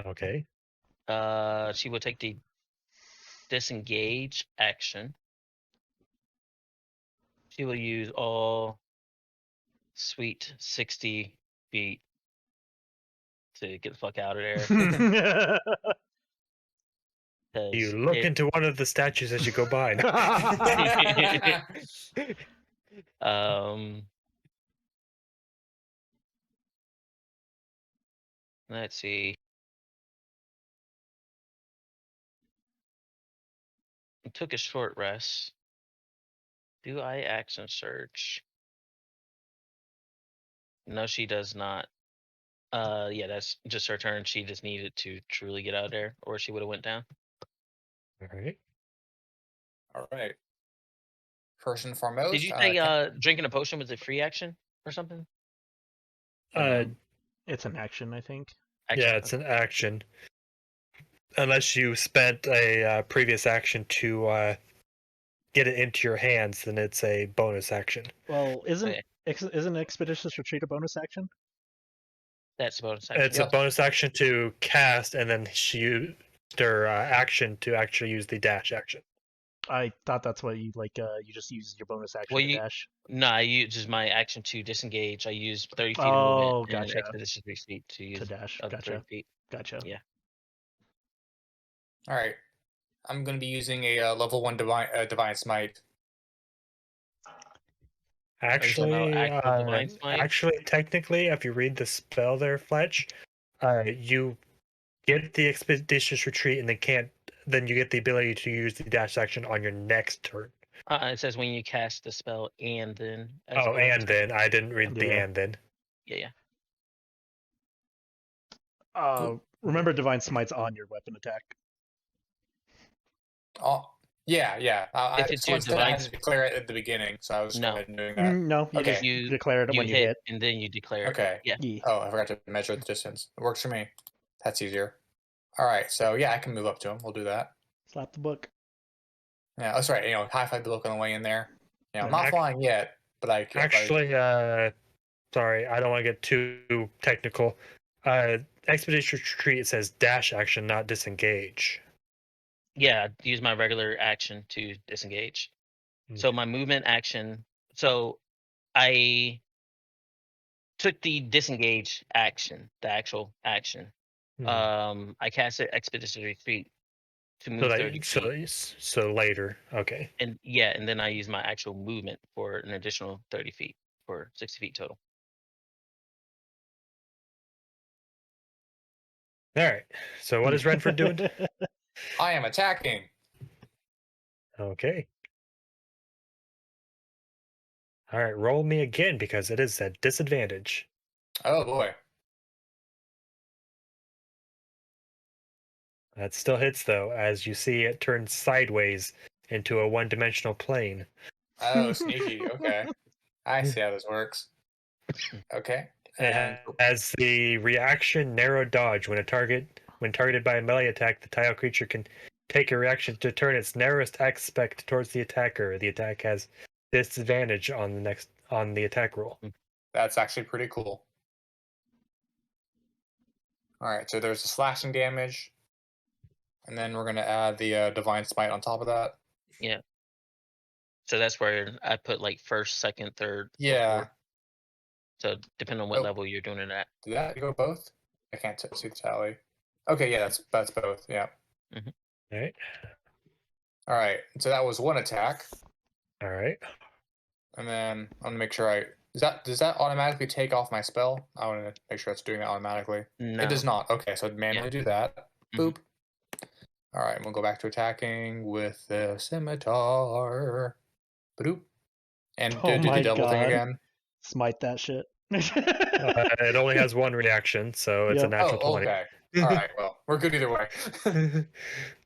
Okay. She will take the disengage action. She will use all sweet 60 feet to get the fuck out of there. You look into one of the statues as you go by. Let's see. I took a short rest. Do I action search? No, she does not. Yeah, that's just her turn. She just needed to truly get out of there, or she would have went down. All right. All right. First and foremost, Did you say drinking a potion was a free action or something? Or no? It's an action, I think. Action? Yeah, it's an action. Unless you spent a previous action to get it into your hands, then it's a bonus action. Well, isn't Expeditious Retreat a bonus action? That's a bonus action. It's a bonus action to cast, and then she used her action to actually use the dash action. I thought that's what you like. You just use your bonus action to dash. No, I use my action to disengage. I use 30 feet Oh, of movement gotcha. and expeditious retreat to use To dash. up to Gotcha. 30 feet. Gotcha. Yeah. All right. I'm going to be using a level 1 divine smite. Actually, Divine Smite? actually, technically, if you read the spell there, Fletch, you get the expeditious retreat, and then you get the ability to use the dash action on your next turn. It says when you cast the spell and then. Then I didn't read the and then. Yeah. Remember, divine smite's on your weapon attack. Oh, yeah. If it's your I had to declare it at the beginning, so I was No. go ahead and doing that. No, you just declare it when you hit. And then you declare Okay. it. Yeah. Oh, I forgot to measure the distance. It works for me. That's easier. All right, so yeah, I can move up to him. We'll do that. Slap the book. Yeah, that's right. High five the book on the way in there. I'm not flying yet, but I can. Actually, sorry, I don't want to get too technical. Expeditious retreat, it says dash action, not disengage. Yeah, use my regular action to disengage. So my movement action. So I took the disengage action, the actual action. I cast it expeditious retreat to move 30 feet. So later, okay. And then I use my actual movement for an additional 30 feet for 60 feet total. All right. So what is Renford doing? I am attacking. Okay. All right. Roll me again because it is at disadvantage. Oh boy. That still hits though, as you see it turns sideways into a one-dimensional plane. Oh, sneaky. Okay. I see how this works. Okay. It And has the reaction narrow dodge. When targeted by a melee attack, the tile creature can take a reaction to turn its narrowest aspect towards the attacker. The attack has disadvantage on the attack roll. that's actually pretty cool. All right. So there's the slashing damage. And then we're going to add the Divine Smite on top of that. Yeah. So that's where I put like first, second, third, or Yeah. fourth. So depending on what Oh. level you're doing it at. Did that go both? I can't see the tally. Okay, yeah, that's both. Yeah. All right. All right. So that was one attack, All right. and then I'm gonna make sure does that automatically take off my spell? I want to make sure it's doing that automatically. No. It does not. Okay, so I'd manually do that. Mhm. Boop. All right, we'll go back to attacking with the scimitar. Boop. And Oh do the my double thing God. again. Smite that shit. It only has one reaction, so it's a Yep. natural Oh, 20. okay. All right. Well, we're good either way.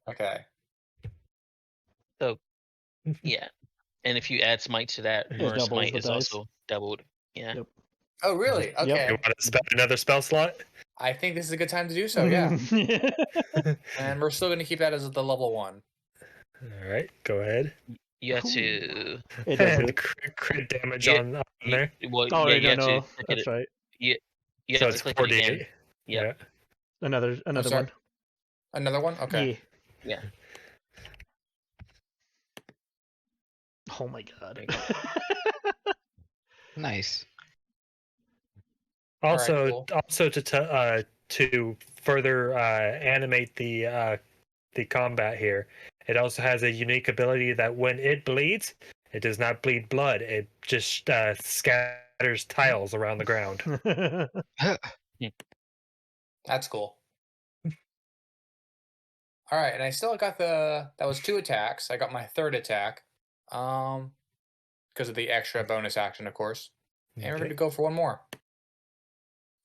Okay. So yeah. And if you add smite to that, remember doubles smite the is dice. also doubled. Yeah. Yep. Oh, really? Yep. Okay. You want to spend another spell slot? I think this is a good time to do so. Yeah. And we're still going to keep that as the level 1. All right, go ahead. You have Ooh. to It does And hit. crit damage Yeah, on there. well, Oh, yeah, wait, you have no. to click That's it. right. You So have to it's click it again. 48. Yep. Yeah. Another sorry? one. Another one? Okay. Yeah. Yeah. Oh my God. There you Nice. Also, cool. to further animate the combat here, it also has a unique ability that when it bleeds, it does not bleed blood. It just scatters tiles around the ground. That's cool. All right, and I still got that was 2 attacks. I got my 3rd attack. Because of the extra bonus action, of course. And we're Okay. going to go for one more.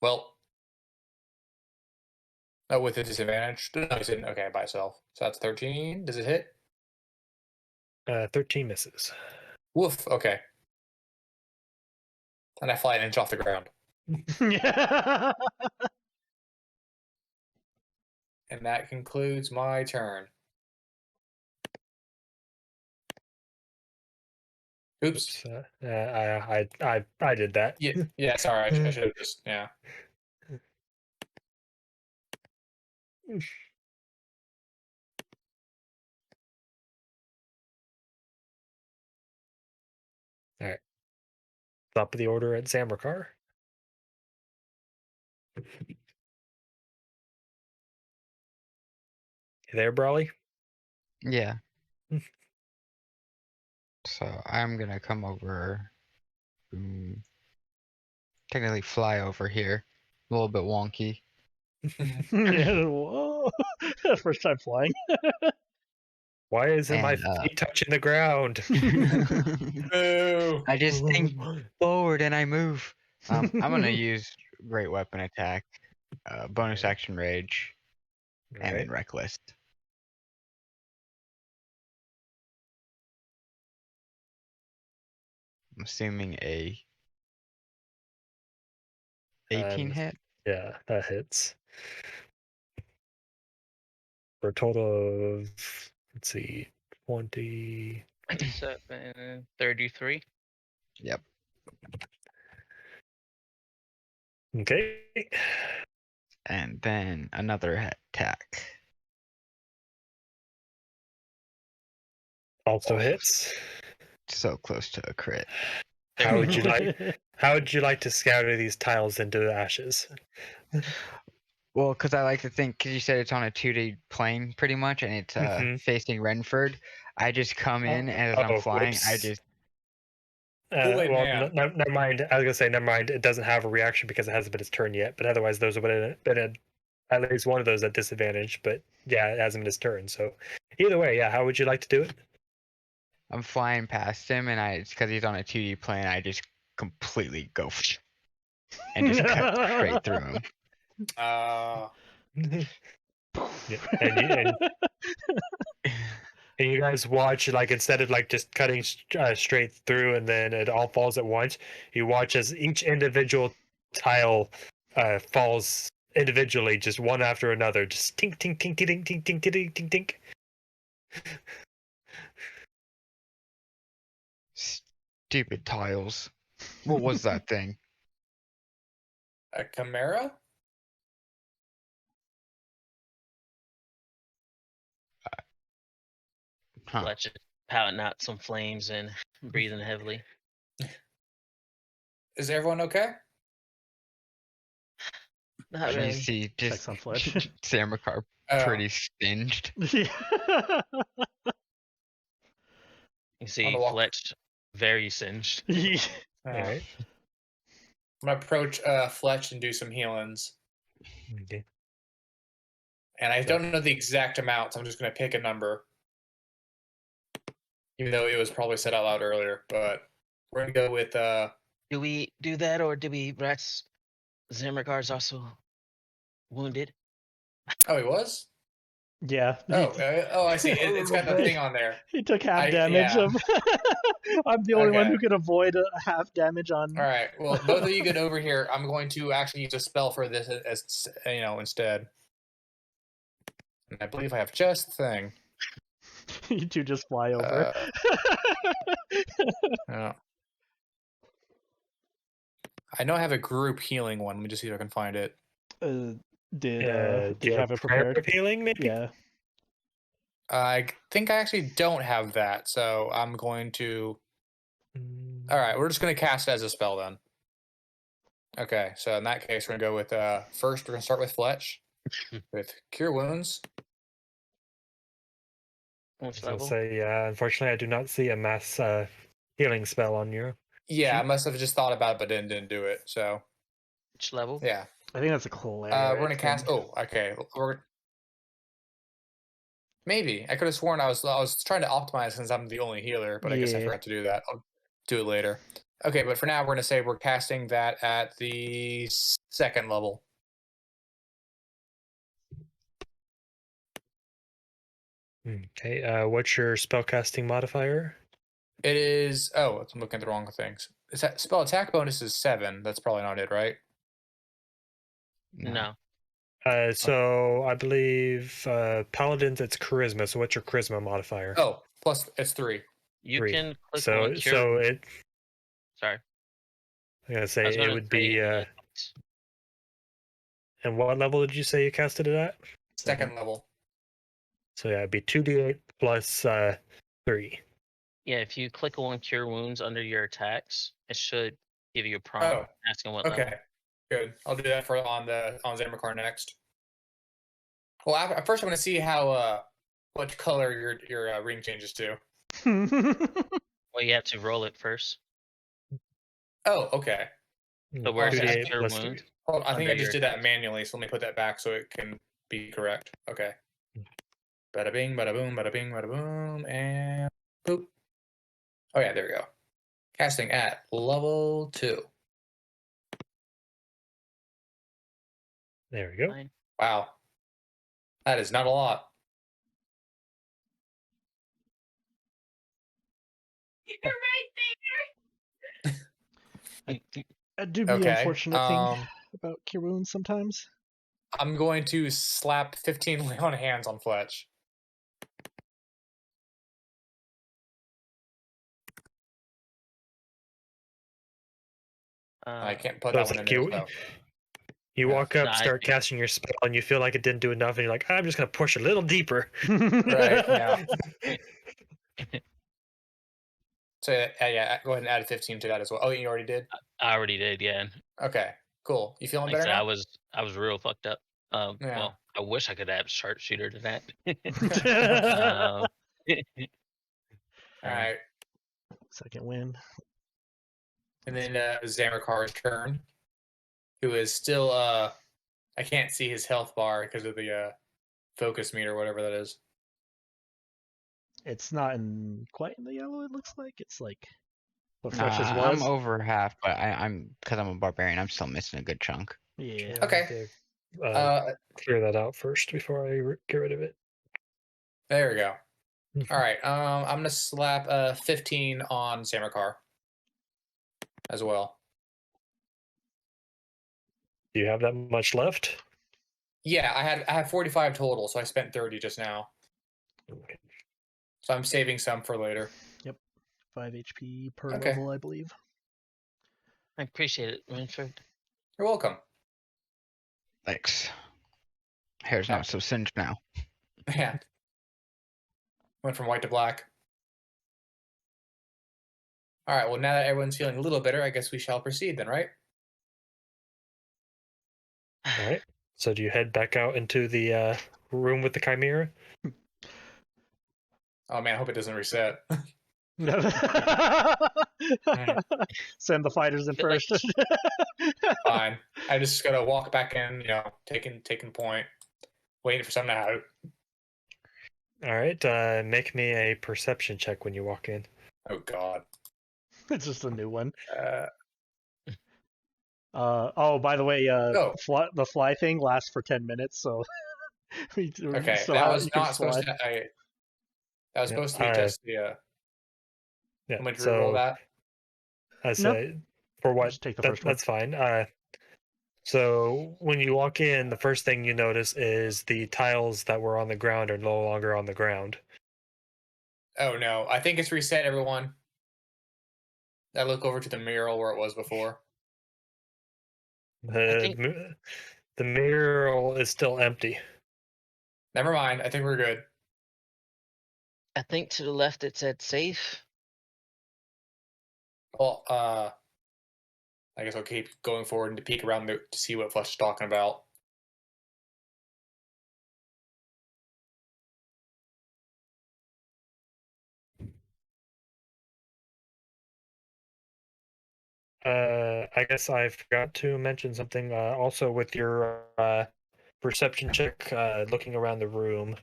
Well, oh, with a disadvantage. No, it didn't. Okay, by itself. So that's 13. Does it hit? 13 misses. Woof. Okay. And I fly an inch off the ground. And that concludes my turn. Oops. I did that. Yeah. Sorry, I should have just yeah. All right. Top of the order at Zamrakar. You there, Brawley? Yeah. So I'm gonna come over. Technically fly over here. A little bit wonky. Yeah, whoa. First time flying. Why isn't my And, feet touching the ground? Boo. I just think forward and I move. I'm gonna use Great Weapon Attack, bonus action Rage, and then Reckless. I'm assuming a 18 hit. Yeah, that hits. For a total of, let's see, 20. 27, 33. Yep. Okay. And then another attack. Also hits. So close to a crit. How would you like to scatter these tiles into the ashes? Well, because I like to think, because you said it's on a 2D plane pretty much, and it's facing Renford. I just come in, and as I'm flying, I whoops. just. Kool-Aid Man. Never mind. I was gonna say, never mind. It doesn't have a reaction because it hasn't been its turn yet. But otherwise, those would have been at least one of those at disadvantage. But yeah, it hasn't been his turn. So either way, yeah. How would you like to do it? I'm flying past him, and it's because he's on a 2D plane. I just completely go and just cut straight through him. Yeah, and you guys watch, like, instead of like just cutting straight through and then it all falls at once, you watch as each individual tile falls individually, just one after another, just tink tink tink tink tink tink tink tink tink. Stupid tiles. What was that thing? A chimera? Huh. Fletch is pouting out some flames and breathing heavily. Is everyone okay? Not You really. see, just Checks on Fletch. Zamrakar Oh. pretty singed. You see wanna walk- Fletch very singed. All right. I'm gonna approach Fletch and do some healings. Okay. And I don't know the exact amount, so I'm just gonna pick a number. Even though it was probably said out loud earlier, but we're gonna go with Do we do that, or do we rats? Zamrakar's also wounded. oh, he was? Yeah. Oh, I see. It's got the little bit. thing on there. He took half damage yeah. of. I'm the only one Okay. who can avoid a half damage on. All right. Well, both of you get over here. I'm going to actually use a spell for this as instead. And I believe I have just the thing. You two just fly over. Yeah. I know I have a group healing one. Let me just see if I can find it. Did Do you have it prayer prepared? of healing, maybe? Yeah. I think I actually don't have that, so I'm going to. All right, we're just going to cast it as a spell then. Okay, so in that case, we're going to go with first. We're going to start with Fletch with Cure Wounds. Which I'll level? say, yeah. Unfortunately, I do not see a mass healing spell on you. Yeah, I must have just thought about it, but didn't do it. So Which level? yeah, I think that's a cleric. we're going to cast. Oh, okay. Maybe I could have sworn I was trying to optimize since I'm the only healer, but I guess I Yeah. forgot to do that. I'll do it later. Okay, but for now we're gonna say we're casting that at the second level. Okay. What's your spellcasting modifier? It is. Oh, I'm looking at the wrong things. Is that spell attack bonus is 7? That's probably not it, right? No. So I believe Paladin's it's charisma. So what's your charisma modifier? Oh, plus it's 3. You 3. can click So on cure. it. Sorry. I'm gonna I say was it gonna would say, be. And what level did you say you casted it at? Second level. So yeah, it'd be 2d8 plus 3. yeah, if you click on cure wounds under your attacks, it should give you a prompt Oh, asking what Okay, level. good. I'll do that for on Zamrakar next. Well, first I'm gonna see how what color your ring changes to. Well, you have to roll it first. Oh, okay. So where it says 2d8 cure plus wound, 3. Hold on, I think under I just your did that attacks. manually, so let me put that back so it can be correct. Okay. Bada bing, bada boom, bada bing, bada boom, and boop. Oh yeah, there we go. Casting at level 2. There we go. Fine. Wow. That is not a lot. That do be Okay, unfortunate thing about cure wounds sometimes. I'm going to slap 15 lay on hands on Fletch. I can't put So that it's one like in there. you Yeah. walk up, No, I start think- casting your spell, and you feel like it didn't do enough, and you're like, I'm just gonna push a little deeper. Right, yeah. So yeah, go ahead and add 15 to that as well. Oh, you already did? I already did, yeah. Okay, cool. You feeling Like I better said, now? I was real fucked up. Yeah. Well, I wish I could add sharpshooter to that. All right. Second win. And then Zamrakar's turn, who is still I can't see his health bar because of the focus meter, whatever that is. It's not quite in the yellow. It looks like it's like what Nah, Fletch's I'm was. over half, but I'm because I'm a barbarian. I'm still missing a good chunk. Yeah. I Okay. need to, Uh, clear that out first before I get rid of it. there we go. All right. I'm gonna slap 15 on Zamrakar as well. Do you have that much left? Yeah, I had 45 total, so I spent 30 just now. Okay. So I'm saving some for later. 5 HP per Okay. level, I believe. I appreciate it, Renford. You're welcome. Thanks. Hair's Oh. not so singed now. Yeah. Went from white to black. All right. Well, now that everyone's feeling a little better, I guess we shall proceed then, right? All right. So do you head back out into the room with the chimera? Oh man, I hope it doesn't reset. Send the fighters in Feel like- first. Fine. I just gotta walk back in, taking point, waiting for something to happen. All right. Make me a perception check when you walk in. Oh god. It's just a new one. Uh, Oh, by the way, Oh. the fly thing lasts for 10 minutes, so we okay. still That have, was you can not supposed fly. to. That was Yeah, supposed to be just the. Yeah. I'm going to reroll that. I No. say for what? Just take the first one. That's fine. So when you walk in, the first thing you notice is the tiles that were on the ground are no longer on the ground. Oh no! I think it's reset, everyone. I look over to the mural where it was before. think- The mural is still empty. Never mind. I think we're good. I think to the left it said safe. Well, I guess I'll keep going forward and to peek around to see what Fletch is talking about. I guess I forgot to mention something. Also, with your perception check, looking around the room,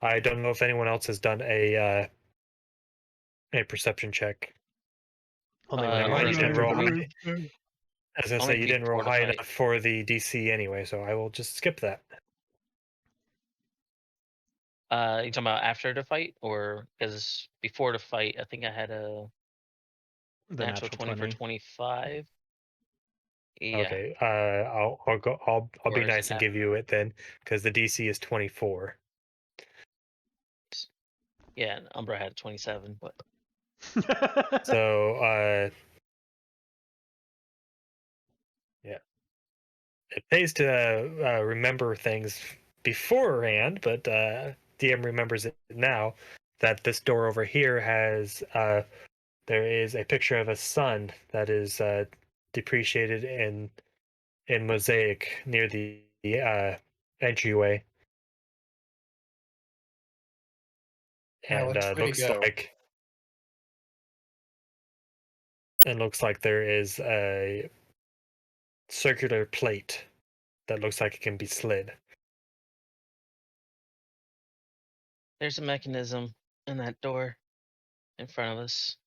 I don't know if anyone else has done a perception check. Only Uh, when Never mind, you you didn't enter roll the high. room. I was gonna Only say you didn't roll before the high fight. enough for the DC anyway, so I will just skip that. You talking about after the fight, or because before the fight, I think I had a The natural 20 for 25. Yeah. Okay, I'll go. I'll Or be is it nice and give you it then, because the DC is 24. Yeah, and Umbra had 27, but So yeah, it pays to remember things beforehand, but DM remembers it now that this door over here has there is a picture of a sun that is depreciated in mosaic near the entryway. Oh, And which way to go? looks like there is a circular plate that looks like it can be slid. there's a mechanism in that door in front of us.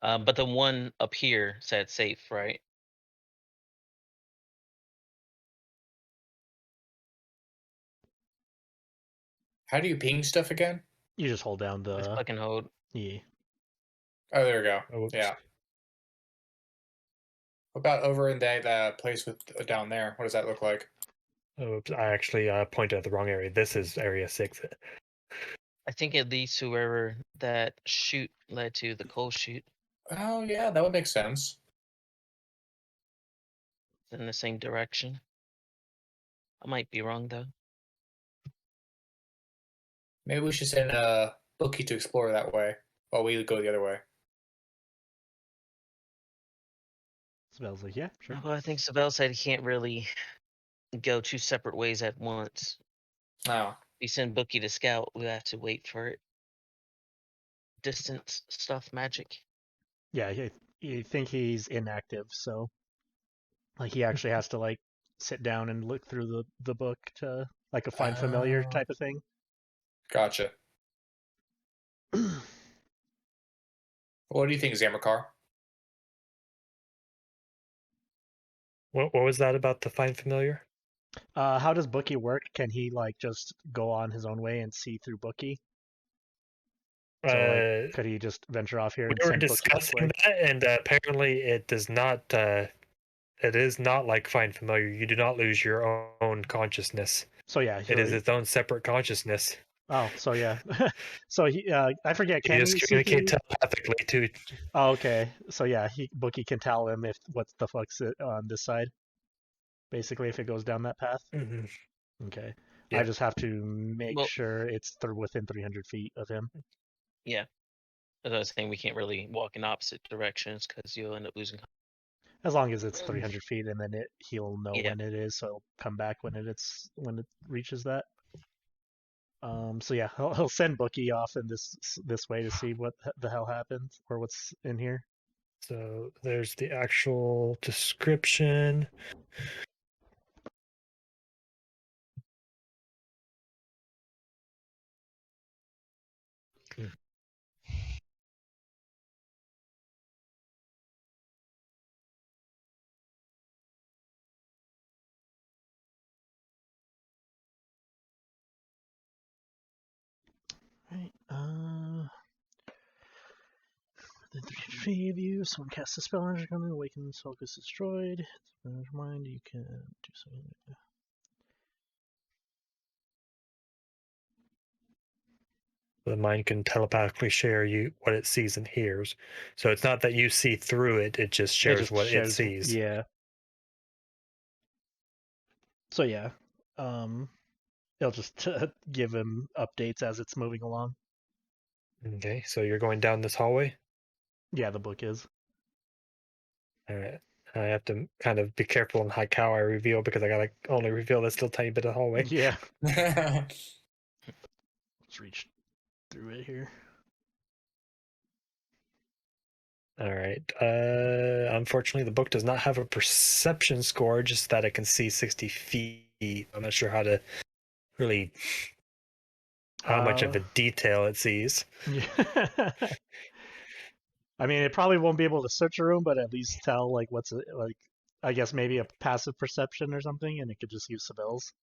But the one up here said safe, right? How do you ping stuff again? You just hold down Just the click and hold. yeah. Oh, there we go. Oh, whoops. Yeah. What about over in that place with down there? What does that look like? Oh, oops, I actually pointed at the wrong area. This is area 6. I think it leads to wherever that chute led to, the coal chute. Oh yeah, that would make sense. It's in the same direction. I might be wrong though. Maybe we should send Bookie to explore that way while we go the other way. Smells like yeah, sure. Well, I think Saevel said he can't really go two separate ways at once. Oh. We send Bookie to scout, we have to wait for it. Distance stuff magic. Yeah, you think he's inactive, so like he actually has to like sit down and look through the book to like a find familiar type of thing. Gotcha. What do you think, Zamrakar? What was that about the find familiar? How does Bookie work? Can he like just go on his own way and see through Bookie? So like, could he just venture off here We and were send Bookie this discussing way? that, and apparently it does not. It is not like find familiar. You do not lose your own consciousness. So yeah, It is its own separate consciousness. Oh, so yeah. So he, I forget. You Can just he see communicate through? telepathically to. Oh, okay. So yeah, Bookie can tell him if what the fuck's it on this side. Basically, if it goes down that path. Mhm. Okay. I Yeah. just have to make Well- sure it's within 300 feet of him. Yeah. As I was saying, we can't really walk in opposite directions because you'll end up losing. As long as it's 300 feet, and then he'll know Yeah. when it is, so he'll come back when it reaches that. So yeah, he'll send Bookie off in this way to see what the hell happened or what's in here. So there's the actual description. Right. Within 300 feet of you, someone casts a spell on your coming, awakens, focus destroyed. Never mind, you can do something. The mind can telepathically share you what it sees and hears. So it's not that you see through it; it just shares what it sees. Yeah. So yeah, it'll just give him updates as it's moving along. Okay, so you're going down this hallway. Yeah, the book is. All right. I have to kind of be careful on how I reveal because I gotta only reveal this little tiny bit of hallway. Yeah. Let's reach through it here. All right. Unfortunately, the book does not have a perception score, just that it can see 60 feet. I'm not sure how to really how much of a detail it sees. Yeah. I mean, it probably won't be able to search a room, but at least tell like what's like. I guess maybe a passive perception or something, and it could just use Saevel's.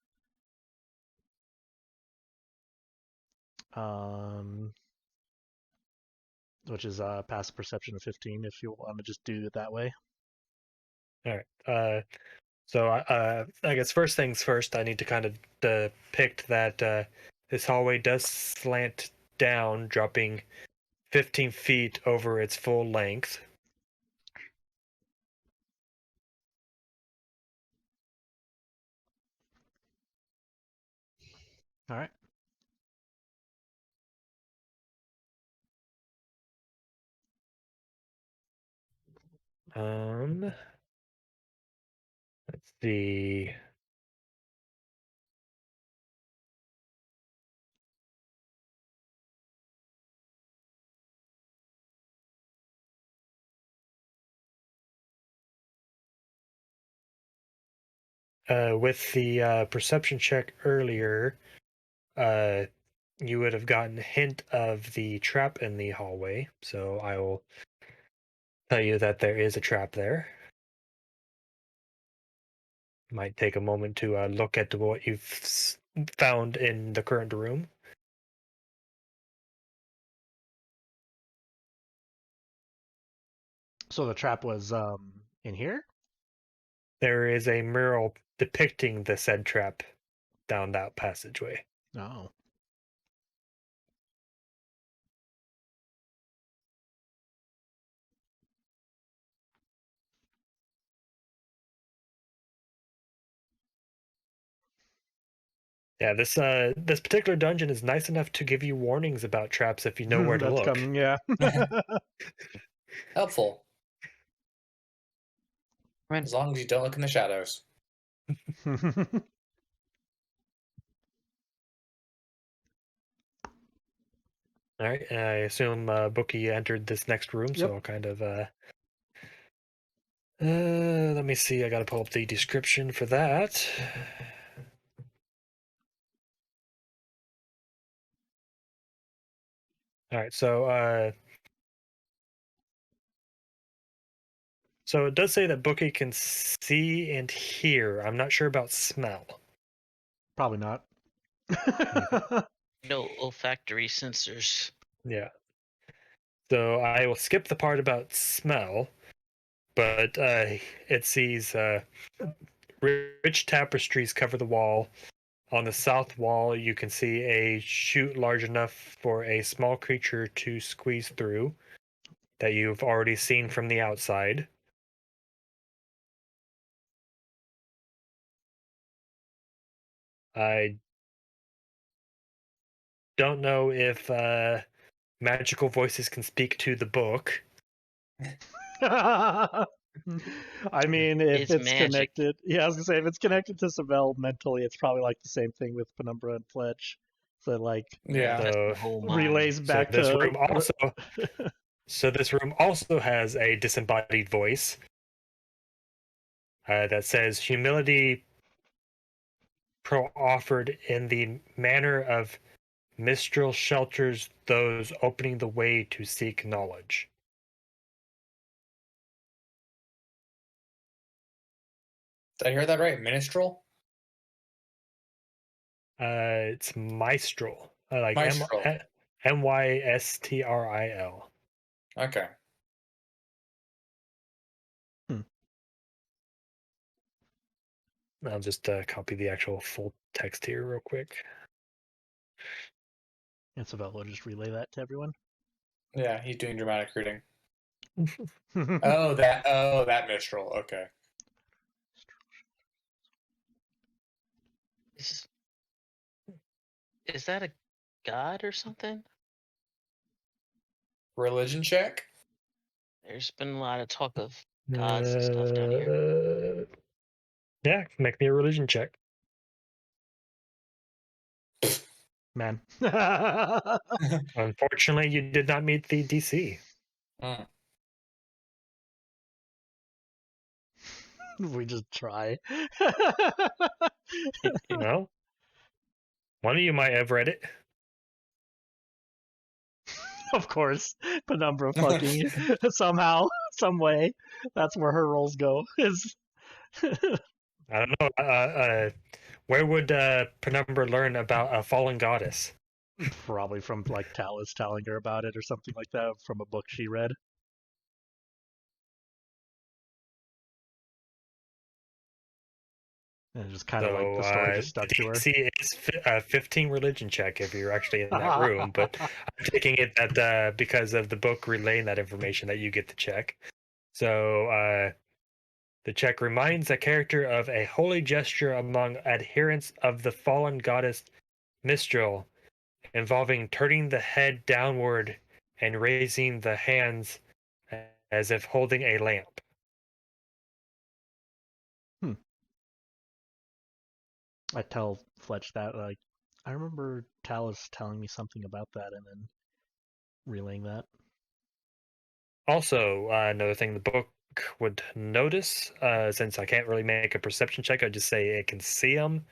Which is passive perception of 15 if you want to just do it that way. All right. So I guess first things first, I need to kind of depict that this hallway does slant down, dropping 15 feet over its full length. All right. Let's see. With the perception check earlier, you would have gotten a hint of the trap in the hallway. So I will tell you that there is a trap there. Might take a moment to look at what you've found in the current room. So the trap was in here? There is a mural depicting the said trap down that passageway. Oh. Yeah, this particular dungeon is nice enough to give you warnings about traps if you know where to That's look. coming, yeah. Helpful. When As long as you don't look in the shadows. All right, and I assume Bookie entered this next room, so Yep. I'll kind of Let me see. I gotta pull up the description for that. All right, so it does say that Bookie can see and hear. I'm not sure about smell. Probably not. No olfactory sensors. Yeah. So I will skip the part about smell, but it sees rich tapestries cover the wall. On the south wall, you can see a chute large enough for a small creature to squeeze through that you've already seen from the outside. I don't know if magical voices can speak to the book. I mean, if It's it's magic. connected, yeah, I was gonna say if it's connected to Saevel mentally, it's probably like the same thing with Penumbra and Fletch. So like Yeah. That's So, the whole mind. relays so back this to room also this room also has a disembodied voice that says humility offered in the manner of Mistral shelters those opening the way to seek knowledge. Did I hear that right? Minstrel? It's Mystral, like Mystral. Mystral. Okay. I'll just copy the actual full text here real quick. and Saevel will just relay that to everyone. Yeah, he's doing dramatic reading. Oh, that Mistral. Okay. Is that a god or something? Religion check? There's been a lot of talk of gods and stuff down here. Yeah, make me a religion check. Man. Unfortunately, you did not meet the DC. Mm. We just try. Well, one of you might have read it. Of course, Penumbra fucking somehow, some way. That's where her roles go. Is I don't know. Where would Penumbra learn about a fallen goddess? probably from like Talus telling her about it or something like that from a book she read. And just kind of like So the story just stuck to her. DC is 15 religion check if you're actually in that room, but I'm taking it that because of the book relaying that information that you get to check. So the check reminds the character of a holy gesture among adherents of the fallen goddess Mistral, involving turning the head downward and raising the hands as if holding a lamp. I tell Fletch that like I remember Talus telling me something about that and then relaying that. Also, another thing the book would notice, since I can't really make a perception check, I just say it can see them.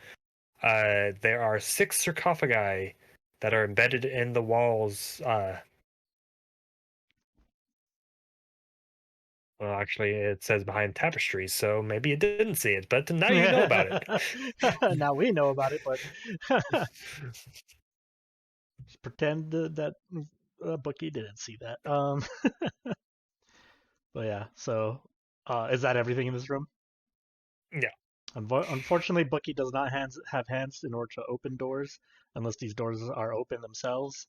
There are 6 sarcophagi that are embedded in the walls. Well, actually, it says behind tapestries, so maybe it didn't see it, but now you know about it. Now we know about it, but just pretend that Bookie didn't see that. But yeah, so is that everything in this room? Yeah. Unfortunately, Bookie does not have hands in order to open doors unless these doors are open themselves.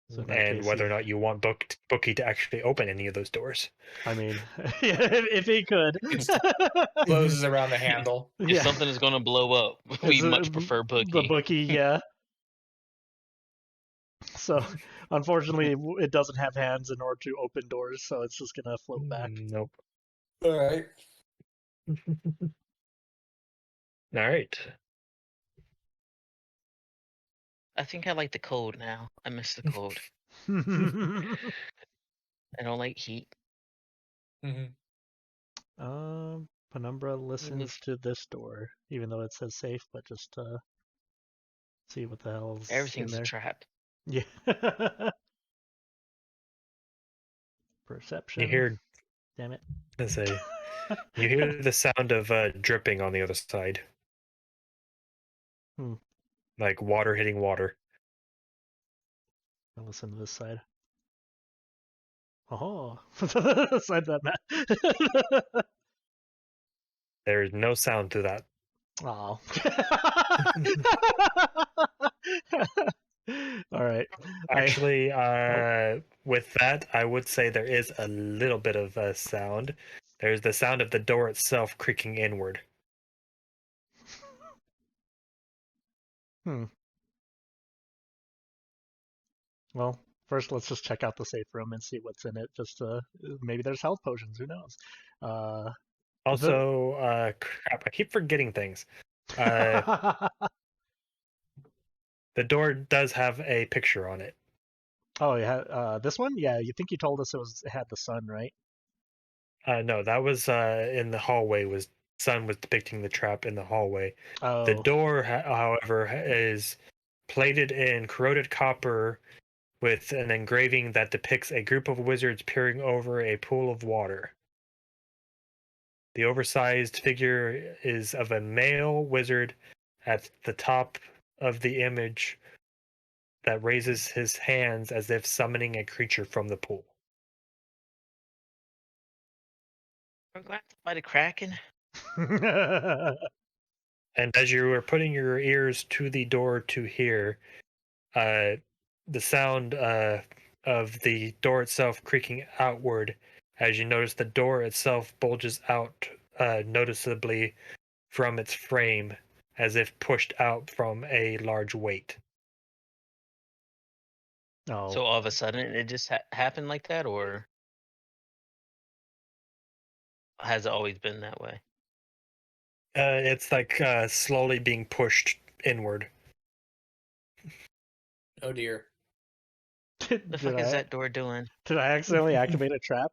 So in that And case, whether or not you want Bookie to actually open any of those doors. I mean, if he could, Closes around the handle. If something is going to blow up, we It's, much prefer the Bookie. Bookie, yeah. So unfortunately, it doesn't have hands in order to open doors, so it's just gonna float back. Nope. All right. All right. I think I like the cold now. I miss the cold. I don't like heat. Mm-hmm. Penumbra listens to this door, even though it says safe, but just see what the hell's in Everything's a there. trap. Yeah. You Perception. hear, Damn it. let's say, you hear the sound of dripping on the other side. Hmm. Like water hitting water. I'll listen to this side. Oh, side that map. There's no sound to that. Oh. All right. Actually, with that, I would say there is a little bit of a sound. There's the sound of the door itself creaking inward. Well, first let's just check out the safe room and see what's in it. Just maybe there's health potions. Who knows? Also, crap, I keep forgetting things. The door does have a picture on it. Oh, yeah. This one? Yeah, you think you told us it had the sun, right? No, that was in the hallway. Was sun was depicting the trap in the hallway. The Oh. door, however, is plated in corroded copper with an engraving that depicts a group of wizards peering over a pool of water. The oversized figure is of a male wizard at the top of the image that raises his hands as if summoning a creature from the pool. We're going to fight a kraken. And as you are putting your ears to the door to hear, the sound of the door itself creaking outward, as you notice the door itself bulges out noticeably from its frame, as if pushed out from a large weight. Oh. So all of a sudden it just happened like that, or has it always been that way? It's like slowly being pushed inward. Oh dear. The fuck is that door doing? Did I accidentally activate a trap?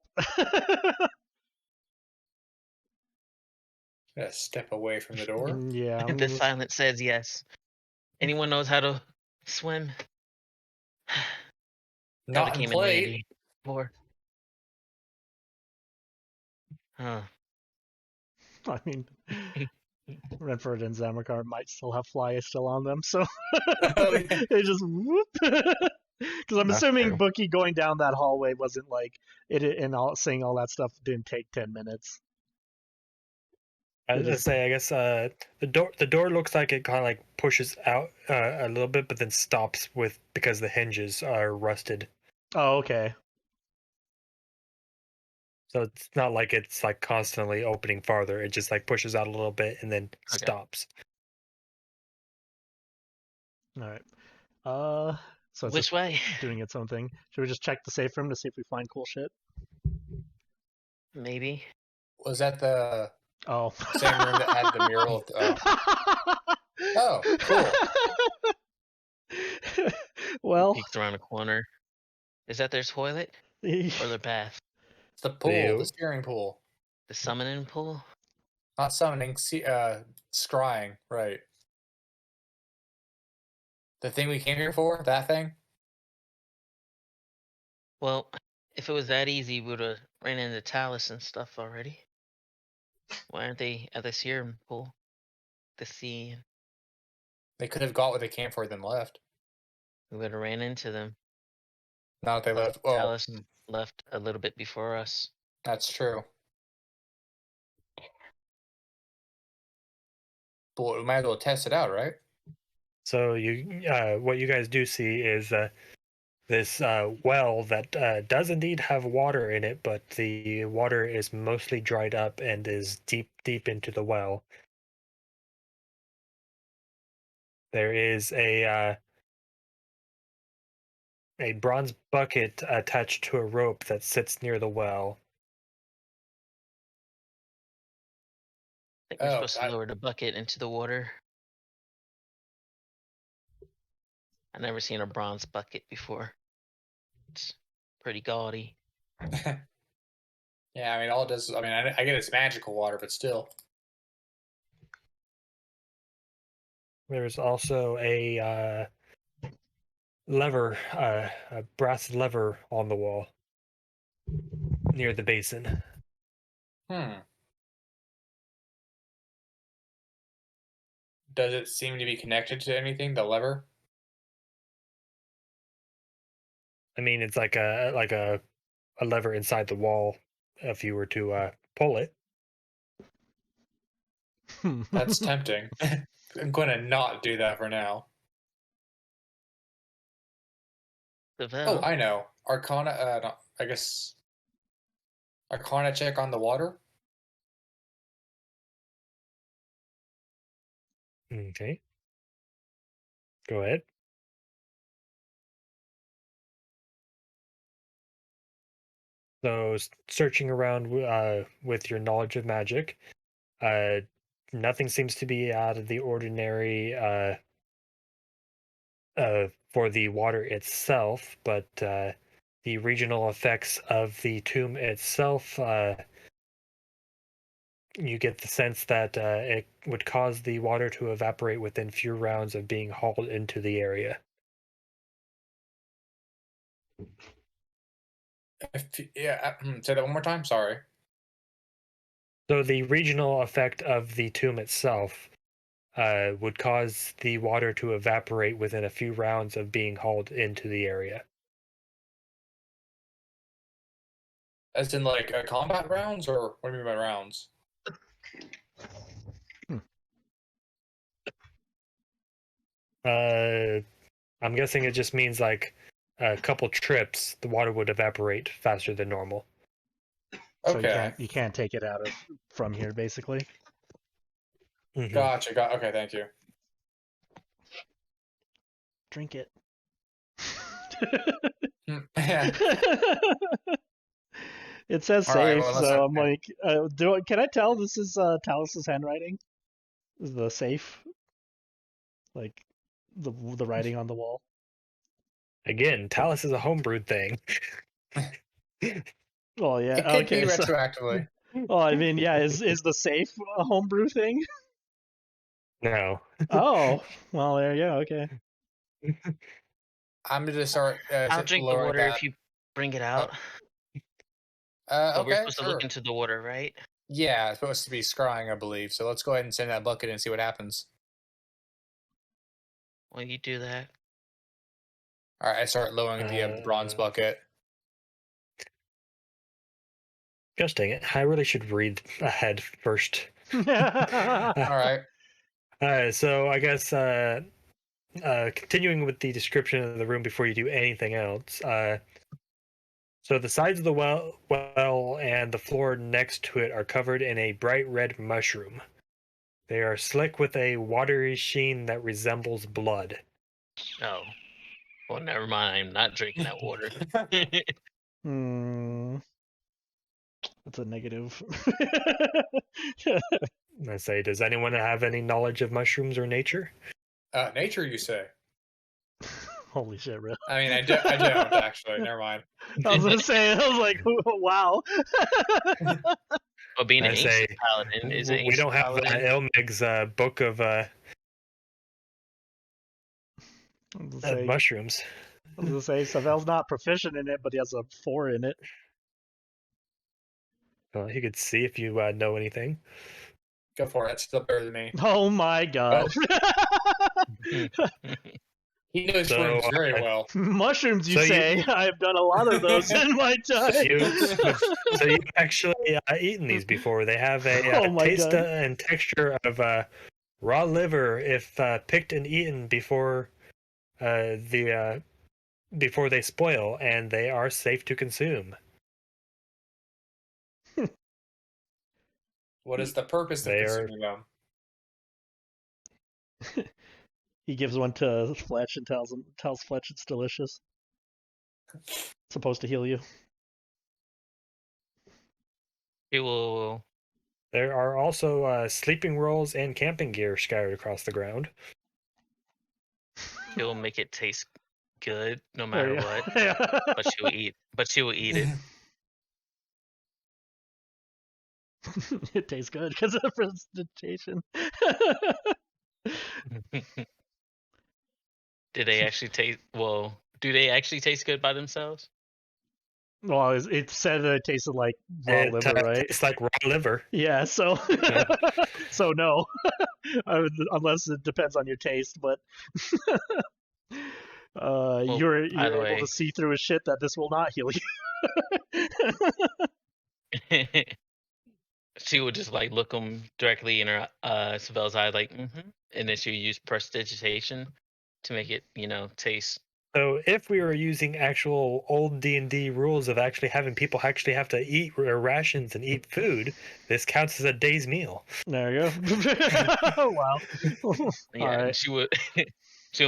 Gotta step away from the door. Yeah. I'm The just- silence says yes. Anyone knows how to swim? Not Never in came plate. handy before. Huh. I mean, Renford and Zamrakar might still have fly still on them, so Oh, yeah. they just whoop. Because I'm That's assuming true. Bookie going down that hallway wasn't like it, and all saying all that stuff didn't take 10 minutes. I It was just- say, I guess the door looks like it kind of like pushes out a little bit, but then stops because the hinges are rusted. Oh, okay. So it's not like it's like constantly opening farther. It just like pushes out a little bit and then stops. All right. So it's Which just way? doing its own thing. Should we just check the safe room to see if we find cool shit? Maybe. Was that the Oh. same room that had the mural? Oh, cool. Well, Peeks around the corner. Is that their toilet or their bath? It's the pool, Ew. the steering pool. The summoning pool? Not summoning, scrying, right. The thing we came here for? That thing? Well, if it was that easy, we would have ran into Talus and stuff already. Why aren't they at the serum pool? The sea. They could have got what they came for, then left. We would have ran into them. Not that they left. Oh, Talus left a little bit before us. that's true. But we might as well test it out, right? So what you guys do see is this well that does indeed have water in it, but the water is mostly dried up and is deep into the well. There is a bronze bucket attached to a rope that sits near the well. I think we're Oh, supposed to lower the bucket into the water. I've never seen a bronze bucket before. It's pretty gaudy. Yeah, Yeah, I mean, all it does. I mean, I get it's magical water, but still. There's also a lever, a brass lever on the wall near the basin. Hmm. Does it seem to be connected to anything? The lever? I mean, it's like a lever inside the wall. If you were to pull it, That's tempting. I'm going to not do that for now. Oh, Saevel, I know. Arcana. No, I guess Arcana check on the water. okay. Go ahead. So, searching around with your knowledge of magic, uh, nothing seems to be out of the ordinary for the water itself, but the regional effects of the tomb itself, you get the sense that it would cause the water to evaporate within few rounds of being hauled into the area. Yeah. Say that one more time. Sorry. So the regional effect of the tomb itself would cause the water to evaporate within a few rounds of being hauled into the area. As in, like, combat rounds, or what do you mean by rounds? I'm guessing it just means like a couple trips, the water would evaporate faster than normal. So Okay. you can't take it out of from here, basically. Mhm. Gotcha. Okay, thank you. Drink it. Yeah. It says All right, safe, well, let's so not- I'm like, can I tell this is Talus's handwriting? Is the safe like the writing on the wall? Again, Talus is a homebrewed thing. Well, yeah. It could be Okay. So, retroactively. well, I mean, yeah. Is the safe a homebrew thing? No. Oh, well, there you go. Okay. I'm gonna start I'll drink the lowering water that. if you bring it out. But we're Okay, supposed to sure. look into the water, right? Yeah, it's supposed to be scrying, I believe. So let's go ahead and send that bucket and see what happens. Well, you do that. All right, I start lowering the bronze bucket. Gosh dang it. I really should read ahead first. All right. So I guess continuing with the description of the room before you do anything else. So the sides of the well and the floor next to it are covered in a bright red mushroom. They are slick with a watery sheen that resembles blood. Oh. Well, never mind. I'm not drinking that water. That's a negative. I say, does anyone have any knowledge of mushrooms or nature? Nature, you say? Holy shit, really? I mean, I don't actually. Never mind. I was gonna say, I was like, wow. Well, being an I say, ancient paladin is an we ancient don't have paladin. Ilmig's book of I was gonna say, mushrooms. Savel's not proficient in it, but he has a 4 in it. Well, you could see if you know anything. Go for it. It's still better than me. Oh my god. He knows So, shrooms very well. Mushrooms, you So you- say? I've done a lot of those in my time. So you've actually eaten these before. They have a Oh my taste God. and texture of raw liver if picked and eaten before before they spoil, and they are safe to consume. What is the purpose of They are consuming them? He gives one to Fletch and tells Fletch it's delicious. It's supposed to heal you. He will. There are also sleeping rolls and camping gear scattered across the ground. He'll make it taste good no There matter you what. go. But she will eat. But she will eat it. It tastes good because of the presentation. Do they actually taste? Well, do they actually taste good by themselves? Well, it said that it tasted like raw It liver, right? tastes like raw liver. Yeah, so so no, unless it depends on your taste. But you're either able to way. see through his shit that this will not heal you. She would just like look him directly in her Savel's eye, like, and then she would use prestidigitation to make it, taste. So if we were using actual old D&D rules of actually having people actually have to eat rations and eat food, this counts as a day's meal. There you go. Wow. Yeah, All and right. she would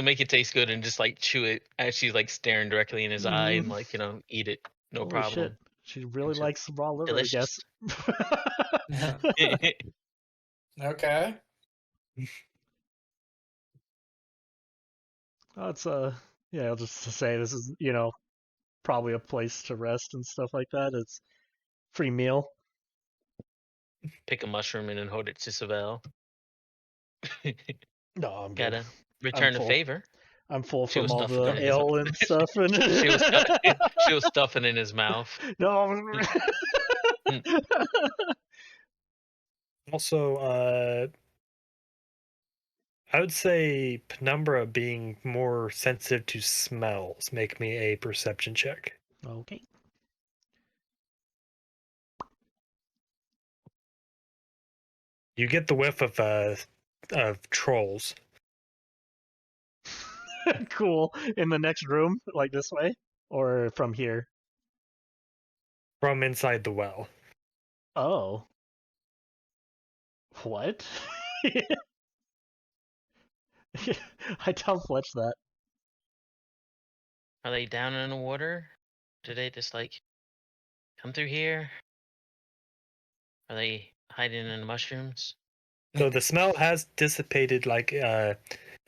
make it taste good and just like chew it as she's like staring directly in his eye and like eat it, no Holy problem. shit. She really So, likes raw liver, delicious. I guess. Okay. Oh, it's yeah, I'll just say this is, probably a place to rest and stuff like that. It's free meal. Pick a mushroom and then hold it to Savel. No, I'm good. Gotta return the full. favor. I'm full She from was all stuffing the it in his ale and stuff. And she was stuffing in his mouth. no. Also, I would say Penumbra being more sensitive to smells. Make me a perception check. Okay. You get the whiff of trolls Cool. In the next room, like this way, or from here? from inside the well. Oh. What? I tell Fletch that. Are they down in the water? Do they just like come through here? Are they hiding in the mushrooms? So the smell has dissipated. Like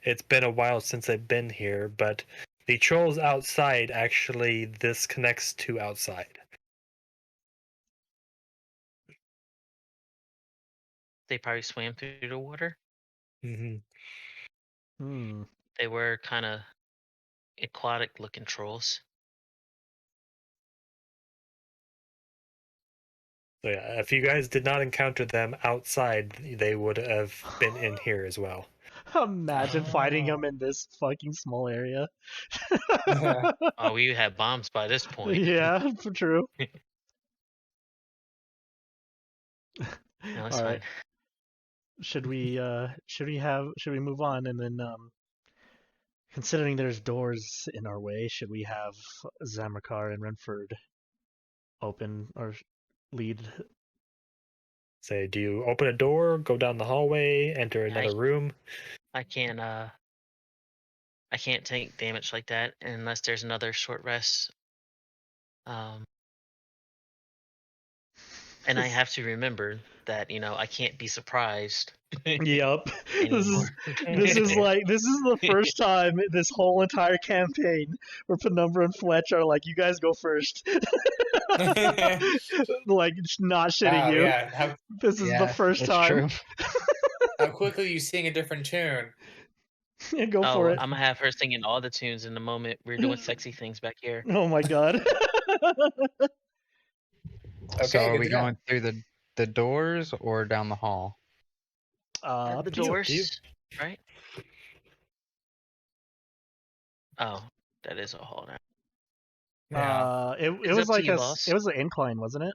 it's been a while since I've been here, but the trolls outside actually this connects to outside. They probably swam through the water. Mm-hmm. Hmm. They were kind of aquatic looking trolls. So yeah, if you guys did not encounter them outside, they would have been in here as well. Imagine fighting them in this fucking small area. Oh, we had bombs by this point. Yeah, for true. No, it's All fine. right. Should we move on and then considering there's doors in our way, should we have Zamrakar and Renford open or lead? Say, do you open a door, go down the hallway, enter another room? I can't take damage like that unless there's another short rest. And I have to remember that, I can't be surprised. Yep. Anymore. This is the first time this whole entire campaign where Penumbra and Fletch are like, you guys go first. Like, not shitting you. Yeah. This is the first it's time. True. How quickly you sing a different tune. Yeah, go for it. I'm gonna have her singing all the tunes in the moment. We're doing sexy things back here. Oh my god. Okay, So are good we to know. going through the doors or down the hall? Up The to you. doors, right? Oh, that is a hall now. Yeah. It It's was up to like you, boss. it was an incline, wasn't it?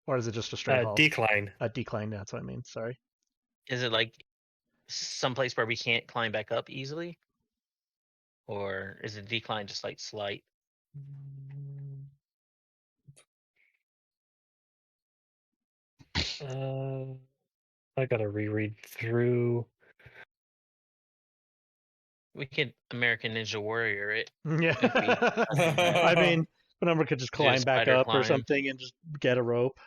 Or is it just a straight hall? Decline. A decline, that's what I mean. Sorry. Is it like someplace where we can't climb back up easily? Or is it decline just like slight? I gotta reread through. We could American Ninja Warrior it. Yeah. that. I mean, Penumbra could just Do a climb back spider up or climb. something and just get a rope.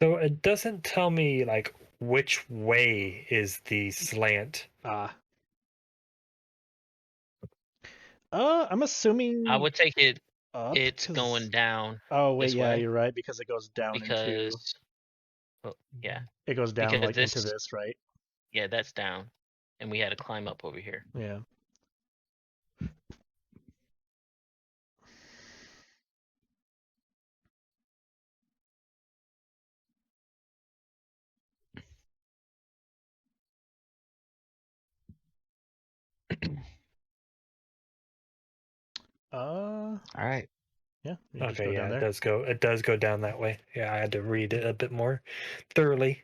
So it doesn't tell me like which way is the slant. I'm assuming. I would take it Up? It's 'Cause- going down Oh wait, this yeah, way you're right because it goes down into. because, well, yeah, It goes down because like into this- this, right? yeah, that's down, and we had to climb up over here. Yeah. All right. Yeah. You just Okay, go yeah, down there. it does go down that way. Yeah, I had to read it a bit more thoroughly.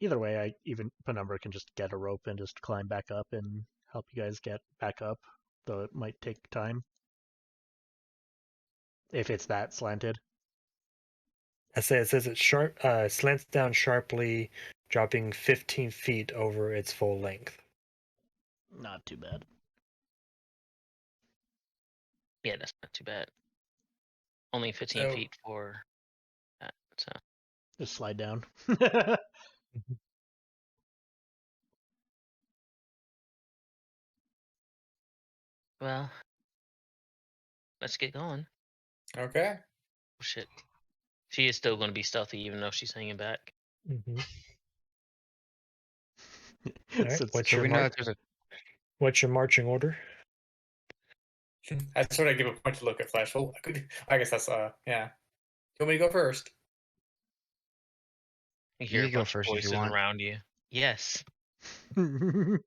Either way, even Penumbra can just get a rope and just climb back up and help you guys get back up, though it might take time. If it's that slanted. It says it slants down sharply, dropping 15 feet over its full length. Not too bad. Yeah, that's not too bad. Only 15 So- feet for that. So Just slide down. well, let's get going. Okay. Oh, shit. She is still going to be stealthy even though she's hanging back. Mm-hmm. All right, Since- what's So your we know mar- that there's a what's your marching order? I sort of give a point to look at Fletch. Well, I guess that's yeah. You want me to go first? You hear You a go bunch of first if you voices want. around you. Yes. I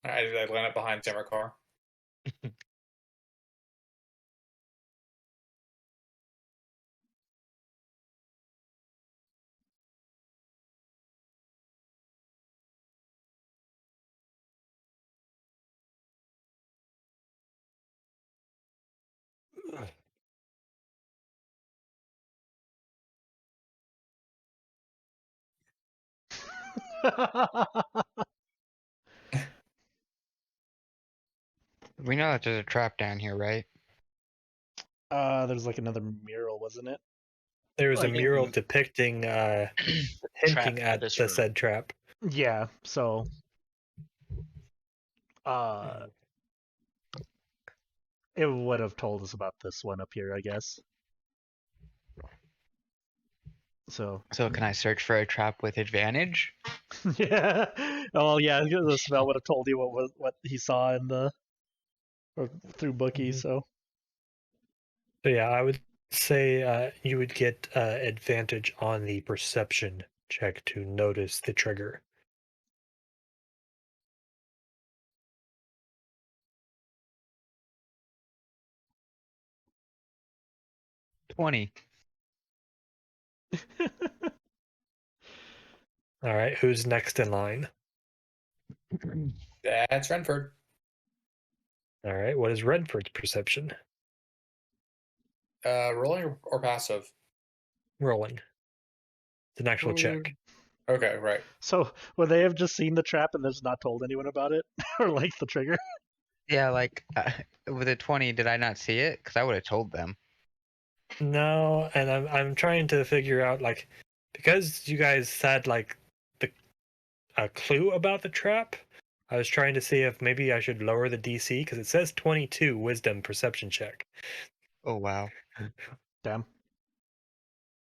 line up behind Zamrakar. we know that there's a trap down here, right? There's like another mural, wasn't it? There was a Like- mural depicting, hinting for at this the room. said trap. Yeah, so it would have told us about this one up here, I guess. So So can I search for a trap with advantage? yeah. Oh yeah, the spell would have told you what he saw in the or through Bookie, Mhm. so So yeah, I would say you would get advantage on the perception check to notice the trigger. $20. All right, who's next in line? That's Renford. All right, what is Renford's perception? Rolling or passive? Rolling. It's an actual check. Okay, right. so would they have just seen the trap and just not told anyone about it, or like the trigger? Yeah, like with a 20, did I not see it? Because I would have told them. No, and I'm trying to figure out like because you guys had like a clue about the trap. I was trying to see if maybe I should lower the DC because it says 22 Wisdom perception check. Oh wow. Damn.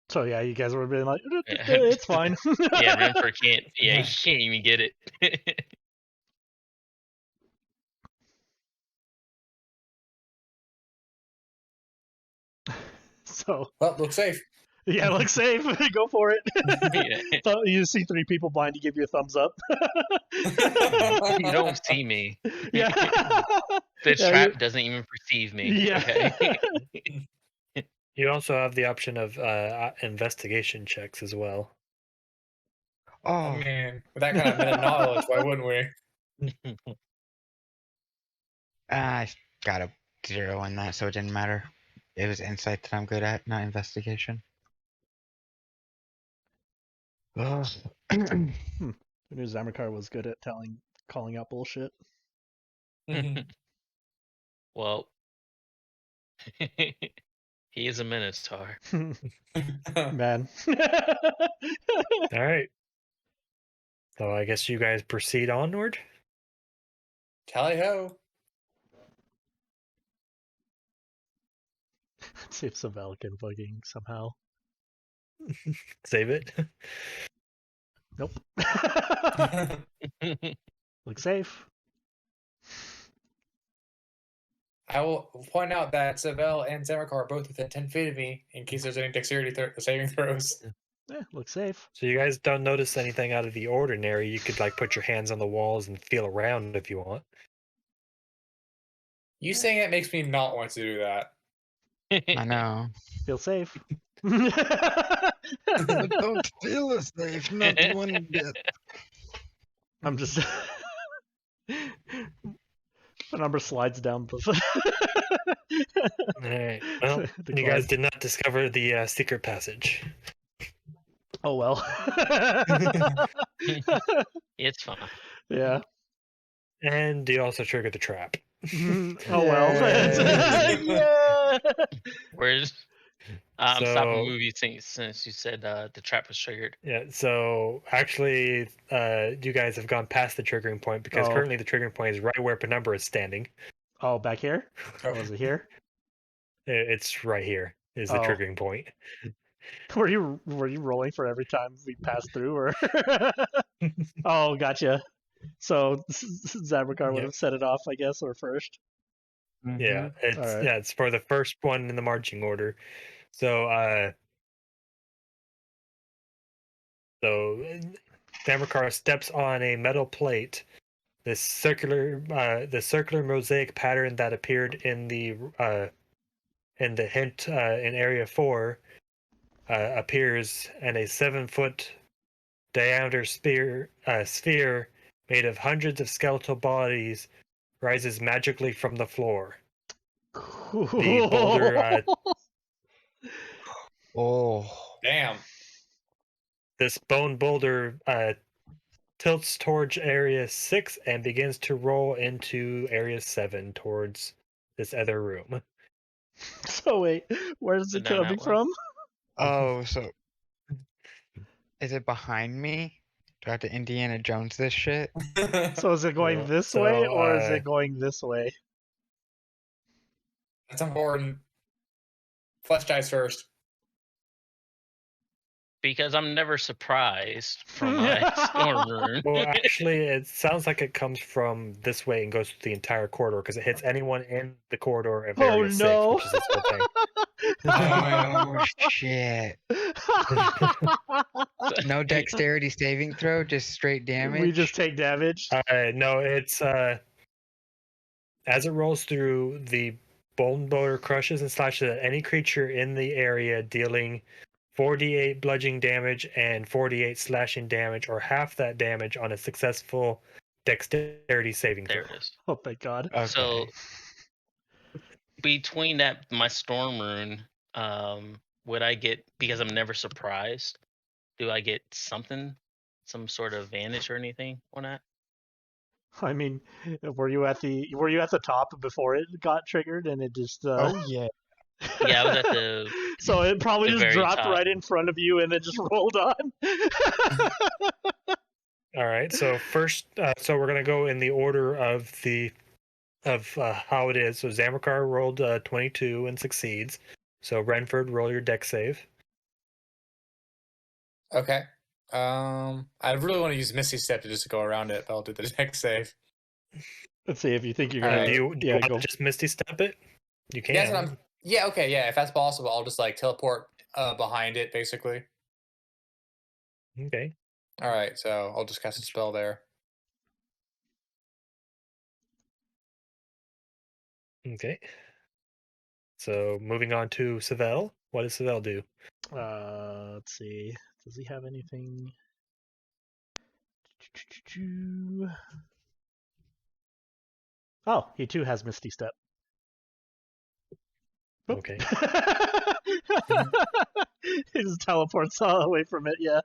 So yeah, you guys were being like, Yeah. it's fine. Yeah, Renford can't. Yeah, he can't even get it. So Well, look safe. yeah, look safe. Go for it. Yeah. So you see three people behind you give you a thumbs up. You don't see me. Yeah. The Yeah, trap doesn't even perceive me. Yeah. Okay. You also have the option of investigation checks as well. I Oh, mean, with that kind of meta knowledge, why wouldn't we? I got a 0 on that, so it didn't matter. It was insight that I'm good at, not investigation. Ugh. I knew Zamrakar was good at calling out bullshit. Well, he is a Minotaur. Man. All right. So I guess you guys proceed onward. Tally ho. See if Saevel can fucking somehow. Save it. Nope. Look safe. I will point out that Saevel and Zamrakar are both within 10 feet of me in case there's any dexterity saving throws. Look safe. So you guys don't notice anything out of the ordinary. You could like put your hands on the walls and feel around if you want. You saying it makes me not want to do that. I know. Feel safe. I don't feel safe, not one bit. I'm just. Penumbra slides down the. All right. Well, The you guys climb. did not discover the secret passage. Oh well. It's fine. Yeah. And you also triggered the trap. Oh well. Yay. Yeah. Where's I'm stopping So- movie since you said the trap was triggered. Yeah, so actually, you guys have gone past the triggering point because Oh. currently the triggering point is right where Penumbra is standing. Oh, back here? Oh. Or was it here? It's right here is the Oh. triggering point. Were you rolling for every time we passed through, or? Oh, gotcha. So Zamrakar would Yep. have set it off, I guess, or first. Yeah, it's Alright. yeah, it's for the first one in the marching order. So Zamrakar steps on a metal plate. The circular mosaic pattern that appeared in the hint in Area 4 appears, and a 7-foot diameter sphere made of hundreds of skeletal bodies rises magically from the floor. The boulder, Oh. Damn. this bone boulder tilts towards Area 6 and begins to roll into Area 7 towards this other room. So wait, where's it Down that coming way. from? Oh, so is it behind me? Do I have to Indiana Jones this shit? So is it going Yeah, this way, so, or is it going this way? That's important. Fletch dies first. Because I'm never surprised from my storm rune. Well, actually, it sounds like it comes from this way and goes through the entire corridor because it hits anyone in the corridor of Oh, Area 6, no. which is this whole thing. Oh shit. No dexterity saving throw, just straight damage. We just take damage. No, it's as it rolls through, the bone boulder crushes and slashes at any creature in the area, dealing 4d8 bludgeoning damage and 4d8 slashing damage, or half that damage on a successful dexterity saving throw. There it is. Oh, thank God. Okay. So between that, my storm rune, would I get, because I'm never surprised, do I get something, some sort of advantage or anything on that? I mean, were you at the top before it got triggered, and it just? Oh yeah. Yeah, I was at the So it probably the just very dropped top. right in front of you, and then just rolled on. All right, so first, so we're gonna go in the order of how it is. So Zamrakar rolled 22 and succeeds. So Renford, roll your dex save. Okay. I really want to use Misty Step to just go around it, but I'll do the next save. Let's see if you think you're All gonna. right. Do you yeah, want go. to just Misty Step it? You can. Yes, yeah, okay, yeah. If that's possible, I'll just like teleport behind it, basically. Okay. All right, so I'll just cast a spell there. Okay. So moving on to Saevel. What does Saevel do? Let's see. Does he have anything? Oh, he too has Misty Step. Oop. Okay. He just teleports all away from it. Yeah.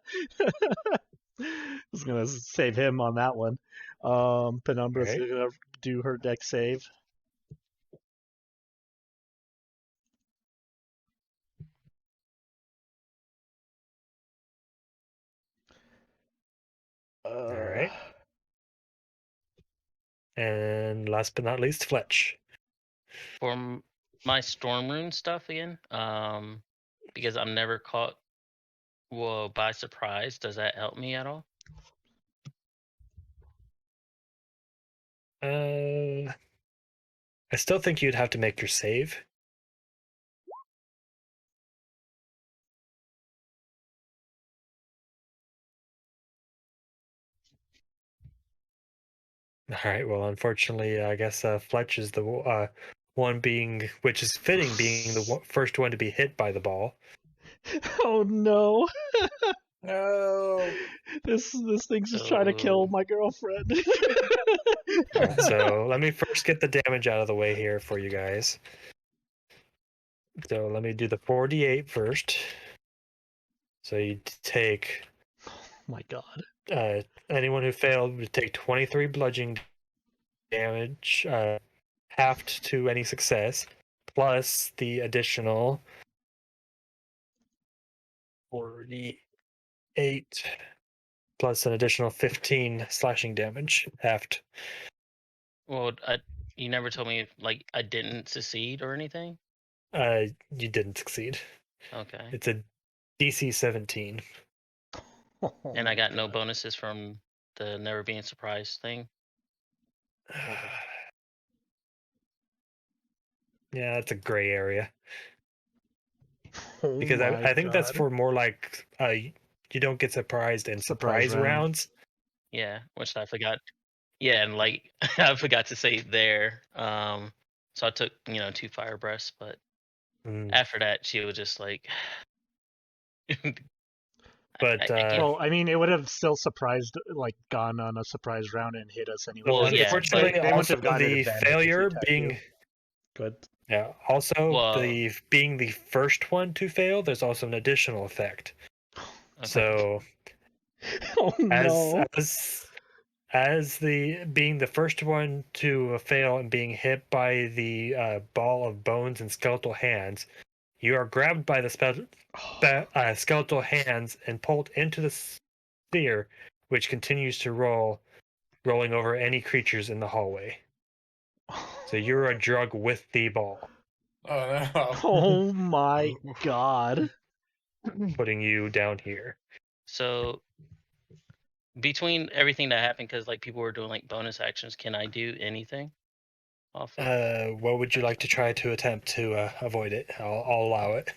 I was gonna save him on that one. Penumbra's Alright. gonna do her dex save. All right. And last but not least, Fletch. For my storm rune stuff again. Because I'm never caught by surprise. Does that help me at all? I still think you'd have to make your save. All right. Well, unfortunately, I guess Fletch is the one being, which is fitting, being the first one to be hit by the ball. Oh no! No. This thing's just trying to kill So- my girlfriend. All right, so let me first get the damage out of the way here for you guys. So let me do the 4d8 first. So you take My God. anyone who failed would take 23 bludgeoning damage, halved to any success, plus the additional 48, plus an additional 15 slashing damage, halved. Well, you never told me if like I didn't succeed or anything. You didn't succeed. Okay. It's a DC 17. Oh And I my got no God. bonuses from the never being surprised thing. Yeah, that's a gray area. Oh Because my I think that's God. for more like you don't get surprised in Surprise surprise round. rounds. Yeah, which I forgot. Yeah, and like I forgot to say there. So I took 2 fire breaths, but after that she was just like. But I can't. Well, I mean, it would have still surprised, like, gone on a surprise round and hit us anyway. Well, yeah, unfortunately, they wouldn't also have gotten an the advantage if we failure attacked being you. Good. yeah, also Well- the being the first one to fail, there's also an additional effect. Okay. So Oh no. as the being the first one to fail and being hit by the ball of bones and skeletal hands, you are grabbed by the skeletal hands and pulled into the sphere, which continues to rolling over any creatures in the hallway. So you're a drug with the ball, Oh no. Oh my God. putting you down here. So between everything that happened, because like people were doing like bonus actions, can I do anything? Off of? What would you like to try to attempt to avoid it? I'll allow it.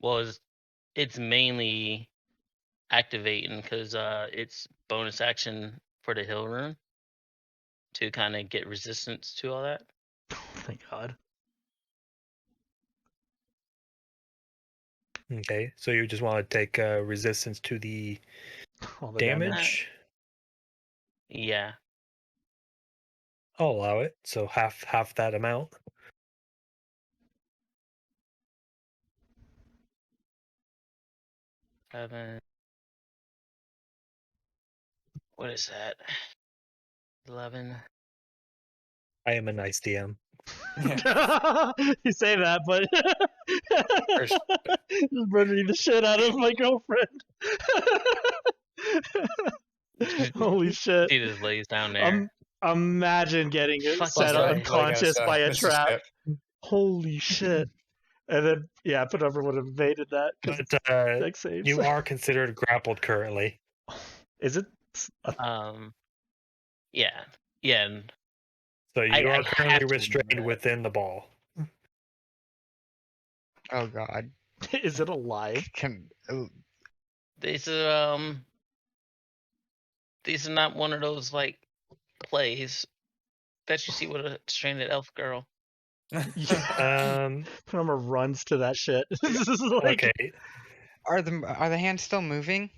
Well, it's mainly activating because it's bonus action for the heal rune to kind of get resistance to all that. Thank God. Okay, so you just want to take resistance to the All the damage? Yeah. I'll allow it. So half that amount. What is that? 11. I am a nice DM. You say that, but First- just murdering the shit out of my girlfriend. Holy shit! She just lays down there. Imagine getting Fuck set you, Zane. unconscious by a Mr. trap. Step. Holy shit! And then Penumbra would have evaded that because But deck saves. you are considered grappled currently. Is it? Yeah. And So you I are have to currently remember restrained that. within the ball. Oh God. Is it alive? These are not one of those like plays that you see with a stranded elf girl. Penumbra runs to that shit. This is like, Okay. Are the hands still moving?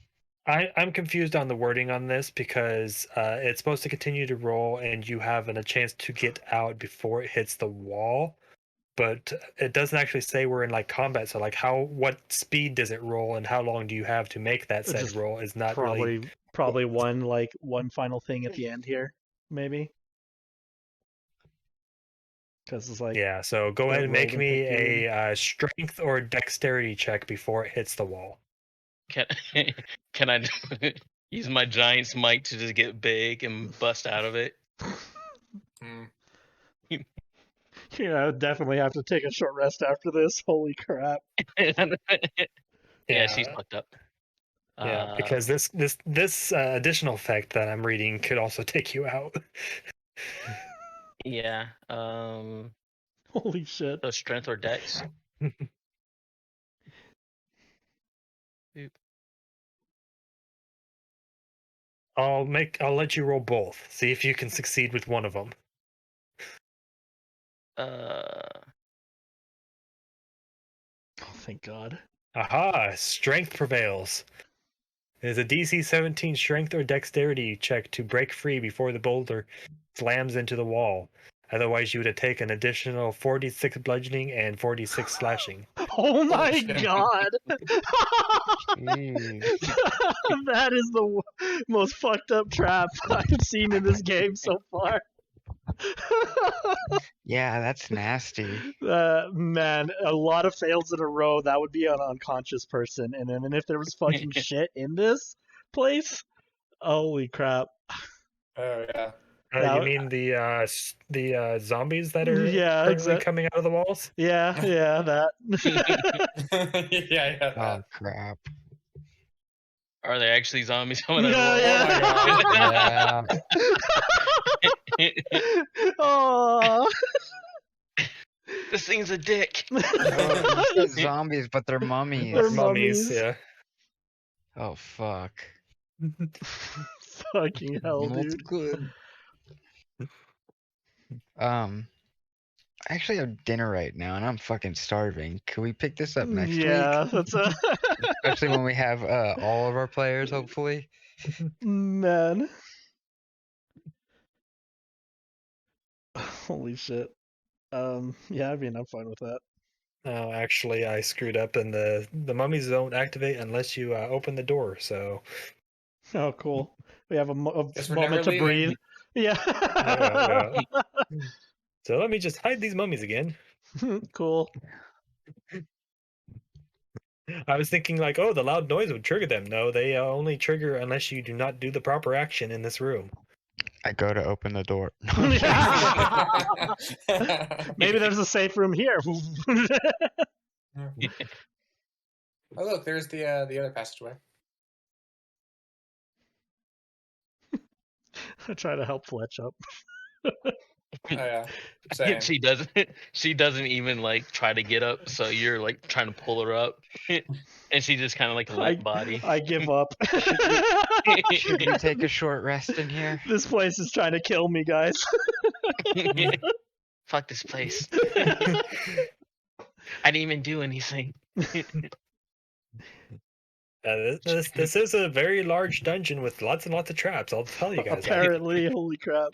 I'm confused on the wording on this because it's supposed to continue to roll and you have a chance to get out before it hits the wall, but it doesn't actually say we're in like combat. So like what speed does it roll and how long do you have to make that said Just roll is not really. probably one final thing at the end here, maybe. Because it's like, Yeah, so go the ahead and make rolling me thing. a strength or dexterity check before it hits the wall. Can I use my giant smite to just get big and bust out of it? Hmm. Yeah, I would definitely have to take a short rest after this. Holy crap. Yeah, she's fucked up. Yeah, because this additional effect that I'm reading could also take you out. Yeah. Holy shit. So strength or dex. I'll let you roll both. See if you can succeed with one of them. Uh, Oh, thank God. Aha! Strength prevails. It is a DC 17 strength or dexterity check to break free before the boulder slams into the wall. Otherwise, you would have taken an additional 46 bludgeoning and 46 slashing. Oh my shit. God. Jeez. That is the most fucked up trap I've seen in this game so far. Yeah, that's nasty. Man, a lot of fails in a row. That would be an unconscious person. And then if there was fucking shit in this place, holy crap. Oh yeah. That You would- mean the zombies that are Yeah, currently exact- coming out of the walls? Yeah, that. yeah. Oh That. crap. are there actually zombies coming out Yeah, of the yeah. wall? Yeah. Oh. This thing's a dick. Oh, you said zombies, but they're mummies. They're Mummies, mummies. yeah. Oh fuck. Fucking hell, Not dude. good. I actually have dinner right now, and I'm fucking starving. Can we pick this up next Yeah, week? that's Especially when we have all of our players, hopefully. man. Holy shit. Yeah, I mean, I'm fine with that. Oh, actually, I screwed up, and the mummies don't activate unless you open the door. So Oh, cool. We have a Guess we're moment to never breathe. leaving. Yeah. yeah. So let me just hide these mummies again. Cool. I was thinking like, oh, the loud noise would trigger them. No, they only trigger unless you do not do the proper action in this room. I go to open the door. Maybe there's a safe room here. Oh look, there's the other passageway. I try to help Fletch up. Oh yeah. Same. She doesn't. She doesn't even like try to get up. So you're like trying to pull her up, and she just kind of like a limp body. I give up. Should we take a short rest in here? This place is trying to kill me, guys. Fuck this place. I didn't even do anything. This is a very large dungeon with lots and lots of traps. I'll tell you guys. that. Apparently, holy crap.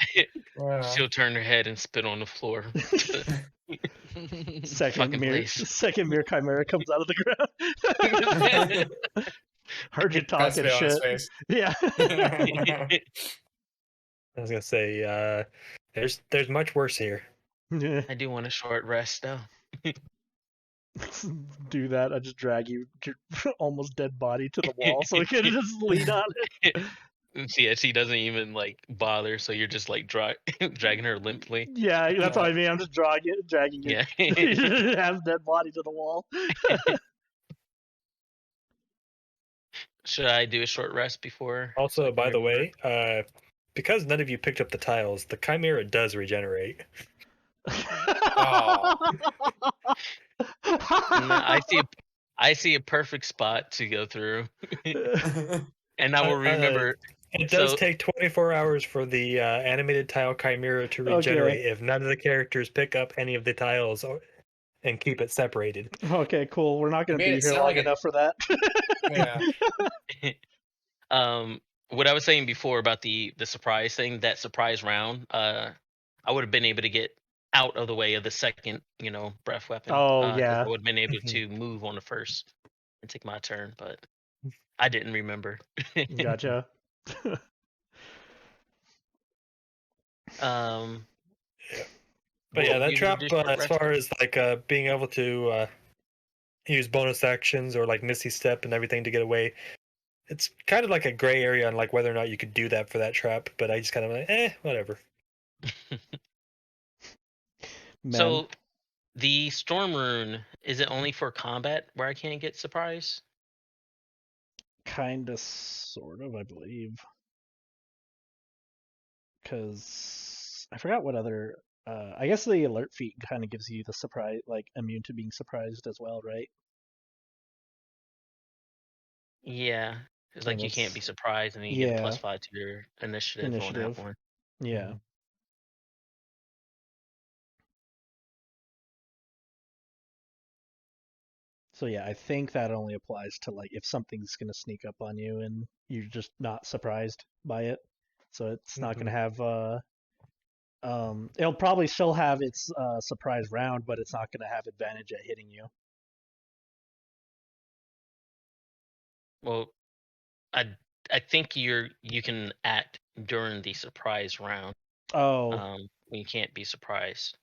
Wow. She'll turn her head and spit on the floor. Second mirror chimera comes out of the ground. Heard you Cuts talking me on his shit. face. Yeah. I was gonna say, there's much worse here. I do want a short rest though. Do that. I just drag you, your almost dead body to the wall so we can just lean on it. She doesn't even like bother, so you're just like dragging her limply. Yeah, that's what I mean. I'm just dragging it. Yeah. You have dead body to the wall. Should I do a short rest before? so I Also, can by the remember? way, because none of you picked up the tiles, the chimera does regenerate. Oh. I see a perfect spot to go through, and I will remember. It does So- take 24 hours for the animated tile chimera to Okay. regenerate if none of the characters pick up any of the tiles and keep it separated. Okay, cool. We're not going to Made be it here sound long like it- enough for that. Yeah. What I was saying before about the surprise thing, that surprise round, I would have been able to get out of the way of the second, breath weapon. Oh, 'cause yeah. I would have been able to move on the first and take my turn, but I didn't remember. Gotcha. But yeah, what that you trap, do short as rest? far as like being able to use bonus actions or like Misty Step and everything to get away, it's kind of like a gray area on like whether or not you could do that for that trap. But I just kind of like, whatever. Men. So the Storm Rune, is it only for combat where I can't get surprise? Kinda, sort of, I believe. Because I forgot what other. I guess the alert feat kind of gives you the surprise, like immune to being surprised as well, right? Yeah. It's So like you can't be that's surprised and then you get a yeah, +5 to your initiative on that initiative. one. Yeah. So yeah, I think that only applies to like if something's gonna sneak up on you and you're just not surprised by it. So it's not gonna have it'll probably still have its surprise round, but it's not gonna have advantage at hitting you. Well, I think you can act during the surprise round. Oh. When you can't be surprised.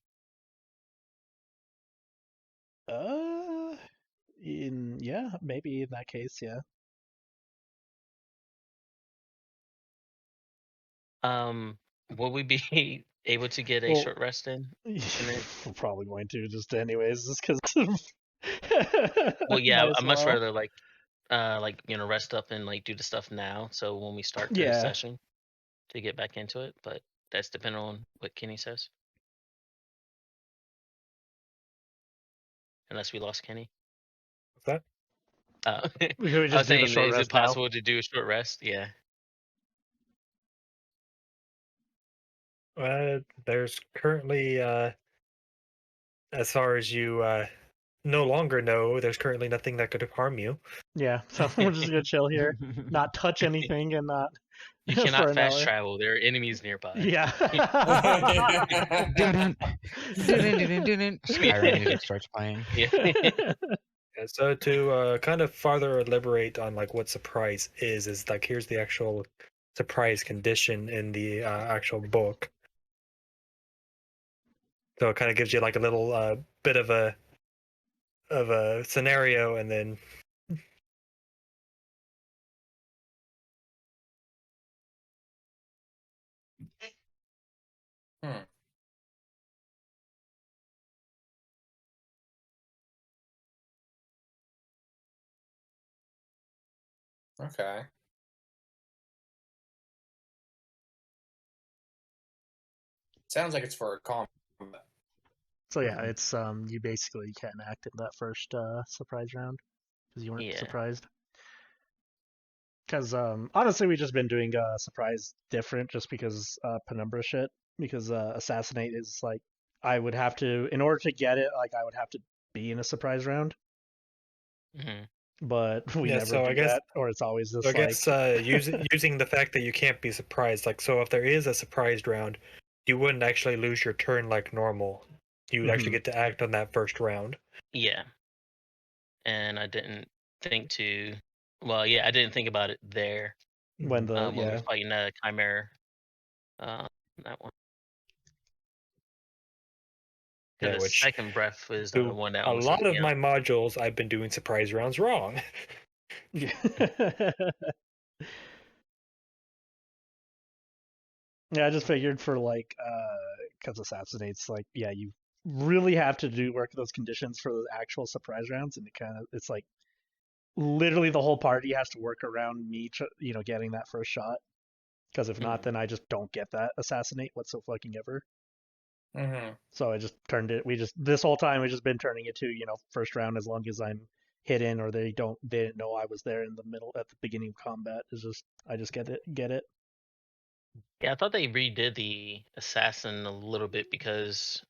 Yeah, maybe in that case, yeah. Will we be able to get a Well, short rest in? it? We're probably going to just anyways, just because. Well, yeah, Might as I'd much well. rather rest up and like do the stuff now. So when we start the Yeah. session, to get back into it. But that's depending on what Kenny says. Unless we lost Kenny. What's that? We could I just was do the saying, short is rest it now. possible to do a short rest? Yeah. There's currently, as far as you no longer know, there's currently nothing that could harm you. Yeah, so we're just gonna chill here, not touch anything, and not. You for cannot an fast hour. travel. There are enemies nearby. Yeah. Tyranny music starts playing. Yeah. Yeah, so to kind of farther elaborate on like what surprise is like here's the actual surprise condition in the actual book. So it kind of gives you like a little bit of a scenario, and then Okay. Sounds like it's for a combat. So yeah, it's you basically can't act in that first surprise round because you weren't Yeah. surprised. Because honestly, we've just been doing surprise different just because Penumbra shit. Because assassinate is like I would have to, in order to get it, like I would have to be in a surprise round. Mhm. But we yeah. never So do I guess that, or it's always so just I guess using the fact that you can't be surprised, like so if there is a surprised round, you wouldn't actually lose your turn like normal. You would actually get to act on that first round. Yeah. And I didn't think to. Well, yeah, I didn't think about it there when the when we were fighting the Chimera. That one. Yeah, The which second breath was the through one that a almost lot took of me my out. modules, I've been doing surprise rounds wrong. Yeah. Yeah, I just figured for like because assassinates like yeah you really have to do work those conditions for the actual surprise rounds, and it's like literally the whole party has to work around me getting that first shot, because if not then I just don't get that assassinate whatsoever. Mm-hmm. So I just turned it. This whole time we've just been turning it to first round as long as I'm hidden or they didn't know I was there in the middle at the beginning of combat. I just get it. Yeah, I thought they redid the assassin a little bit because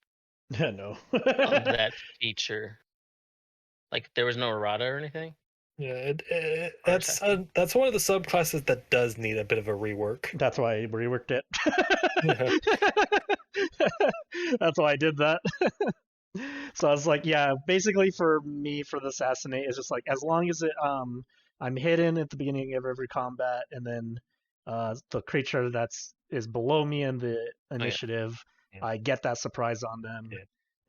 No. of that feature. Like there was no errata or anything. Yeah, Or that's one of the subclasses that does need a bit of a rework. That's why I reworked it. Yeah. That's why I did that. So I was like, yeah, basically for me for the assassinate it's just like as long as I'm hidden at the beginning of every combat, and then the creature is below me in the initiative, Yeah. I get that surprise on them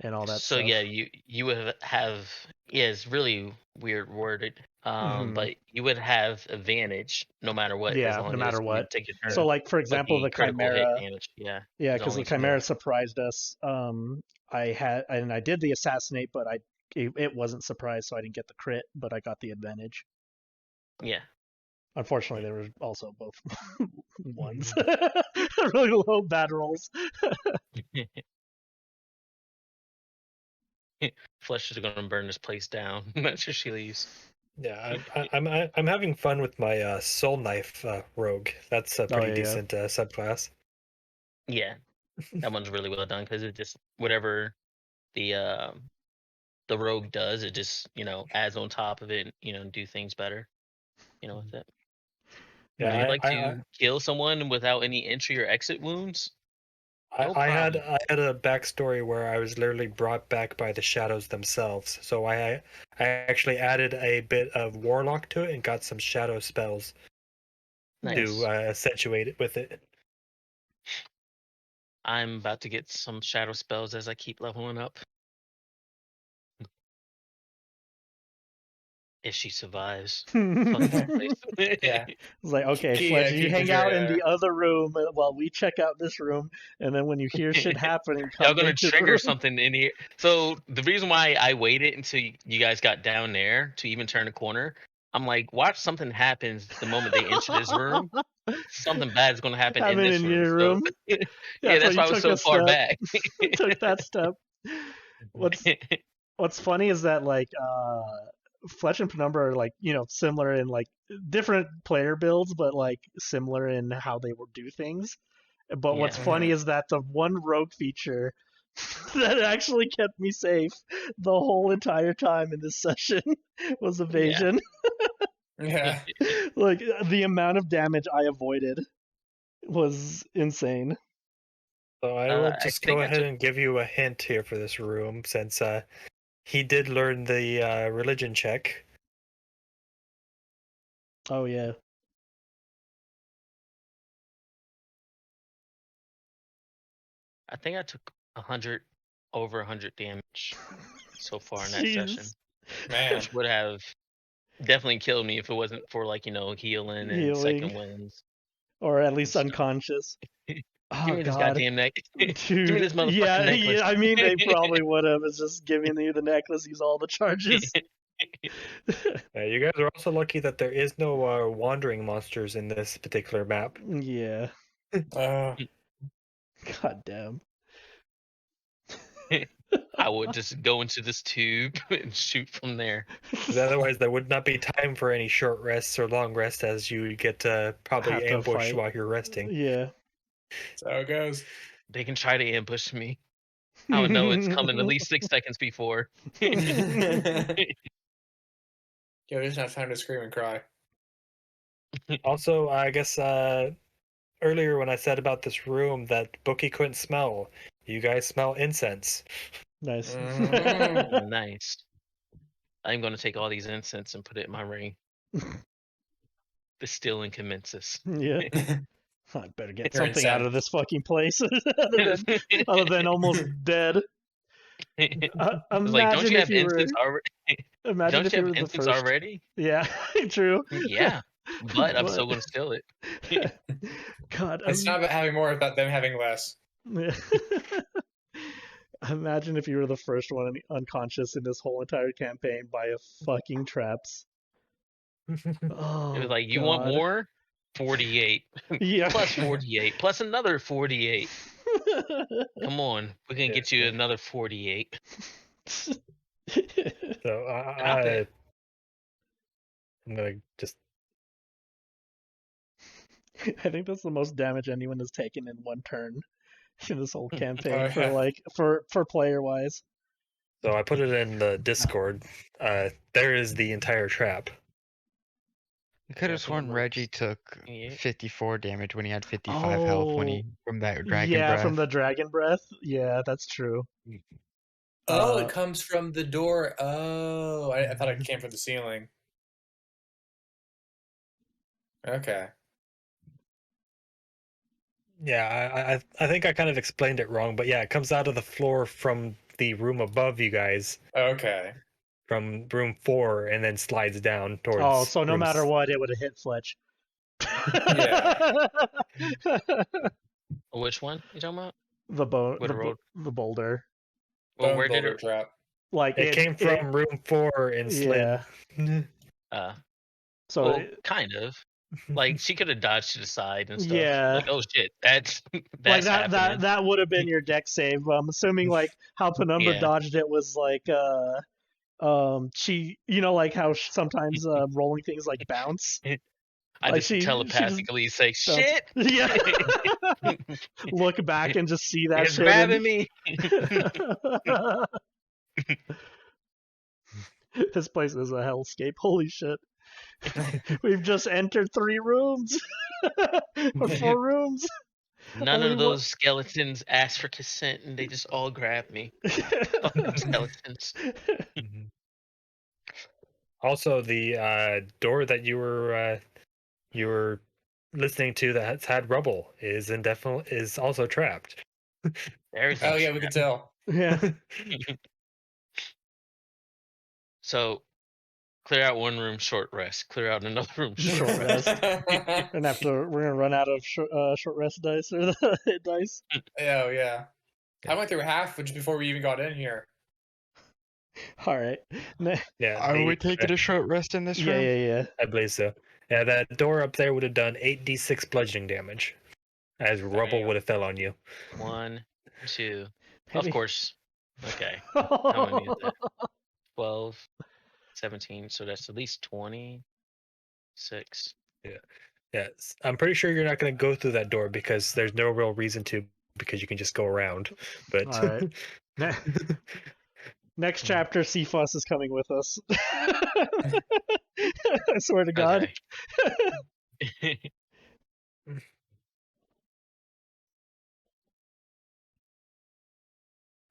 and all that So stuff. yeah, you would have it's really weird worded. But you would have advantage no matter what, as Yeah, long no as matter you what. take your turn. So like for But example the the critical hit Chimera. damage, Yeah, is because the only for Chimera surprised us. I did the assassinate, but it wasn't surprised, so I didn't get the crit, but I got the advantage. Yeah. Unfortunately, they were also both ones. Really low bad rolls. Fletch is gonna burn this place down. After she leaves. Yeah, I'm having fun with my soul knife rogue. That's a pretty yeah. decent subclass. Yeah, that one's really well done because it just whatever the rogue does, it just adds on top of it. Do things better. With it. Yeah, Would you like I to kill someone without any entry or exit wounds? No I had problem. a backstory where I was literally brought back by the shadows themselves. So I actually added a bit of Warlock to it and got some shadow spells Nice. to accentuate it with it. I'm about to get some shadow spells as I keep leveling up. If she survives. Fuck this place. Yeah. It's like, okay, Fletch, you hang out in the other room while we check out this room, and then when you hear shit happening, come Y'all gonna into the trigger room. something in here. So the reason why I waited until you guys got down there to even turn the corner, I'm like, watch something happens the moment they enter this room. Something bad is gonna happen in this room. Your So room. yeah, that's why I was so far back. Took that step. What's funny is that like Fletch and Penumbra are like, similar in like different player builds, but like similar in how they will do things. But what's Yeah. funny is that the one rogue feature that actually kept me safe the whole entire time in this session was evasion. Yeah. Like the amount of damage I avoided was insane. So I will just think go I ahead took- and give you a hint here for this room, since he did learn the religion check. Oh yeah. I think I took over 100 damage so far in that Jeez. session. Man. Which would have definitely killed me if it wasn't for like healing and second winds. Or at least stuff. unconscious. Give me this goddamn neck. Dude, Give me this motherfucking necklace. I mean, they probably would have. It's just giving you the necklace, use all the charges. You guys are also lucky that there is no wandering monsters in this particular map. Yeah. God damn. I would just go into this tube and shoot from there. Otherwise, there would not be time for any short rests or long rests, as you get probably ambushed while you're resting. Yeah. That's how it goes. They can try to ambush me. I would know it's coming at least 6 seconds before. Yo, there's not time to scream and cry. Also, I guess earlier when I said about this room that Bookie couldn't smell, you guys smell incense. Nice. Nice. I'm going to take all these incense and put it in my ring. The stealing commences. Yeah. I better get something out of this fucking place other than almost dead. Like, don't you have incense already? Imagine if you were the first. Already? Yeah, true. Yeah, but I'm still going to steal it. God, it's not about having more, about them having less. Yeah. Imagine if you were the first one unconscious in this whole entire campaign by a fucking traps. Oh, it was like, you want more? 48. Yeah. Plus 48. Plus another 48. Come on, we're gonna get you another 48. So I'm gonna just. I think that's the most damage anyone has taken in one turn in this whole campaign for player wise. So I put it in the Discord. There is the entire trap. I could have sworn Reggie took 54 damage when he had 55 health from that dragon breath. Yeah, from the dragon breath. Yeah, that's true. Oh, it comes from the door. Oh, I thought it came from the ceiling. Okay. Yeah, I think I kind of explained it wrong, but yeah, it comes out of the floor from the room above you guys. Okay. From room 4 and then slides down towards. Oh, so no matter what, it would have hit Fletch. Yeah. Which one you talking about? The boulder. Well, Bone where did builder it? trap. Like It came from room 4 and slid. yeah. So Well, kind of. Like she could have dodged to the side and stuff. Yeah. Like, oh shit, that's like happening. that would have been your deck save. I'm assuming like how Penumbra Yeah. dodged it was like she like how sometimes rolling things like bounce. I Like just she telepathically say bounced. shit. Yeah. Look back and just see that It's shit. grabbing me. This place is a hellscape. Holy shit. We've just entered 3 rooms. Or 4 rooms. None Only of those skeletons asked for consent, and they just all grabbed me. Fucking skeletons. Also, the door that you were listening to that had rubble is also trapped. Oh yeah, we could tell. Yeah. So, clear out one room, short rest. Clear out another room, Short rest. We're gonna run out of short rest dice or the hit dice. Oh yeah. I went through half just before we even got in here. All right. Yeah, Are we taking a short rest in this Yeah, room? yeah. I believe so. Yeah, that door up there would have done 8d6 bludgeoning damage, as rubble Damn. would have fell on you. 1, 2. Maybe. Of course. Okay. How many is that? 12, 17. So that's at least 26. Yeah, I'm pretty sure you're not going to go through that door because there's no real reason to, because you can just go around. But All right. Next chapter, Cephas is coming with us. I swear to God. Okay.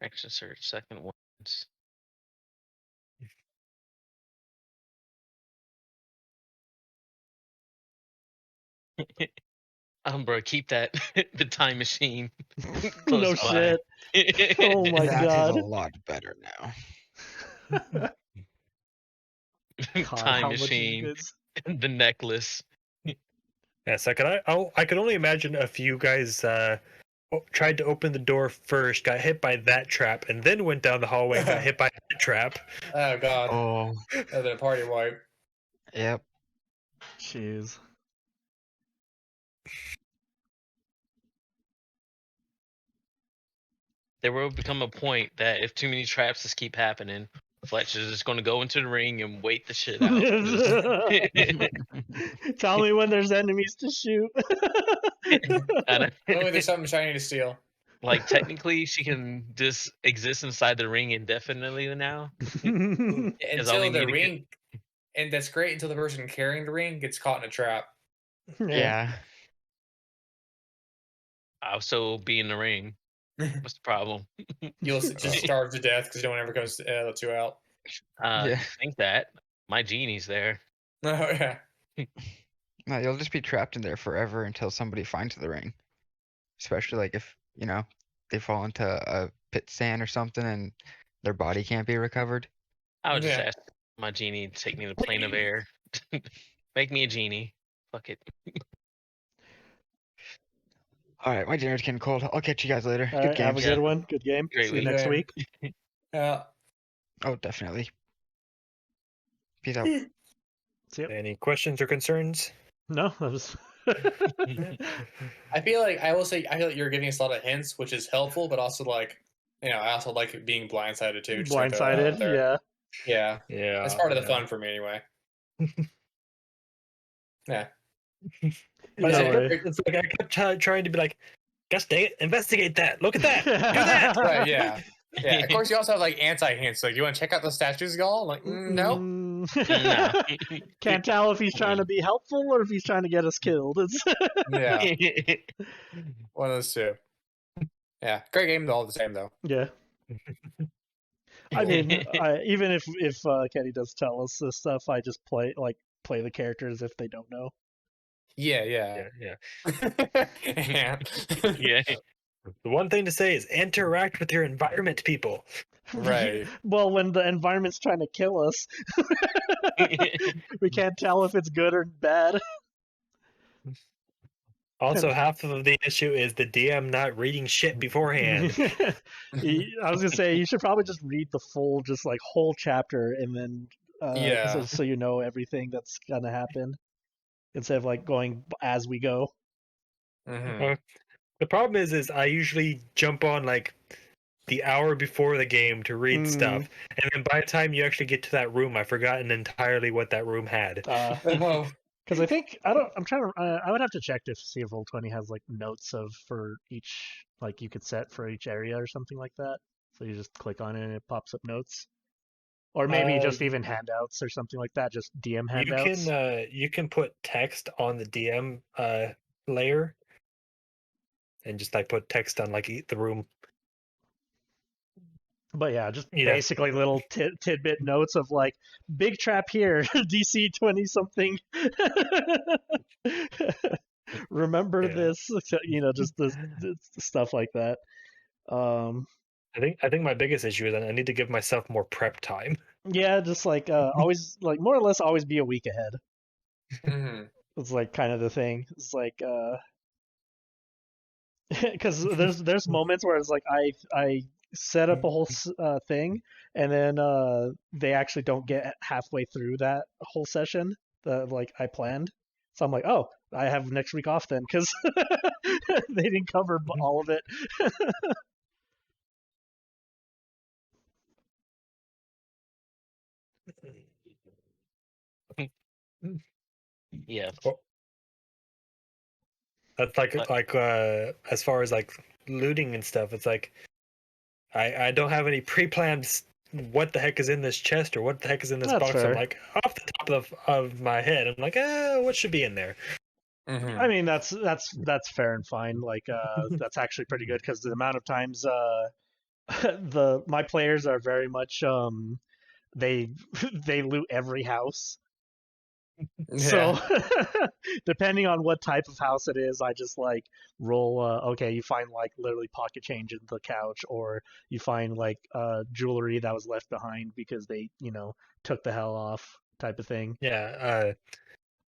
Action search, second ones. Bro, keep that the time machine. No by. shit. Oh my That is God. a lot better now. God, Time how much machine. is The necklace. yes, I could only imagine if you guys tried to open the door first, got hit by that trap, and then went down the hallway and got hit by that trap. Oh god. Oh, That'd been a party wipe. yep. Jeez. There will become a point that if too many traps just keep happening, Fletch is just going to go into the ring and wait the shit out. Tell me when there's enemies to shoot. Only there's something shiny to steal. Like technically, she can just exist inside the ring indefinitely now. all we Until the need to ring, and that's great until the person carrying the ring gets caught in a trap. Yeah. I'll still be in the ring. What's the problem? You'll just starve to death because no one ever comes to let you out. Yeah. Think that my genie's there. Oh yeah. No, you'll just be trapped in there forever until somebody finds the ring. Especially like if, they fall into a pit sand or something and their body can't be recovered. I would just Yeah. ask my genie to take me to the plane of air. Make me a genie. Fuck it. All right, my dinner's getting cold. I'll catch you guys later. All Good right, have a games. good one. Good game. Great See you week. next Game. week. Yeah. Oh, definitely. Peace out. See ya. Any questions or concerns? No, that was. I feel like you're giving us a lot of hints, which is helpful, but also like, I also like being blindsided too. Just like throw that out Blindsided. there. Yeah. Yeah. Yeah, That's part of the fun for me anyway. Yeah. But Either way. it's like I kept trying to be like, gosh dang it, investigate that, look at that, do that. Right, yeah. Yeah. Of course, you also have like anti-hints. Like, you want to check out the statues, y'all? Like, no. Nah. Can't tell if he's trying to be helpful or if he's trying to get us killed. It's Yeah. One of those two. Yeah. Great game, all the same though. yeah. I mean, even if Kenny does tell us this stuff, I just play the characters if they don't know. Yeah. Yeah. Yeah. Yeah. The one thing to say is interact with your environment, people. Right. Well, when the environment's trying to kill us, we can't tell if it's good or bad. Also, half of the issue is the DM not reading shit beforehand. I was gonna say you should probably just read the full, just like whole chapter, and then Yeah. so you know everything that's gonna happen instead of like going as we go. Hmm. Uh, the problem is I usually jump on like the hour before the game to read stuff, and then by the time you actually get to that room, I've forgotten entirely what that room had. Oh. Because I think I don't. I'm trying to. I would have to check to see if Roll20 has like notes of for each, like you could set for each area or something like that. So you just click on it and it pops up notes, or maybe just even handouts or something like that. Just DM handouts. You can put text on the DM layer, and just like put text on like the room. But yeah, just Yeah. basically little tidbit notes of like big trap here, DC 20 something. Remember Yeah. this, just this stuff like that. I think my biggest issue is that I need to give myself more prep time. Yeah, just like always, like more or less, always be a week ahead. Hmm. It's like kind of the thing. It's like because there's moments where it's like I set up a whole thing, and then they actually don't get halfway through that whole session that like I planned. So I'm like, oh, I have next week off then because they didn't cover all of it. Yeah. Oh, that's But like as far as like looting and stuff, it's like I don't have any pre-planned what the heck is in this chest or what the heck is in this That's box. I'm fair. like off the top of my head, I'm like, what should be in there? Hmm. I mean, that's fair and fine. Like, that's actually pretty good because the amount of times my players are very much they they loot every house. So Yeah. depending on what type of house it is, I just like roll. Okay, you find like literally pocket change in the couch, or you find like jewelry that was left behind because they took the hell off, type of thing. Yeah.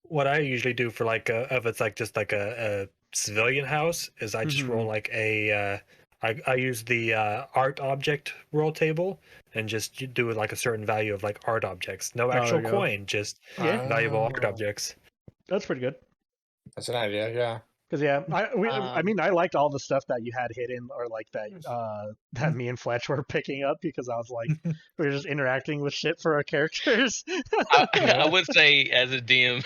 What I usually do for like if it's like just like a civilian house is I just roll like I use the art object roll table and just do like a certain value of like art objects. No Oh, there actual you go. coin, just Yeah, valuable art Oh. objects. that's pretty good. That's an idea. Yeah. Because yeah, I um, mean, I liked all the stuff that you had hidden, or like that me and Fletch were picking up because I was like, we were just interacting with shit for our characters. I, I Yeah. would say as a DM,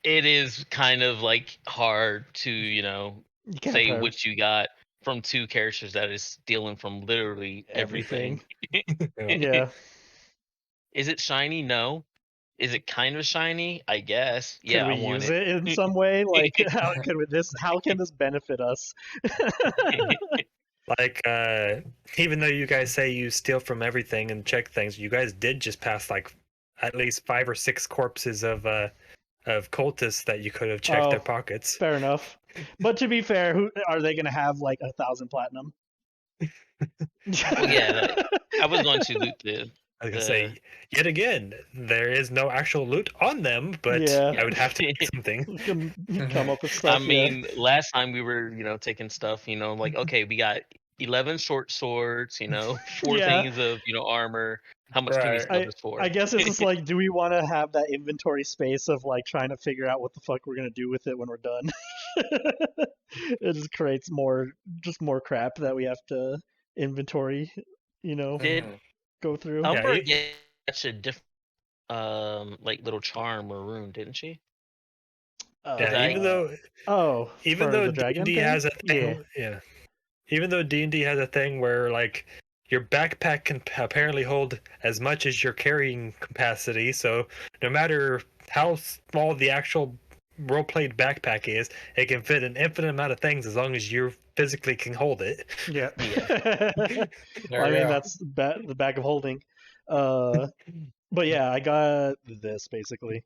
it is kind of like hard to You can't say have what you got from two characters that is stealing from literally everything. everything. Yeah, Is it shiny? No. Is it kind of shiny? I guess. could Yeah, I we want use it. it in some way? Like, how can this benefit us? Like even though you guys say you steal from everything and check things, you guys did just pass like at least 5 or 6 corpses of cultists that you could have checked their Oh, pockets. fair enough. But to be fair, who are they going to have like 1,000 platinum? Well, yeah, I was going to loot I was gonna the say, yet again, there is no actual loot on them, but Yeah, I would have to make something. we can come Mhm. up with I stuff. Yeah. mean, last time we were, taking stuff, like, okay, we got 11 short swords, 4 Yeah. things of, armor. How much can we Right. sell I this for? I guess it's just like, do we want to have that inventory space of like trying to figure out what the fuck we're gonna do with it when we're done? It just creates more crap that we have to inventory, Did Mhm. go through. Yeah, Umbra get a different, like little charm or rune, didn't she? Because yeah. I, Even For though the D and dragon D thing? has a Yeah. thing, yeah. Even though D&D has a thing where like your backpack can apparently hold as much as your carrying capacity, so no matter how small the actual role-played backpack is, it can fit an infinite amount of things as long as you physically can hold it. Yeah. yeah. Well, I There we mean, go. that's the bag of holding. Uh, but yeah, I got this basically.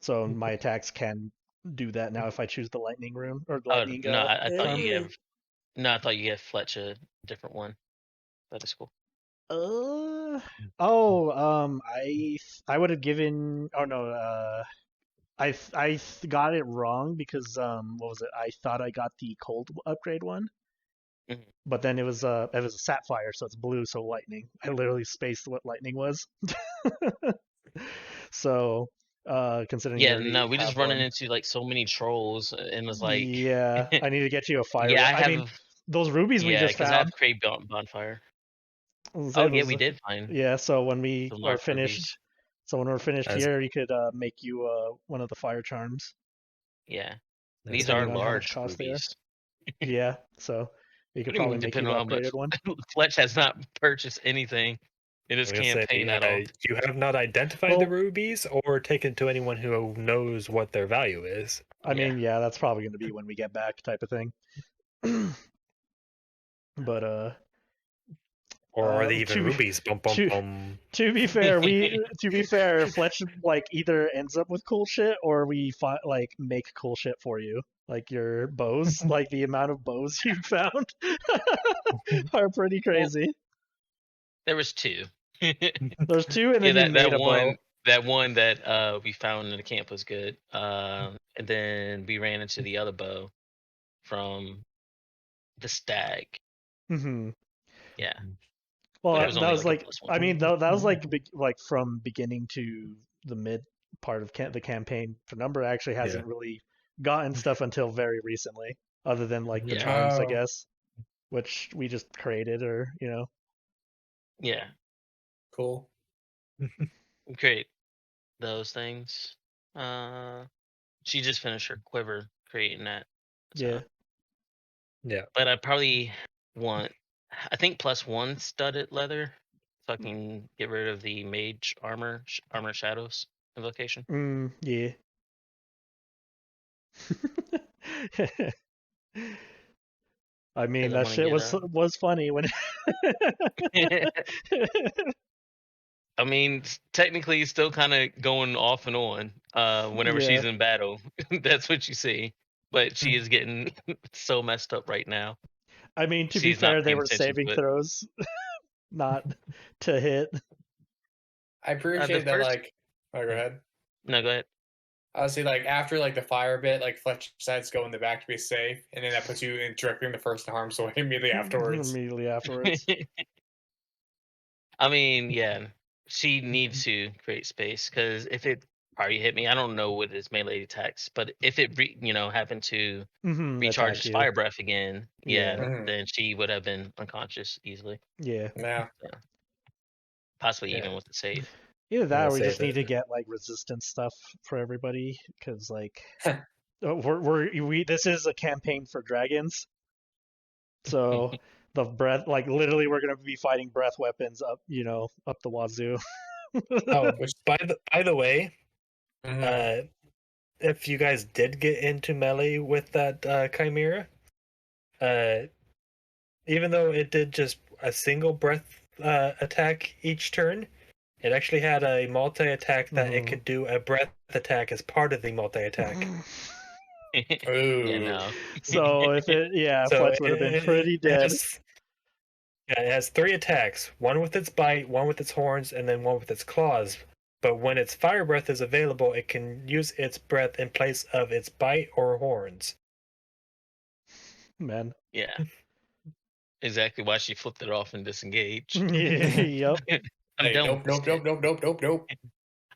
So my attacks can do that now if I choose the lightning rune or the Oh lightning no, I thought charm. you gave. No, I thought you gave Fletch a different one. That is cool. Uh oh, I would have given. Oh no, got it wrong because what was it? I thought I got the cold upgrade one, Mhm. but then it was a sapphire, so it's blue, so lightning. I literally spaced what lightning was. So considering you Yeah, already no, we just have running one, into like so many trolls, and it's like, yeah, I need to get you a fire. yeah, I I mean, have, those rubies we yeah, just because I have found. create bonfire. Oh It yeah, was we did find yeah. So when we some are large rubies. finished, so when we're finished As here, you could make you one of the fire charms, Yeah, as these are depending on how much large cost they are. rubies. Yeah, so we I could mean, probably make you depending the on how much upgraded one. Fletch has not purchased anything in I his was gonna say, campaign at all. you have not identified the Well, rubies or taken to anyone who knows what their value is, I Yeah. mean, yeah, that's probably going to be when we get back, type of thing. But or are they even to rubies? Bum bum to bum. to be fair, Fletch like either ends up with cool shit or we like make cool shit for you. Like your bows, like the amount of bows you found are pretty Well, crazy. there was two. There's two, and Yeah, then you made that a bow. one that we found in the camp was good. And then we ran into the other bow from the stag. Hmm. Yeah, Well, but it was that only was like a like, +1. I mean, that was like like from beginning to the mid part of the campaign. Penumbra actually Yeah. hasn't really gotten stuff until very recently, other than like the Yeah. charms, I Oh. guess, which we just created, or Yeah, Cool. we create those things. She just finished her quiver creating that. yeah. So, Yeah. but I probably want, I think +1 studded leather, so I can get rid of the mage armor shadows invocation. Yeah. I mean, Because I that want to shit get was funny when. I mean, technically, it's still kind of going off and on. Whenever Yeah. she's in battle, that's what you see. But she is getting so messed up right now. I mean, to be She's not fair, they paying were attention saving to it. throws, not to hit. I appreciate that. First, Like, oh, go ahead. no, go ahead. Honestly, like after like the fire bit, like Fletch decides to go in the back to be safe, and then that puts you in directly in the first harm's way immediately afterwards. Immediately afterwards. I mean, yeah, she needs to create space because if it already hit me, I don't know what his melee attacks, but if it happened to recharge Attack his you. fire breath again, Yeah. Mhm. then she would have been unconscious easily, Yeah. Yeah. possibly Yeah. even with the save. Either that, gonna or we say just need to that- get like resistance stuff for everybody, because like this is a campaign for dragons, so the breath, like literally, we're gonna be fighting breath weapons up, up the wazoo. Oh, Which, by the way, mhm. if you guys did get into melee with that chimera, uh, even though it did just a single breath attack each turn, it actually had a multi attack that it could do a breath attack as part of the multi attack. Yeah, Ooh. no. So if So Fletch would have been pretty dead. It has 3 attacks: one with its bite, one with its horns, and then one with its claws. But when its fire breath is available, it can use its breath in place of its bite or horns. Man. Yeah, exactly why she flipped it off and disengaged. Yep. I'm Hey, done nope, with this nope, nope, shit. nope, nope, nope,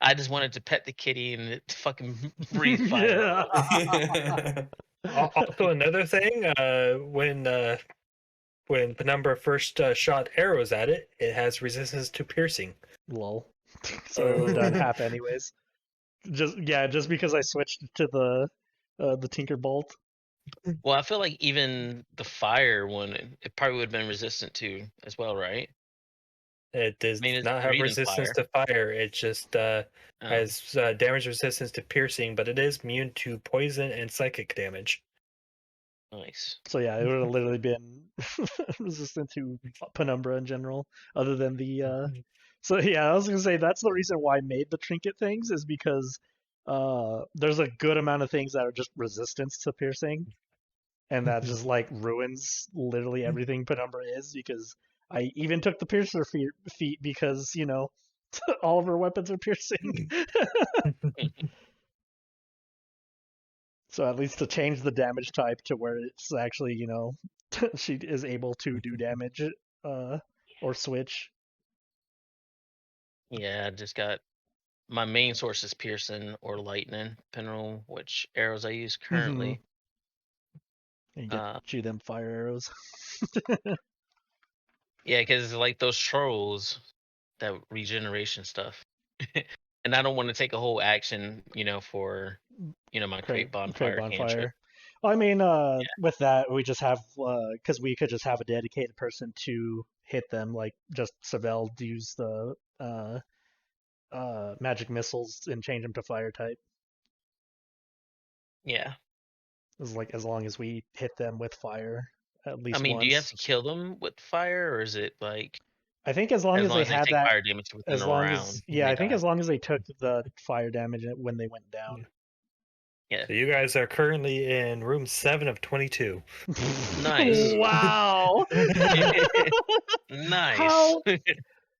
I just wanted to pet the kitty and it fucking breathe fire. Yeah. nope. Also, another thing, when Penumbra first shot arrows at it, it has resistance to piercing. Lol. So it would have done Oh. half anyways. Just because I switched to the Tinker Bolt. Well, I feel like even the fire one, it probably would have been resistant to as well, right? It does I mean, it's not have breathing resistance fire. to fire. It just has damage resistance to piercing, but it is immune to poison and psychic damage. Nice. So yeah, it would have literally been resistant to Penumbra in general, other than the. So yeah, I was gonna say that's the reason why I made the trinket things, is because there's a good amount of things that are just resistance to piercing, and that just like ruins literally everything Penumbra is, because I even took the piercer feat because all of her weapons are piercing. So at least to change the damage type to where it's actually, she is able to do damage, or switch. Yeah, I just got my main source is piercing or lightning, depending on which arrows I use currently. And you get you them fire arrows. Yeah, because like those trolls, that regeneration stuff, and I don't want to take a whole action, for my create bonfire cantrip. I mean, with that, we just have because we could just have a dedicated person to hit them, like just Saevel use the magic missiles and change them to fire type. Yeah. As long as we hit them with fire at least I mean, once. do you have to kill them with fire, or is it like I think as long as they had take that, fire damage within as a long round, as they I think die? as long as they took the fire damage when they went down. Yeah. So you guys are currently in room 7 of 22. Nice. Wow. Nice.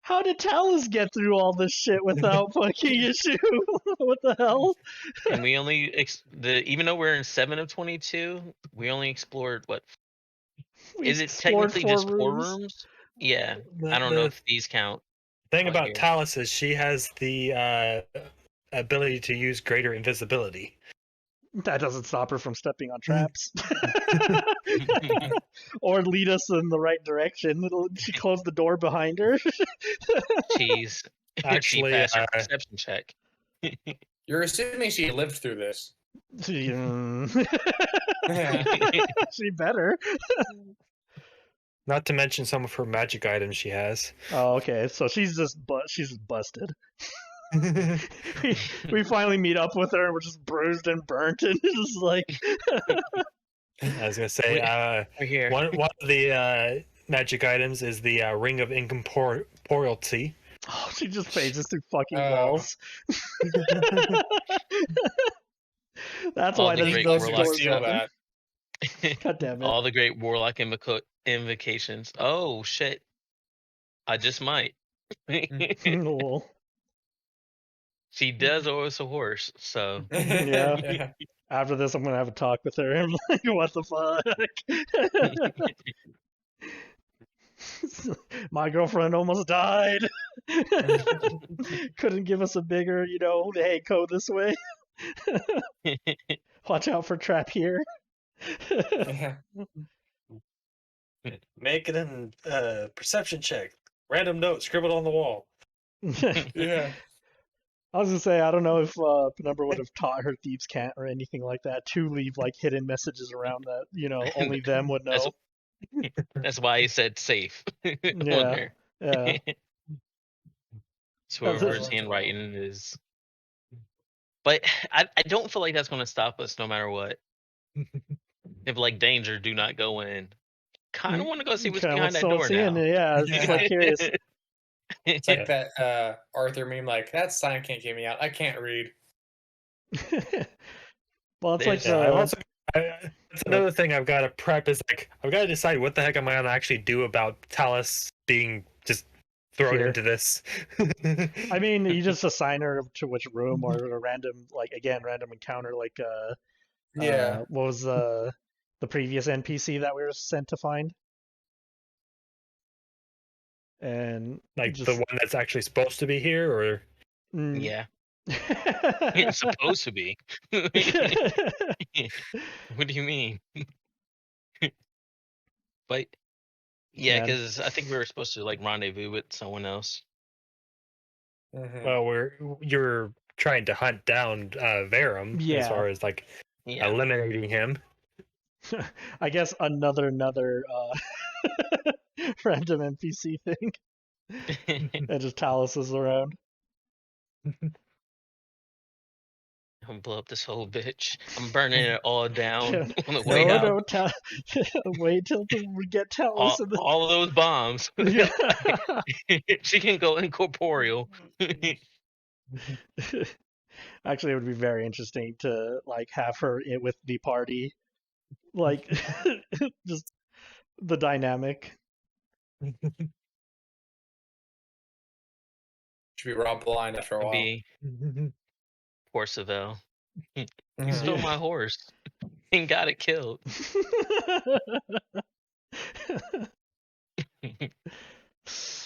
How did Talus get through all this shit without fucking issue? What the hell? And we only even though we're in 7 of 22, we only explored what? We Is it explored technically 4 just 4 rooms. rooms? Yeah. The- I don't know the if these count. thing out about here. Talus is she has the ability to use greater invisibility. That doesn't stop her from stepping on traps. Or lead us in the right direction. She closed the door behind her. She's she Actually, passed her perception check. You're assuming she lived through this. She better. Not to mention some of her magic items she has. Oh, okay. So she's just busted. we finally meet up with her and we're just bruised and burnt and just like I was gonna say, We're here. one of the magic items is the ring of incorporeality. oh, she just phases through fucking walls. That's All why the there's great no warlocks doors steal open. that. God damn it. All the great warlock invocations. Oh shit! I just might. Cool. She does owe us a horse, so Yeah. After this, I'm gonna have a talk with her. I'm like, what the fuck? My girlfriend almost died. Couldn't give us a bigger, hey, go this way. Watch out for trap here. Make it in perception check. Random note scribbled on the wall. Yeah. I was gonna say I don't know if Penumbra would have taught her thieves' cant or anything like that to leave like hidden messages around that only them would know. That's why I said safe on Yeah, there. yeah. So whoever's handwriting is. But I don't feel like that's going to stop us no matter what. If like danger, do not go in. Kind of want to go see what's behind that door now. Yeah, it's just like curious. It's like that Arthur meme, like, that sign can't get me out. I can't read. Well, it's like that's another thing I've got to prep is like I've got to decide what the heck am I gonna actually do about Talus being just thrown Here. into this. I mean, you just assign her to which room or a random encounter like Yeah. what was the previous NPC that we were sent to find? And like the one that's actually supposed to be here, or Yeah. It's supposed to be. What do you mean? But yeah, because I think we were supposed to like rendezvous with someone else. Mhm. well, you're trying to hunt down Verum as far as like eliminating him. I guess another random NPC thing. And just Talus is around. I'm blow up this whole bitch. I'm burning it all down on the way out. Wait till we get Talus. All of those bombs. Yeah. She can go incorporeal. Actually, it would be very interesting to like have her with the party, like just the dynamic. Should be robbed blind after a while. Poor Saevel. You stole Yeah. my horse and got it killed.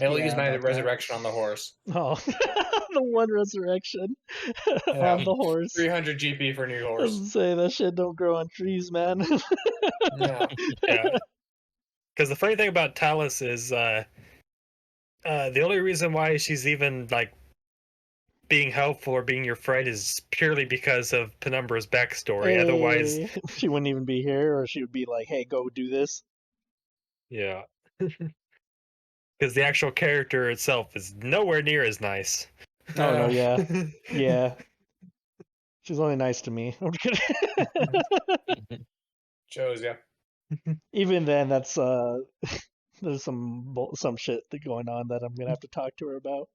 I'll use my about that. resurrection on the horse. Oh, the one resurrection Yeah. on the horse. 300 GP for new horse. Doesn't say that shit don't grow on trees, man. Yeah. Yeah. Because the funny thing about Talus is the only reason why she's even like being helpful or being your friend is purely because of Penumbra's backstory. Otherwise, Hey, she wouldn't even be here, or she would be like, "Hey, go do this." yeah. Because the actual character itself is nowhere near as nice. Oh no, yeah, yeah. She's only nice to me. I'm kidding. Shows, yeah. Even then, that's there's some shit going on that I'm gonna have to talk to her about.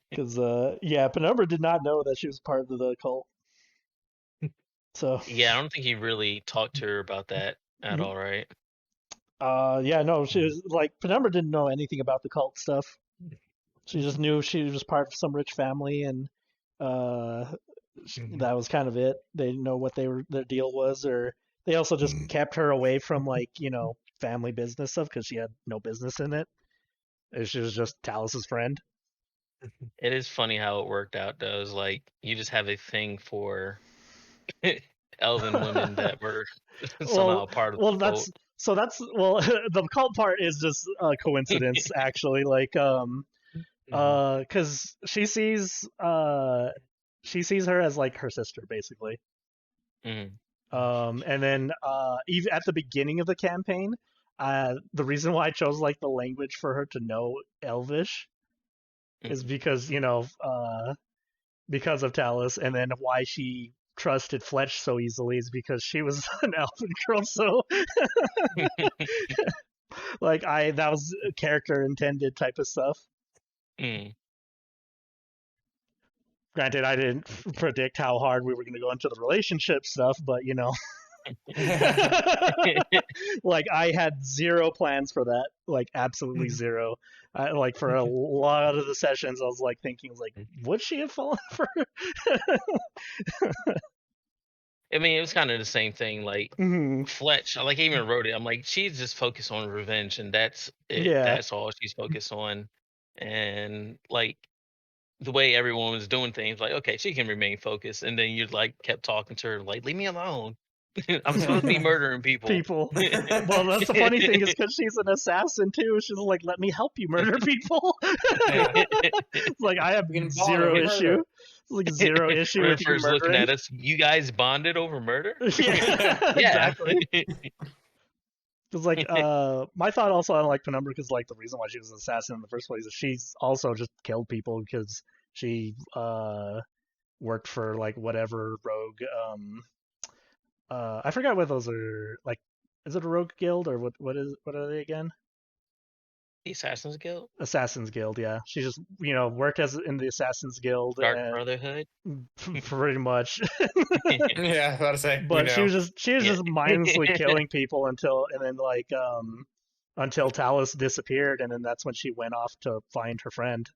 Because yeah, Penumbra did not know that she was part of the cult. So Yeah, I don't think you really talked to her about that at all, right? yeah, no, she was like Penumbra didn't know anything about the cult stuff. She just knew she was part of some rich family, and that was kind of it. They didn't know what their deal was, or they also just kept her away from like family business stuff because she had no business in it. She was just Talus's friend. It is funny how it worked out, though. It's like you just have a thing for elven women that were somehow part of the cult. The cult part is just a coincidence actually, like because she sees her as like her sister basically. Mhm. And then even at the beginning of the campaign, the reason why I chose like the language for her to know Elvish is because because of Talus, and then why she trusted Fletch so easily is because she was an elven girl. So like that was character intended type of stuff. Mm. Granted, I didn't predict how hard we were going to go into the relationship stuff, but like I had zero plans for that, like absolutely zero. Like for a lot of the sessions, I was like thinking, like, would she have fallen for? I mean, it was kind of the same thing. Like Mhm. Fletch, I even wrote it. I'm like, she's just focused on revenge, and that's it. Yeah. That's all she's focused on. And like the way everyone was doing things, like, okay, she can remain focused. And then you like kept talking to her, like, leave me alone. I'm supposed to be murdering people. Well, that's the funny thing is because she's an assassin too. She's like, let me help you murder people. It's like I have We can bond zero over issue. murder. It's like zero issue with you Renford's looking murdering. at us. You guys bonded over murder? Yeah, exactly. Because like my thought also on like Penumbra because like the reason why she was an assassin in the first place is she's also just killed people because she worked for like whatever rogue I forgot what those are like. Is it a rogue guild or what are they again? The Assassin's Guild? Assassin's Guild, yeah. She just worked as in the Assassin's Guild Dark and Brotherhood? pretty much. Yeah, I was about to say. But she was Yeah. just mindlessly killing people until Talus disappeared, and then that's when she went off to find her friend.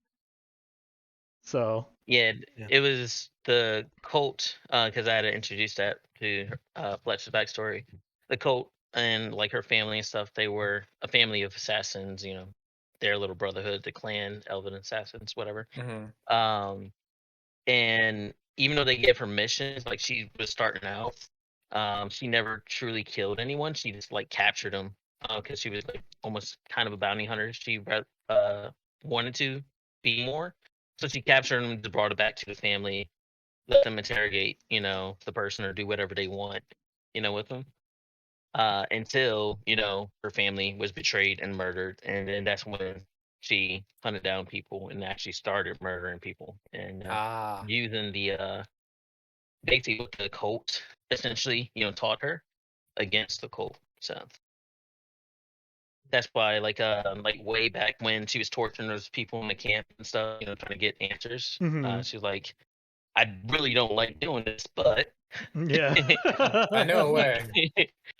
So Yeah, it was the cult, because I had to introduce that to Fletch's backstory. The cult and like her family and stuff, they were a family of assassins, their little brotherhood, the clan, Elven Assassins, whatever. Mhm. And even though they gave her missions, like she was starting out, she never truly killed anyone. She just like captured them because she was like almost kind of a bounty hunter. She wanted to be more, so she captured them, brought it back to the family, let them interrogate, the person or do whatever they want, with them. Until her family was betrayed and murdered, and then that's when she hunted down people and actually started murdering people and using the basically what the cult essentially taught her against the cult. So that's why like way back when she was torturing those people in the camp and stuff, trying to get answers. She was like, I really don't like doing this, but yeah. I know a way.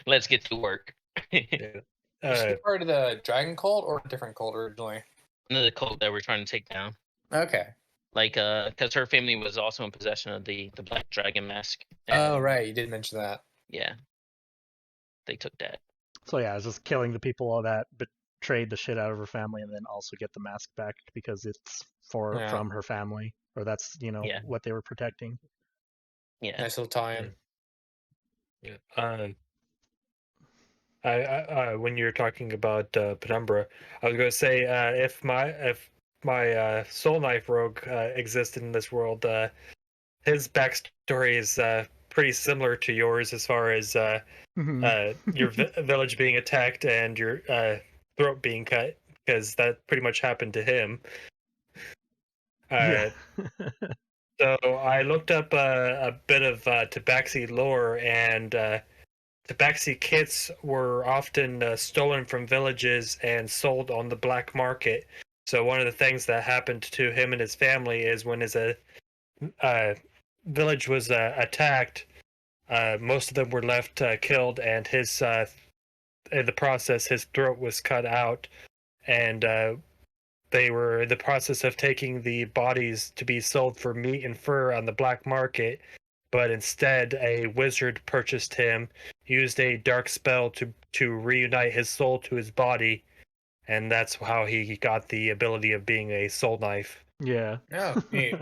Let's get to work. Was she part of the dragon cult or a different cult originally? Another cult that we're trying to take down. Okay. like because her family was also in possession of the black dragon mask. Oh, and, right. You did mention that. Yeah, they took that. So yeah, it's just killing the people that betrayed the shit out of her family, and then also get the mask back because it's Yeah. from her family, or that's Yeah. what they were protecting. Yeah. Nice little tie-in. Yeah. When you're talking about Penumbra, I was going to say if my Soul Knife rogue existed in this world, his backstory is pretty similar to yours as far as your village being attacked and your throat being cut, because that pretty much happened to him. Yeah. So I looked up a bit of Tabaxi lore, and Tabaxi kits were often stolen from villages and sold on the black market. So one of the things that happened to him and his family is when his village was attacked, most of them were left killed, and his in the process his throat was cut out, and they were in the process of taking the bodies to be sold for meat and fur on the black market, but instead a wizard purchased him, used a dark spell to reunite his soul to his body, and that's how he got the ability of being a soul knife. Yeah. Oh, neat.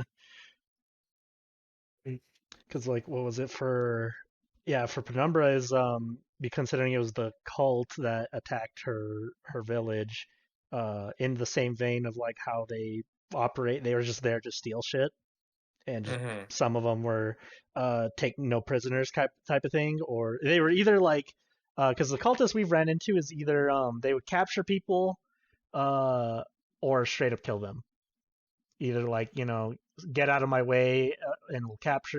Because what was it for? Yeah, for Penumbra is be considering it was the cult that attacked her village, in the same vein of like how they operate. They were just there to steal shit, and just, some of them were take no prisoners type of thing, or they were either like because the cultists we've ran into is either they would capture people, or straight up kill them. Either like get out of my way, and we'll capture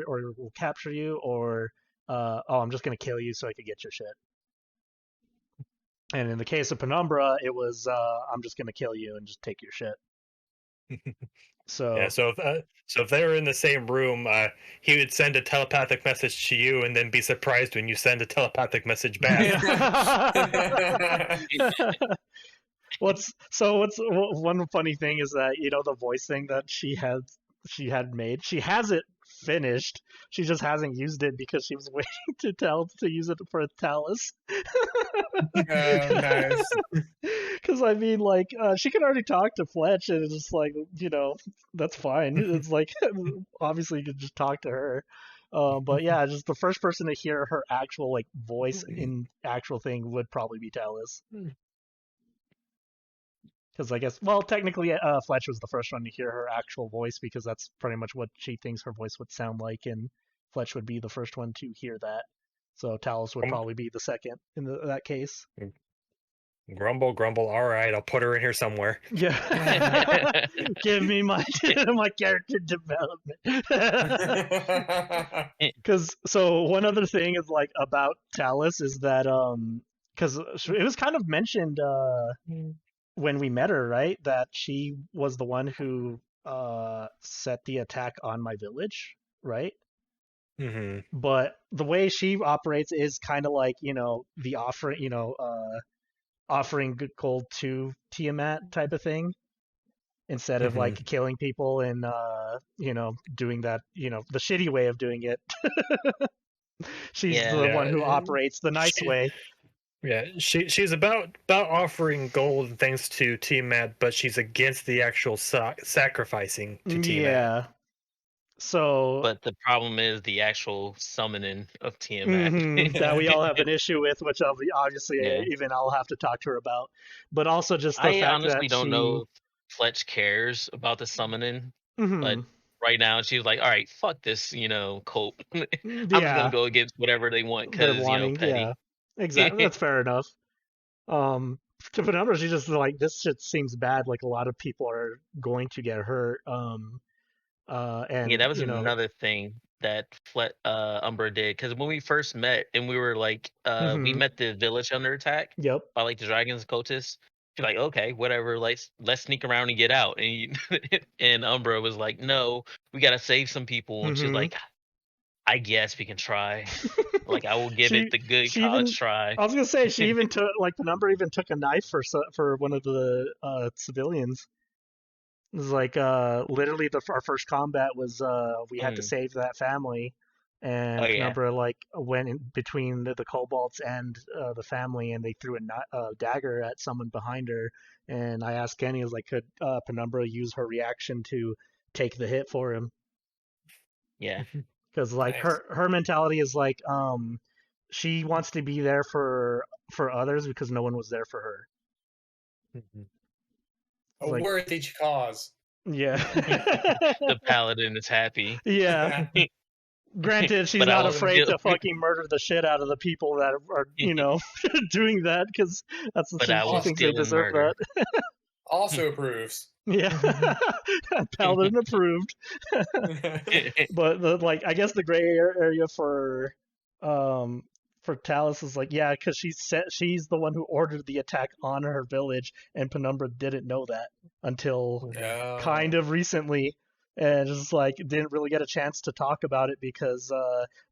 you, or oh, I'm just gonna kill you so I could get your shit. And in the case of Penumbra, it was I'm just gonna kill you and just take your shit. So Yeah, so if they were in the same room, he would send a telepathic message to you, and then be surprised when you send a telepathic message back. what's one funny thing is that the voice thing that she had made, she has it finished, she just hasn't used it because she was waiting to use it for a Talus. Oh, nice. Because I mean, like, she can already talk to Fletch, and it's just like, that's fine. It's like, obviously you could just talk to her. But yeah, just the first person to hear her actual like voice in actual thing would probably be Talus. Because I guess, well, technically, Fletch was the first one to hear her actual voice, because that's pretty much what she thinks her voice would sound like, and Fletch would be the first one to hear that. So Talus would probably be the second in that case. Grumble, grumble. All right, I'll put her in here somewhere. Yeah. Give me my character development. Because so one other thing is like about Talus is that because it was kind of mentioned when we met her, right? That she was the one who set the attack on my village, right? Mm-hmm. But the way she operates is kind of like the offering good gold to Tiamat type of thing, instead of like killing people and doing that the shitty way of doing it. She's the one who operates the nice way. Yeah, she's about offering gold and things to Tiamat, but she's against the actual sacrificing to Tiamat. Yeah. So, but the problem is the actual summoning of Tiamat that we all have an issue with, which obviously even I'll have to talk to her about. But also just the I fact honestly that don't know if Fletch cares about the summoning, but right now she's like, all right, fuck this, cult. I'm just gonna go against whatever they want because petty. Yeah, exactly. That's fair enough. To Penumbra, she just like, this shit seems bad. Like a lot of people are going to get hurt. And yeah, that was another thing that Umbra did, because when we first met and we were like, we met the village under attack. Yep. By like the dragons cultists. She's like, okay, whatever, let's sneak around and get out. And and Umbra was like, no, we gotta save some people. And she's like, I guess we can try. Like, I will give it the good college try. I was gonna say, she even took, like, Penumbra even took a knife for one of the civilians. It was like literally our first combat was we had to save that family, and Oh, yeah. Penumbra like went in between the kobolds and the family, and they threw a dagger at someone behind her. And I asked Kenny, I was like, could Penumbra use her reaction to take the hit for him? Yeah. Because like Nice. her mentality is like she wants to be there for others because no one was there for her. Mhm. A Like, worthy cause. yeah. The paladin is happy. Yeah. Granted, she's But I not was afraid still, to fucking murder the shit out of the people that are doing that because that's but I she was thinks they still in deserve murder. that. Also approves. Yeah. Paladin approved. But like I guess the gray area for Talus is like, yeah, because she's the one who ordered the attack on her village, and Penumbra didn't know that until kind of recently, and just like didn't really get a chance to talk about it because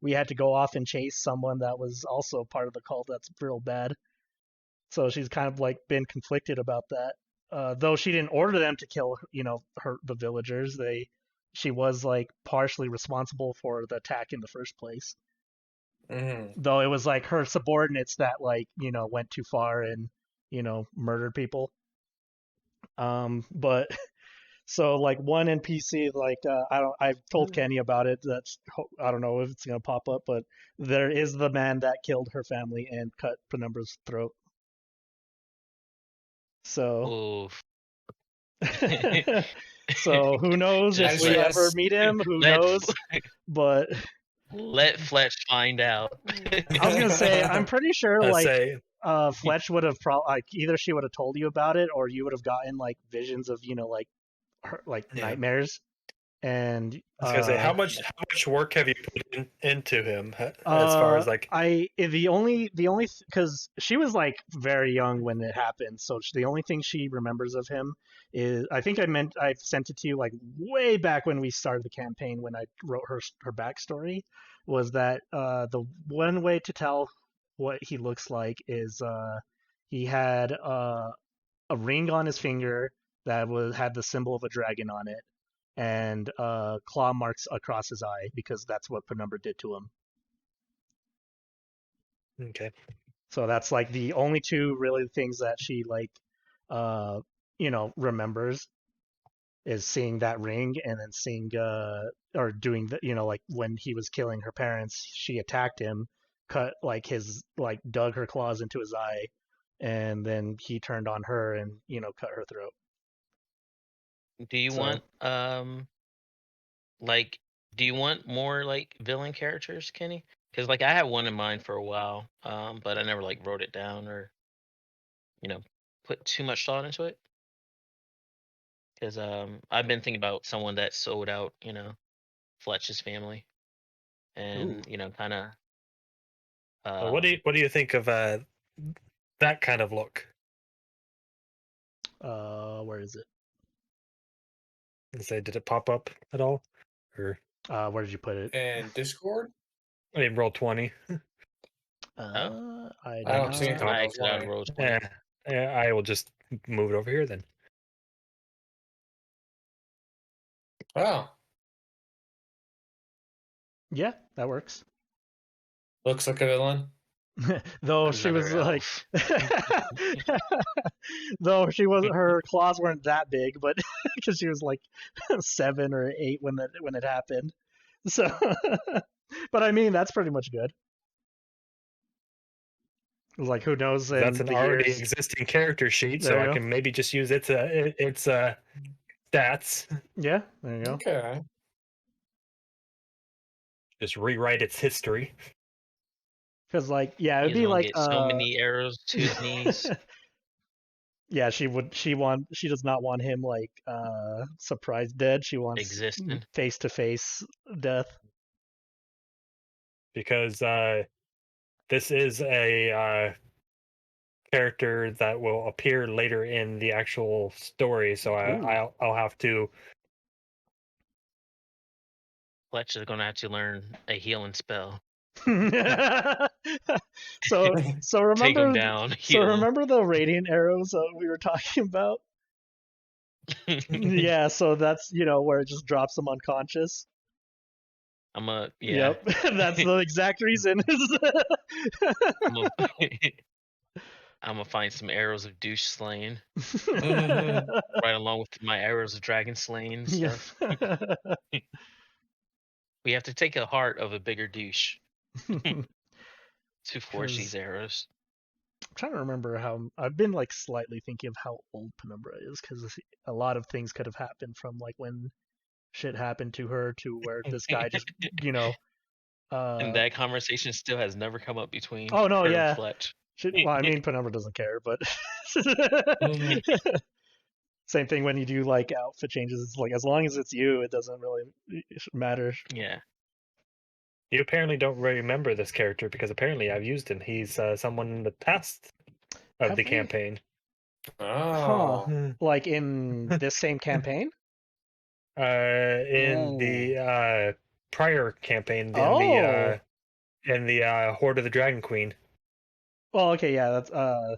we had to go off and chase someone that was also part of the cult that's real bad. So she's kind of like been conflicted about that. Though she didn't order them to kill, the villagers. She was like partially responsible for the attack in the first place. Mhm. Though it was like her subordinates that like went too far and murdered people. But so like one NPC like I've told Kenny about it. I don't know if it's gonna pop up, but there is the man that killed her family and cut Penumbra's throat. So. Oof. So who knows if Just we let- ever meet him? Who let knows? But let Fletch find out. I was gonna say I'm pretty sure I like say Fletch would have probably like either she would have told you about it or you would have gotten like visions of like her like Yeah. nightmares. And I was gonna say how much work have you put into him as far as like the only because she was like very young when it happened, so the only thing she remembers of him is I think I sent it to you like way back when we started the campaign when I wrote her backstory, was that the one way to tell what he looks like is he had a ring on his finger that had the symbol of a dragon on it, and claw marks across his eye because that's what Penumbra did to him. okay. So that's like the only two really things that she like, remembers is seeing that ring and then seeing or doing the like when he was killing her parents, she attacked him, cut like dug her claws into his eye, and then he turned on her and cut her throat. Do you So- want like do you want more like villain characters, Kenny? Because like I had one in mind for a while, but I never like wrote it down or put too much thought into it. Because I've been thinking about someone that sold out, Fletch's family, and kind of. What do you think of that kind of look? Where is it? And say, did it pop up at all? Or Where did you put it? And Discord? I mean, roll 20. I don't see anything. I I was got wondering. roll 20. I will just move it over here then. Oh, Yeah, that works. looks like a villain. Though she was Another like, elf. though she wasn't, her claws weren't that big, but because she was like 7 or 8 when it happened. So, but I mean that's pretty much good. Like who knows? In That's an the already years... existing character sheet, There so you I go. can maybe just use its stats. Yeah, there you go. Okay. Just rewrite its history. Because like, yeah, it'd He's be gonna like get so many arrows to his knees. Yeah, she does not want him like surprise dead. She wants Existing. face to face death. Because this is a character that will appear later in the actual story, so I'll have to. Fletch is gonna have to learn a healing spell. so remember Take him down. so Heal him. remember the radiant arrows we were talking about? Yeah, so that's where it just drops them unconscious. Yeah. Yep, that's the exact reason. I'm a, I'm gonna find some arrows of douche slaying Mhm. right along with my arrows of dragon slaying and Yeah. stuff. We have to take a heart of a bigger douche to forge these 'Cause arrows. I'm trying to remember how I've been like slightly thinking of how old Penumbra is, because a lot of things could have happened from like when shit happened to her to where this guy just And uh that conversation still has never come up between oh no, her and yeah. Fletch. Well, I mean, Penumbra doesn't care, but Mhm. same thing when you do like outfit changes. It's like as long as it's you, it doesn't really matter. Yeah. You apparently don't remember this character because apparently I've used him. He's someone in the past of Have the we? campaign. Huh? Oh. Like in this same campaign? In Ooh. the prior campaign, Oh. in the Horde of the Dragon Queen. Well, okay, yeah, that's I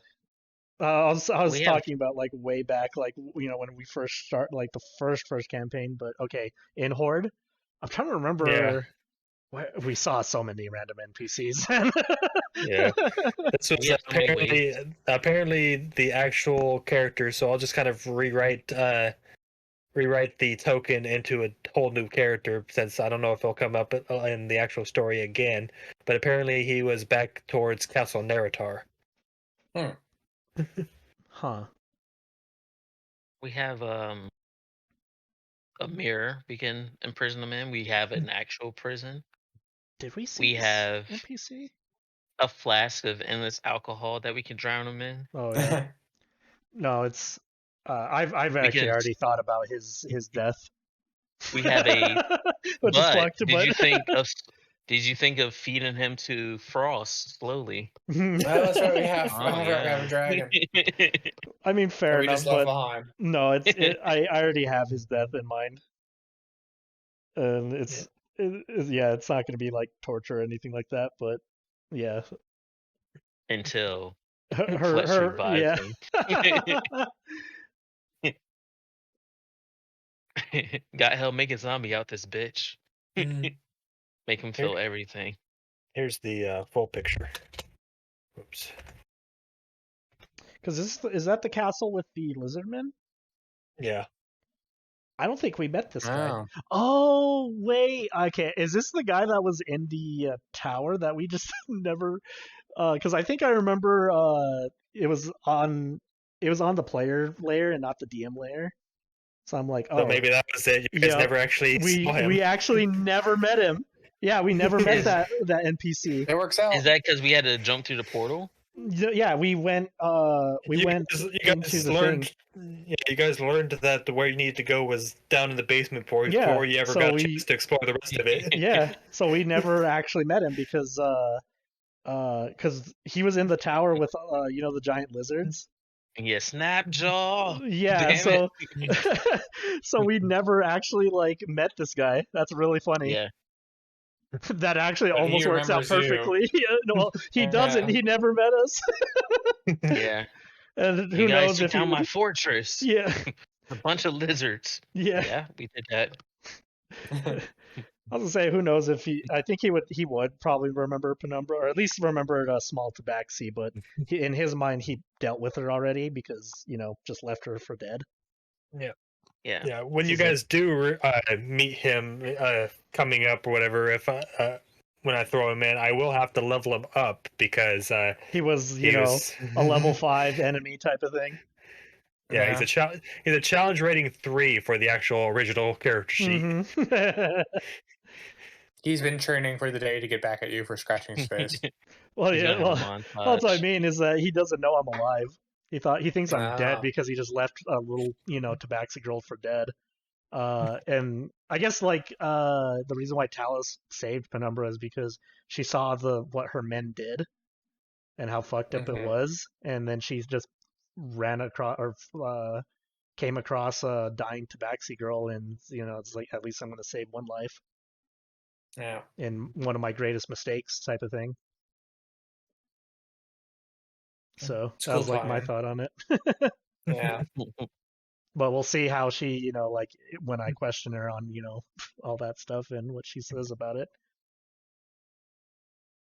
was We have talking about like way back, like when we first start, like the first campaign. But okay, in Horde, I'm trying to Yeah, remember. We saw so many random NPCs. yeah. This was we have so many ways. apparently the actual character. So I'll just kind of rewrite the token into a whole new character, since I don't know if he'll come up in the actual story again. But apparently he was back towards Castle Neratar. Hmm. Huh? We have a mirror we can imprison them in. We have an actual prison. Did we see We this have NPC? a flask of endless alcohol that we can drown them in. Oh yeah. No, it's. I've We actually can. already thought about his death. We have a. Which is But fucked, but. did you think of feeding him to Frost slowly? Oh, that's right. Oh We have a yeah. dragon I mean, that fair we enough, just left but behind. no, I already have his death in mind, and Yeah. yeah, it's not going to be like torture or anything like that, but yeah, Until Fletch her revives yeah. him. God hell, make a zombie out this bitch. Mm. Make him Here, feel everything. here's the full picture. Oops. Because is that the castle with the lizardmen? Yeah. I don't think we met this guy. Oh. Oh wait, okay, is this the guy that was in the tower that we just never? Because I think I remember it was on the player layer and not the DM layer. So I'm like, So oh, maybe that was it. You guys yep. never actually saw him. We actually never met him. Yeah, we never met Is that NPC. It works out. is that because we had to jump through the portal? Yeah, we went You into guys the thing. learned. Yeah, you guys learned that the where you needed to go was down in the basement Yeah, before you ever so got a chance to explore the rest of it. yeah, so we never actually met him because he was in the tower with the giant lizards. Yeah, Snapjaw. Yeah, Damn it. so so we never actually like met this guy. That's really funny. Yeah. That actually But he almost works out remembers you. perfectly. No, well, he doesn't. Yeah. He never met us. Yeah. And You who guys knows took if he down my would. fortress. Yeah, A bunch of lizards. yeah. Yeah, we did that. I was gonna say, who knows if he? I think he would probably remember Penumbra, or at least remember a small Tabaxi. But in his mind, he dealt with her already because just left her for dead. Yeah. Yeah. Yeah. When So you it's like, guys do meet him coming up or whatever, if when I throw him in, I will have to level him up because he was, he was. a level 5 enemy type of thing. Yeah, he's a challenge rating 3 for the actual original character sheet. Mm-hmm. He's been training for the day to get back at you for scratching his face. Well, He's yeah. gonna have a Well, that's what I montage. mean is that he doesn't know I'm alive. He thinks I'm dead Ah. because he just left a little, Tabaxi girl for dead. And I guess like the reason why Talus saved Penumbra is because she saw what her men did and how fucked up it Mhm. was, and then she just ran across or came across a dying Tabaxi girl, and it's like, at least I'm gonna save one life Yeah. in one of my greatest mistakes type of thing. So It's that cool was like my tie-in. thought on it. Yeah. But we'll see how she, like when I question her on, all that stuff and what she says about it.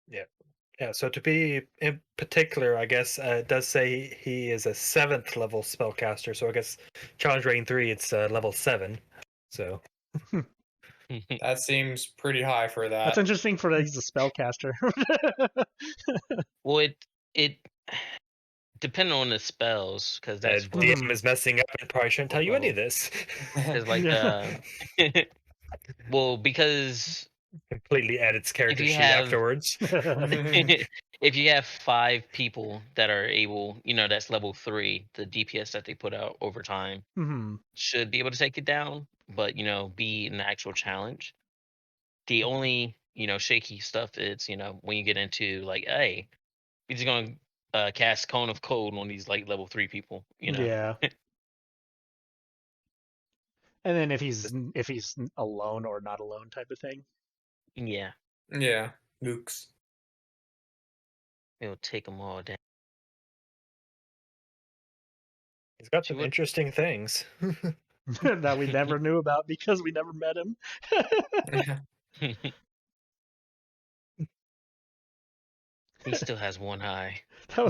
Yeah, so to be in particular, I guess it does say he is a 7th level spellcaster. So I guess challenge rating 3, it's level 7. So That seems pretty high for That's that. interesting for he's a spellcaster. Well, it depending on the spells, because that's what DM is messing up and probably shouldn't tell you any of level. this. Because like Yeah. well, because Completely edits if character you sheet have afterwards. if you have 5 people that are able, that's level 3, the DPS that they put out over time hmm should be able to take it down, but be an actual challenge. The only shaky stuff is when you get into like, hey, you're just gonna cast Cone of Cold on these like level 3 people. Yeah. And then if he's alone or not alone type of thing. Yeah, Yeah, nukes. it'll take them all down. He's got She some would. interesting things. That we never knew about because we never met him. He still has one eye. That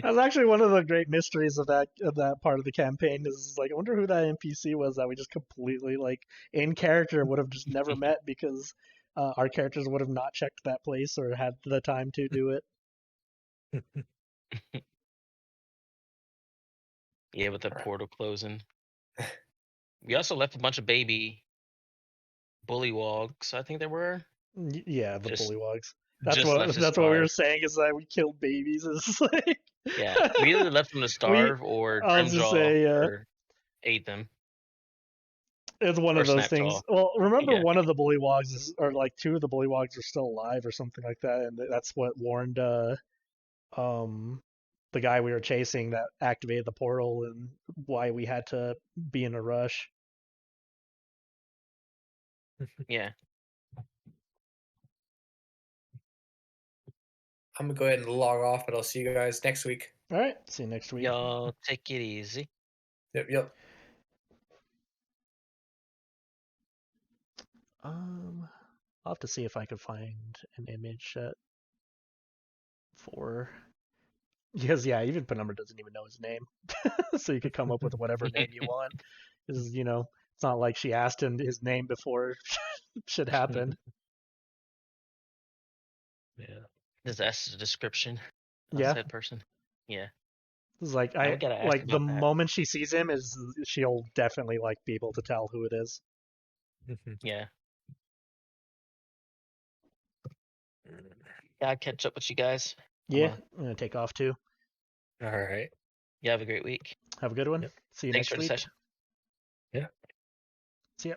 was actually one of the great mysteries of that part of the campaign. Is like, I wonder who that NPC was that we just completely like in character would have just never met because our characters would have not checked that place or had the time to do it. Yeah, with the portal closing. We also left a bunch of baby bullywogs. I think there were Yeah, the just bullywogs. just left to That's what we were starve. saying is that we killed babies. It's like Yeah, we either left them to we. starve or I'll just Grimjaw say, or ate them it's one or of those things. Snapjaw. Well, remember Yeah, one of the bullywogs or like 2 of the bullywogs are still alive or something like that, and that's what warned um the guy we were chasing that activated the portal and why we had to be in a rush. yeah. I'm gonna go ahead and log off, but I'll see you guys next week. All right, see you next week. Y'all take it easy. Yep. I'll have to see if I can find an image for because yeah, even Penumbra doesn't even know his name, so you could come up with whatever name you want. Because it's not like she asked him his name before shit happened. Yeah. That's the description of Yeah, said person. Yeah. it's like Now we gotta ask the about that. moment she sees him is she'll definitely like be able to tell who it is. Yeah. Yeah, I'll catch up with you guys. Yeah, I'm gonna take off too. All right. You have a great week. Have a good one. Yep. See you Thanks next for the week. session. Yeah. See ya.